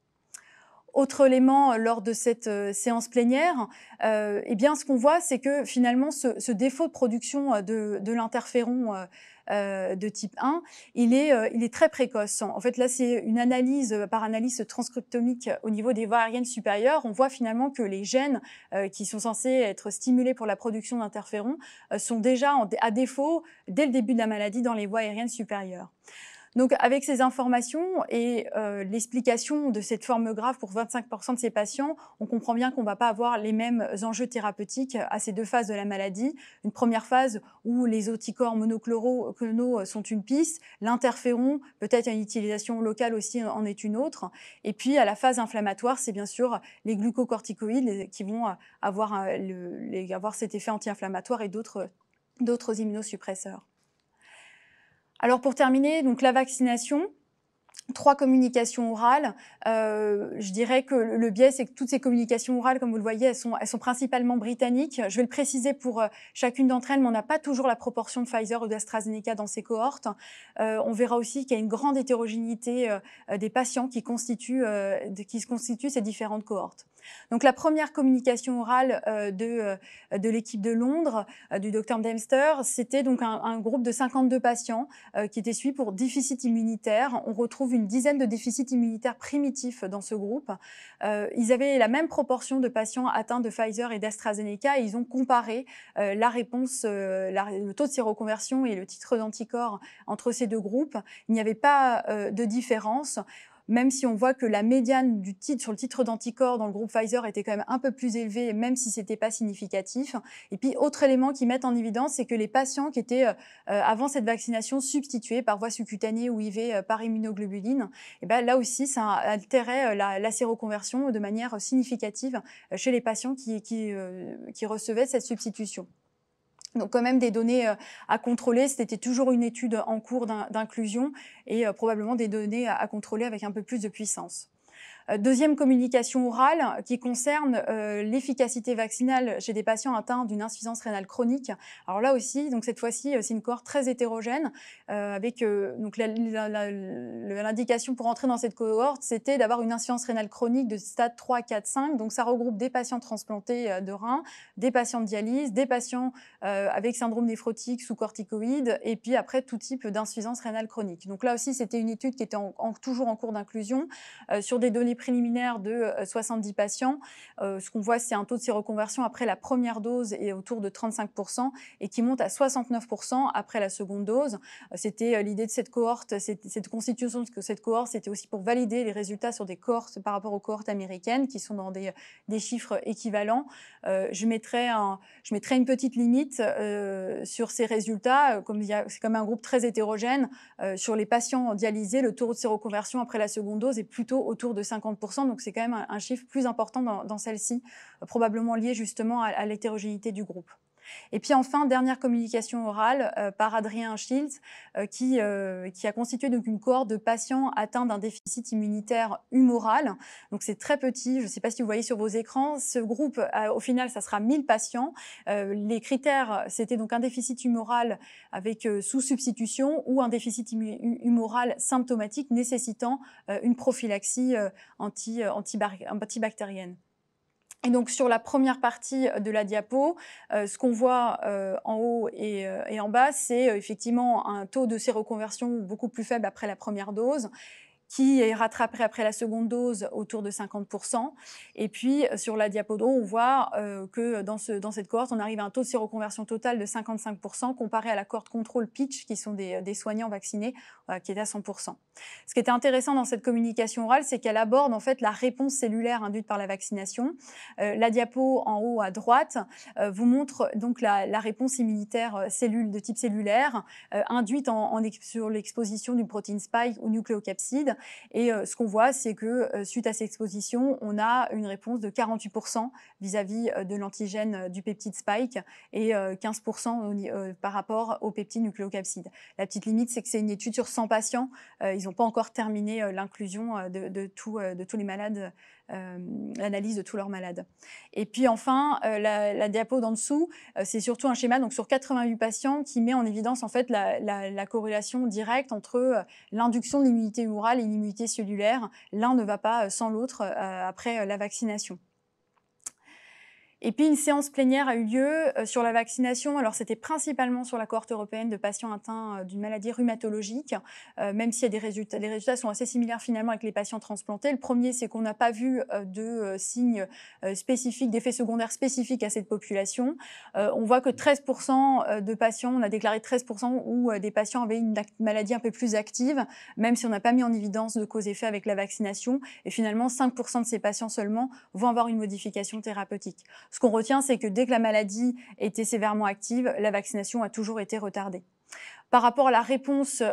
Autre élément lors de cette séance plénière, ce qu'on voit, c'est que finalement ce défaut de production de l'interféron de type 1, il est très précoce. En fait, là, c'est une analyse par analyse transcriptomique au niveau des voies aériennes supérieures. On voit finalement que les gènes qui sont censés être stimulés pour la production d'interférons sont déjà à défaut dès le début de la maladie dans les voies aériennes supérieures. Donc, avec ces informations et l'explication de cette forme grave pour 25% de ces patients, on comprend bien qu'on ne va pas avoir les mêmes enjeux thérapeutiques à ces deux phases de la maladie. Une première phase où les anticorps monoclonaux sont une piste, l'interféron, peut-être une utilisation locale aussi en est une autre. Et puis, à la phase inflammatoire, c'est bien sûr les glucocorticoïdes qui vont avoir cet effet anti-inflammatoire et d'autres immunosuppresseurs. Alors pour terminer, donc la vaccination, 3 communications orales. Je dirais que le biais, c'est que toutes ces communications orales, comme vous le voyez, elles sont principalement britanniques. Je vais le préciser pour chacune d'entre elles, mais on n'a pas toujours la proportion de Pfizer ou d'AstraZeneca dans ces cohortes. On verra aussi qu'il y a une grande hétérogénéité des patients qui constituent ces différentes cohortes. Donc la première communication orale de l'équipe de Londres, du Dr Dempster, c'était donc un groupe de 52 patients qui étaient suivis pour déficit immunitaire. On retrouve une dizaine de déficits immunitaires primitifs dans ce groupe. Ils avaient la même proportion de patients atteints de Pfizer et d'AstraZeneca et ils ont comparé la réponse, le taux de séroconversion et le titre d'anticorps entre ces deux groupes. Il n'y avait pas de différence. Même si on voit que la médiane sur le titre d'anticorps dans le groupe Pfizer était quand même un peu plus élevée, même si ce n'était pas significatif. Et puis, autre élément qui met en évidence, c'est que les patients qui étaient, avant cette vaccination, substitués par voie subcutanée ou IV par immunoglobuline, et ben, là aussi, ça altérait la séroconversion de manière significative chez les patients qui recevaient cette substitution. Donc quand même des données à contrôler, c'était toujours une étude en cours d'inclusion et probablement des données à contrôler avec un peu plus de puissance. Deuxième communication orale qui concerne l'efficacité vaccinale chez des patients atteints d'une insuffisance rénale chronique. Alors là aussi, donc cette fois-ci, c'est une cohorte très hétérogène avec donc l'indication pour entrer dans cette cohorte, c'était d'avoir une insuffisance rénale chronique de stade 3, 4, 5. Donc ça regroupe des patients transplantés de reins, des patients de dialyse, des patients avec syndrome néphrotique sous corticoïdes et puis après tout type d'insuffisance rénale chronique. Donc là aussi, c'était une étude qui était toujours en cours d'inclusion sur des données préliminaire de 70 patients. Ce qu'on voit, c'est un taux de séroconversion après la première dose est autour de 35% et qui monte à 69% après la seconde dose. C'était l'idée de cette cohorte, cette constitution de cette cohorte, c'était aussi pour valider les résultats sur des cohortes par rapport aux cohortes américaines qui sont dans des chiffres équivalents. Je mettrai une petite limite sur ces résultats. C'est comme un groupe très hétérogène. Sur les patients dialysés, le taux de séroconversion après la seconde dose est plutôt autour de 50%, donc c'est quand même un chiffre plus important dans celle-ci, probablement lié justement à l'hétérogénéité du groupe. Et puis enfin, dernière communication orale par Adrien Schiltz qui a constitué donc une cohorte de patients atteints d'un déficit immunitaire humoral. Donc c'est très petit, je ne sais pas si vous voyez sur vos écrans. Ce groupe, au final, ça sera 1000 patients. Les critères, c'était donc un déficit humoral avec sous substitution ou un déficit humoral symptomatique nécessitant une prophylaxie antibactérienne. Et donc sur la première partie de la diapo, ce qu'on voit en haut et en bas, c'est effectivement un taux de séroconversion beaucoup plus faible après la première dose, qui est rattrapé après la seconde dose autour de 50%. Et puis, sur la diapo de haut, on voit que dans cette cohorte, on arrive à un taux de séroconversion totale de 55% comparé à la cohorte contrôle pitch, qui sont des soignants vaccinés, qui est à 100%. Ce qui était intéressant dans cette communication orale, c'est qu'elle aborde en fait la réponse cellulaire induite par la vaccination. La diapo en haut à droite vous montre donc la réponse immunitaire de type cellulaire induite sur l'exposition d'une protéine spike ou nucléocapside. Et ce qu'on voit, c'est que suite à cette exposition, on a une réponse de 48% vis-à-vis de l'antigène du peptide spike et 15% par rapport au peptide nucléocapside. La petite limite, c'est que c'est une étude sur 100 patients. Ils n'ont pas encore terminé l'inclusion de tous les malades, l'analyse de tous leurs malades. Et puis enfin, la diapo d'en dessous, c'est surtout un schéma donc sur 88 patients qui met en évidence en fait la corrélation directe entre l'induction de l'immunité humorale et l'immunité cellulaire. L'un ne va pas sans l'autre après la vaccination. Et puis une séance plénière a eu lieu sur la vaccination. Alors c'était principalement sur la cohorte européenne de patients atteints d'une maladie rhumatologique, même s'il y a les résultats sont assez similaires finalement avec les patients transplantés. Le premier, c'est qu'on n'a pas vu de signes spécifiques, d'effets secondaires spécifiques à cette population. On voit que 13% de patients, on a déclaré 13% où des patients avaient une maladie un peu plus active, même si on n'a pas mis en évidence de cause-effet avec la vaccination. Et finalement, 5% de ces patients seulement vont avoir une modification thérapeutique. Ce qu'on retient, c'est que dès que la maladie était sévèrement active, la vaccination a toujours été retardée. Par rapport à la réponse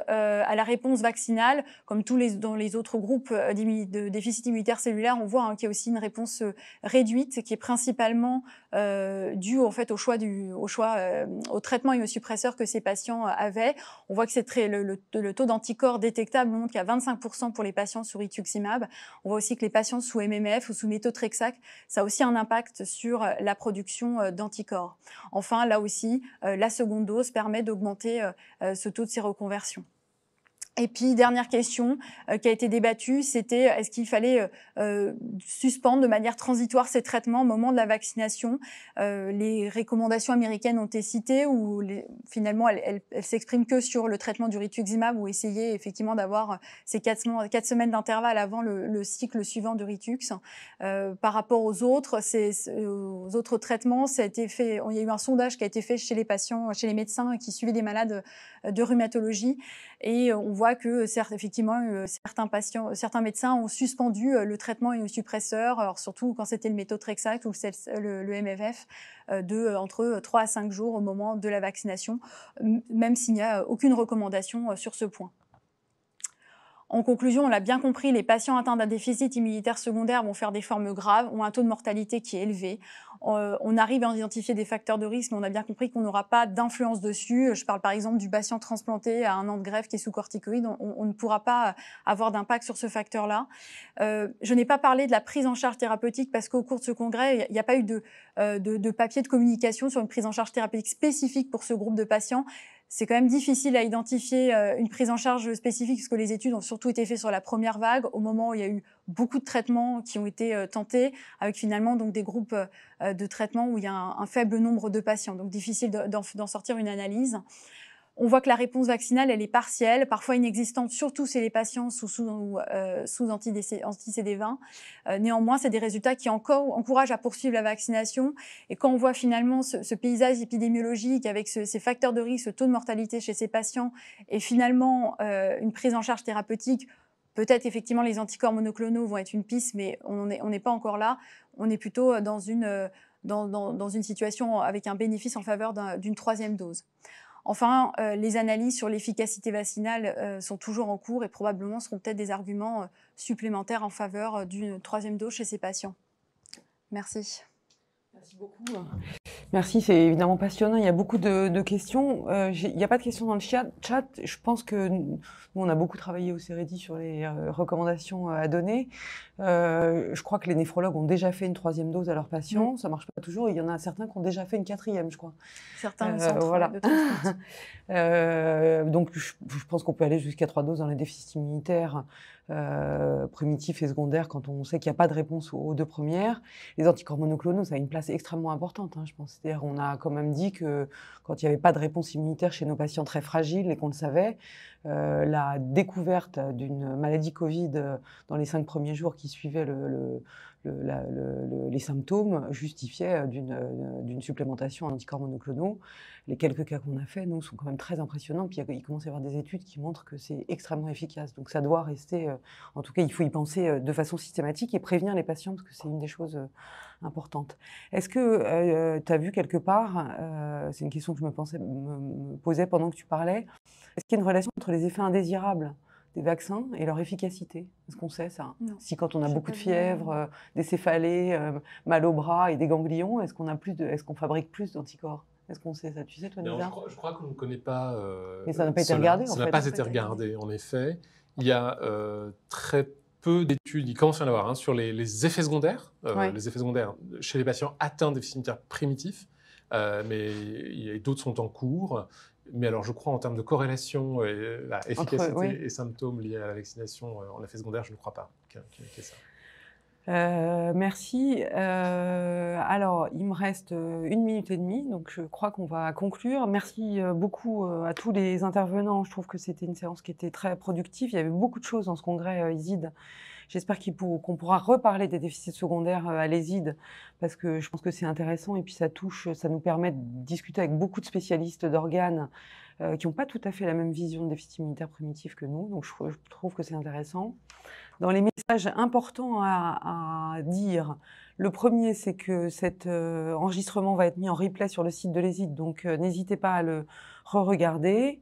vaccinale, comme dans les autres groupes de déficit immunitaire cellulaire, on voit qu'il y a aussi une réponse réduite qui est principalement due en fait, au traitement immunosuppresseur que ces patients avaient. On voit que le taux d'anticorps détectable montre qu'il y a 25% pour les patients sous rituximab. On voit aussi que les patients sous MMF ou sous méthotrexate, ça a aussi un impact sur la production d'anticorps. Enfin, là aussi, la seconde dose permet d'augmenter ce taux de séroconversion. Et puis, dernière question qui a été débattue, c'était est-ce qu'il fallait suspendre de manière transitoire ces traitements au moment de la vaccination. Les recommandations américaines ont été citées où finalement elles s'expriment que sur le traitement du rituximab ou essayer effectivement d'avoir ces 4 semaines d'intervalle avant le cycle suivant du Ritux. Par rapport aux autres traitements, ça a été fait, il y a eu un sondage qui a été fait chez les patients, chez les médecins qui suivaient des malades de rhumatologie. Et on voit que effectivement, certains médecins ont suspendu le traitement immunosuppresseur, alors surtout quand c'était le méthotrexate ou le MFF, entre 3 à 5 jours au moment de la vaccination, même s'il n'y a aucune recommandation sur ce point. En conclusion, on l'a bien compris, les patients atteints d'un déficit immunitaire secondaire vont faire des formes graves, ont un taux de mortalité qui est élevé. On arrive à identifier des facteurs de risque, mais on a bien compris qu'on n'aura pas d'influence dessus. Je parle par exemple du patient transplanté à 1 an de greffe qui est sous corticoïdes. On ne pourra pas avoir d'impact sur ce facteur-là. Je n'ai pas parlé de la prise en charge thérapeutique parce qu'au cours de ce congrès, il n'y a pas eu de papier de communication sur une prise en charge thérapeutique spécifique pour ce groupe de patients. C'est quand même difficile à identifier une prise en charge spécifique parce que les études ont surtout été faites sur la première vague, au moment où il y a eu beaucoup de traitements qui ont été tentés, avec finalement donc des groupes de traitements où il y a un faible nombre de patients. Donc difficile d'en sortir une analyse. On voit que la réponse vaccinale, elle est partielle, parfois inexistante, surtout chez les patients sous anti-CD20. Néanmoins, c'est des résultats qui encouragent à poursuivre la vaccination. Et quand on voit finalement ce paysage épidémiologique avec ces facteurs de risque, ce taux de mortalité chez ces patients, et finalement une prise en charge thérapeutique, peut-être effectivement les anticorps monoclonaux vont être une piste, mais on n'est pas encore là. On est plutôt dans une situation avec un bénéfice en faveur d'une 3e dose. Enfin, les analyses sur l'efficacité vaccinale sont toujours en cours et probablement seront peut-être des arguments supplémentaires en faveur d'une 3e dose chez ces patients. Merci. Merci beaucoup. Merci, c'est évidemment passionnant. Il y a beaucoup de questions. Il n'y a pas de questions dans le chat. Je pense que nous, on a beaucoup travaillé au CEREDI sur les recommandations à donner. Je crois que les néphrologues ont déjà fait une 3e dose à leurs patients. Ça ne marche pas toujours. Il y en a certains qui ont déjà fait une 4e, je crois. Certains centres voilà. de transplant. Donc, je pense qu'on peut aller jusqu'à 3 doses dans les déficits immunitaires primitifs et secondaires quand on sait qu'il n'y a pas de réponse aux 2 premières. Les anticorps monoclonaux, ça a une place extrêmement importante, je pense. C'est-à-dire, on a quand même dit que quand il n'y avait pas de réponse immunitaire chez nos patients très fragiles et qu'on le savait, la découverte d'une maladie Covid dans les 5 premiers jours qui suivaient les symptômes justifiait d'une supplémentation en anticorps monoclonaux. Les quelques cas qu'on a fait, nous, sont quand même très impressionnants. Puis il commence à y avoir des études qui montrent que c'est extrêmement efficace. Donc ça doit rester, en tout cas, il faut y penser de façon systématique et prévenir les patients parce que c'est une des choses importantes. Est-ce que tu as vu quelque part, c'est une question que je me posais pendant que tu parlais, est-ce qu'il y a une relation entre les effets indésirables des vaccins et leur efficacité? Est-ce qu'on sait ça? Non. Si quand on a beaucoup de fièvre, des céphalées, mal au bras et des ganglions, est-ce qu'on fabrique plus d'anticorps? Est-ce qu'on sait ça? Tu sais, toi, Non, Nisa? je crois qu'on ne connaît pas. Mais ça n'a pas été regardé, Ça n'a pas été regardé, en effet. Il y a très peu d'études, il commence à y en avoir, sur les effets secondaires. Les effets secondaires chez les patients atteints de déficit immunitaire primitif, mais d'autres sont en cours. Mais alors, je crois en termes de corrélation, efficacité et symptômes liés à la vaccination en effet secondaire, je ne crois pas qu'il y ait ça. Merci. Alors, il me reste 1 minute et demie, donc je crois qu'on va conclure. Merci beaucoup à tous les intervenants. Je trouve que c'était une séance qui était très productive. Il y avait beaucoup de choses dans ce congrès ISID. J'espère qu'on pourra reparler des déficits secondaires à l'ESID, parce que je pense que c'est intéressant et puis ça nous permet de discuter avec beaucoup de spécialistes d'organes qui n'ont pas tout à fait la même vision de déficit immunitaire primitif que nous, donc je trouve que c'est intéressant. Dans les messages importants à dire, le premier, c'est que cet enregistrement va être mis en replay sur le site de l'ESID, donc n'hésitez pas à le re-regarder.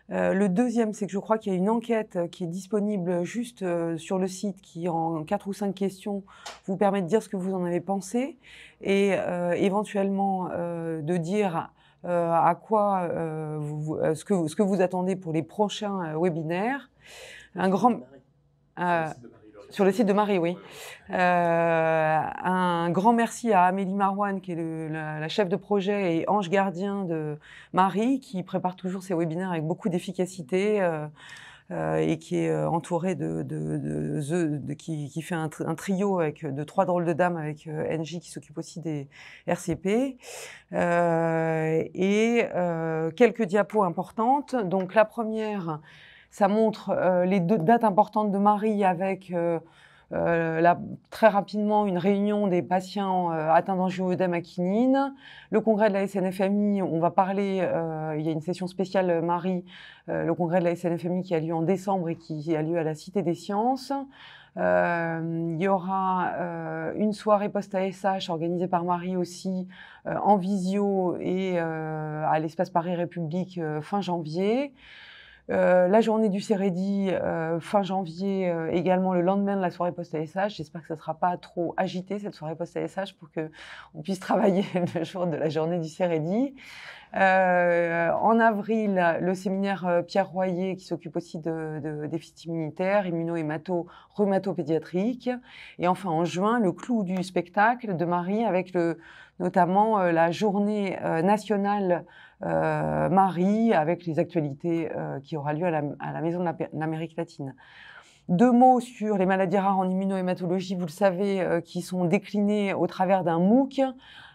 Le deuxième, c'est que je crois qu'il y a une enquête qui est disponible juste sur le site qui, en 4 ou 5 questions, vous permet de dire ce que vous en avez pensé et éventuellement de dire à quoi ce que vous attendez pour les prochains webinaires. Un grand... sur le site de Marie, oui. Un grand merci à Amélie Marouane, qui est la chef de projet et ange gardien de Marie, qui prépare toujours ses webinaires avec beaucoup d'efficacité et qui est entourée qui fait un trio de 3 drôles de dames avec NJ qui s'occupe aussi des RCP. Quelques diapos importantes. Donc la première... Ça montre les 2 dates importantes de Marie avec très rapidement une réunion des patients atteints d'angioœdème à quinine. Le congrès de la SNFMI, on va parler, il y a une session spéciale Marie, le congrès de la SNFMI qui a lieu en décembre et qui a lieu à la Cité des Sciences. Il y aura une soirée post-ASH organisée par Marie aussi en visio et à l'espace Paris République fin janvier. La journée du CEREDI, fin janvier, également le lendemain de la soirée post-ASH. J'espère que ça ne sera pas trop agité, cette soirée post-ASH, pour qu'on puisse travailler le jour de la journée du CEREDI. En avril, le séminaire Pierre Royer, qui s'occupe aussi de déficit immunitaire, immuno-hémato, rhumato-pédiatrique. Et enfin, en juin, le clou du spectacle de Marie, avec notamment la journée nationale Marie, avec les actualités qui aura lieu à la Maison de l'Amérique latine. 2 mots sur les maladies rares en immunohématologie, vous le savez, qui sont déclinées au travers d'un MOOC,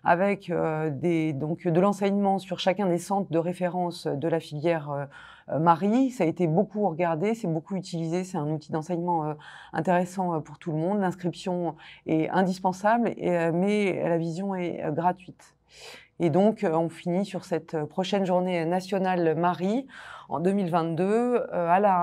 avec donc de l'enseignement sur chacun des centres de référence de la filière Marie. Ça a été beaucoup regardé, c'est beaucoup utilisé, c'est un outil d'enseignement intéressant pour tout le monde. L'inscription est indispensable, mais la vision est gratuite. Et donc, on finit sur cette prochaine journée nationale Marie en 2022 à la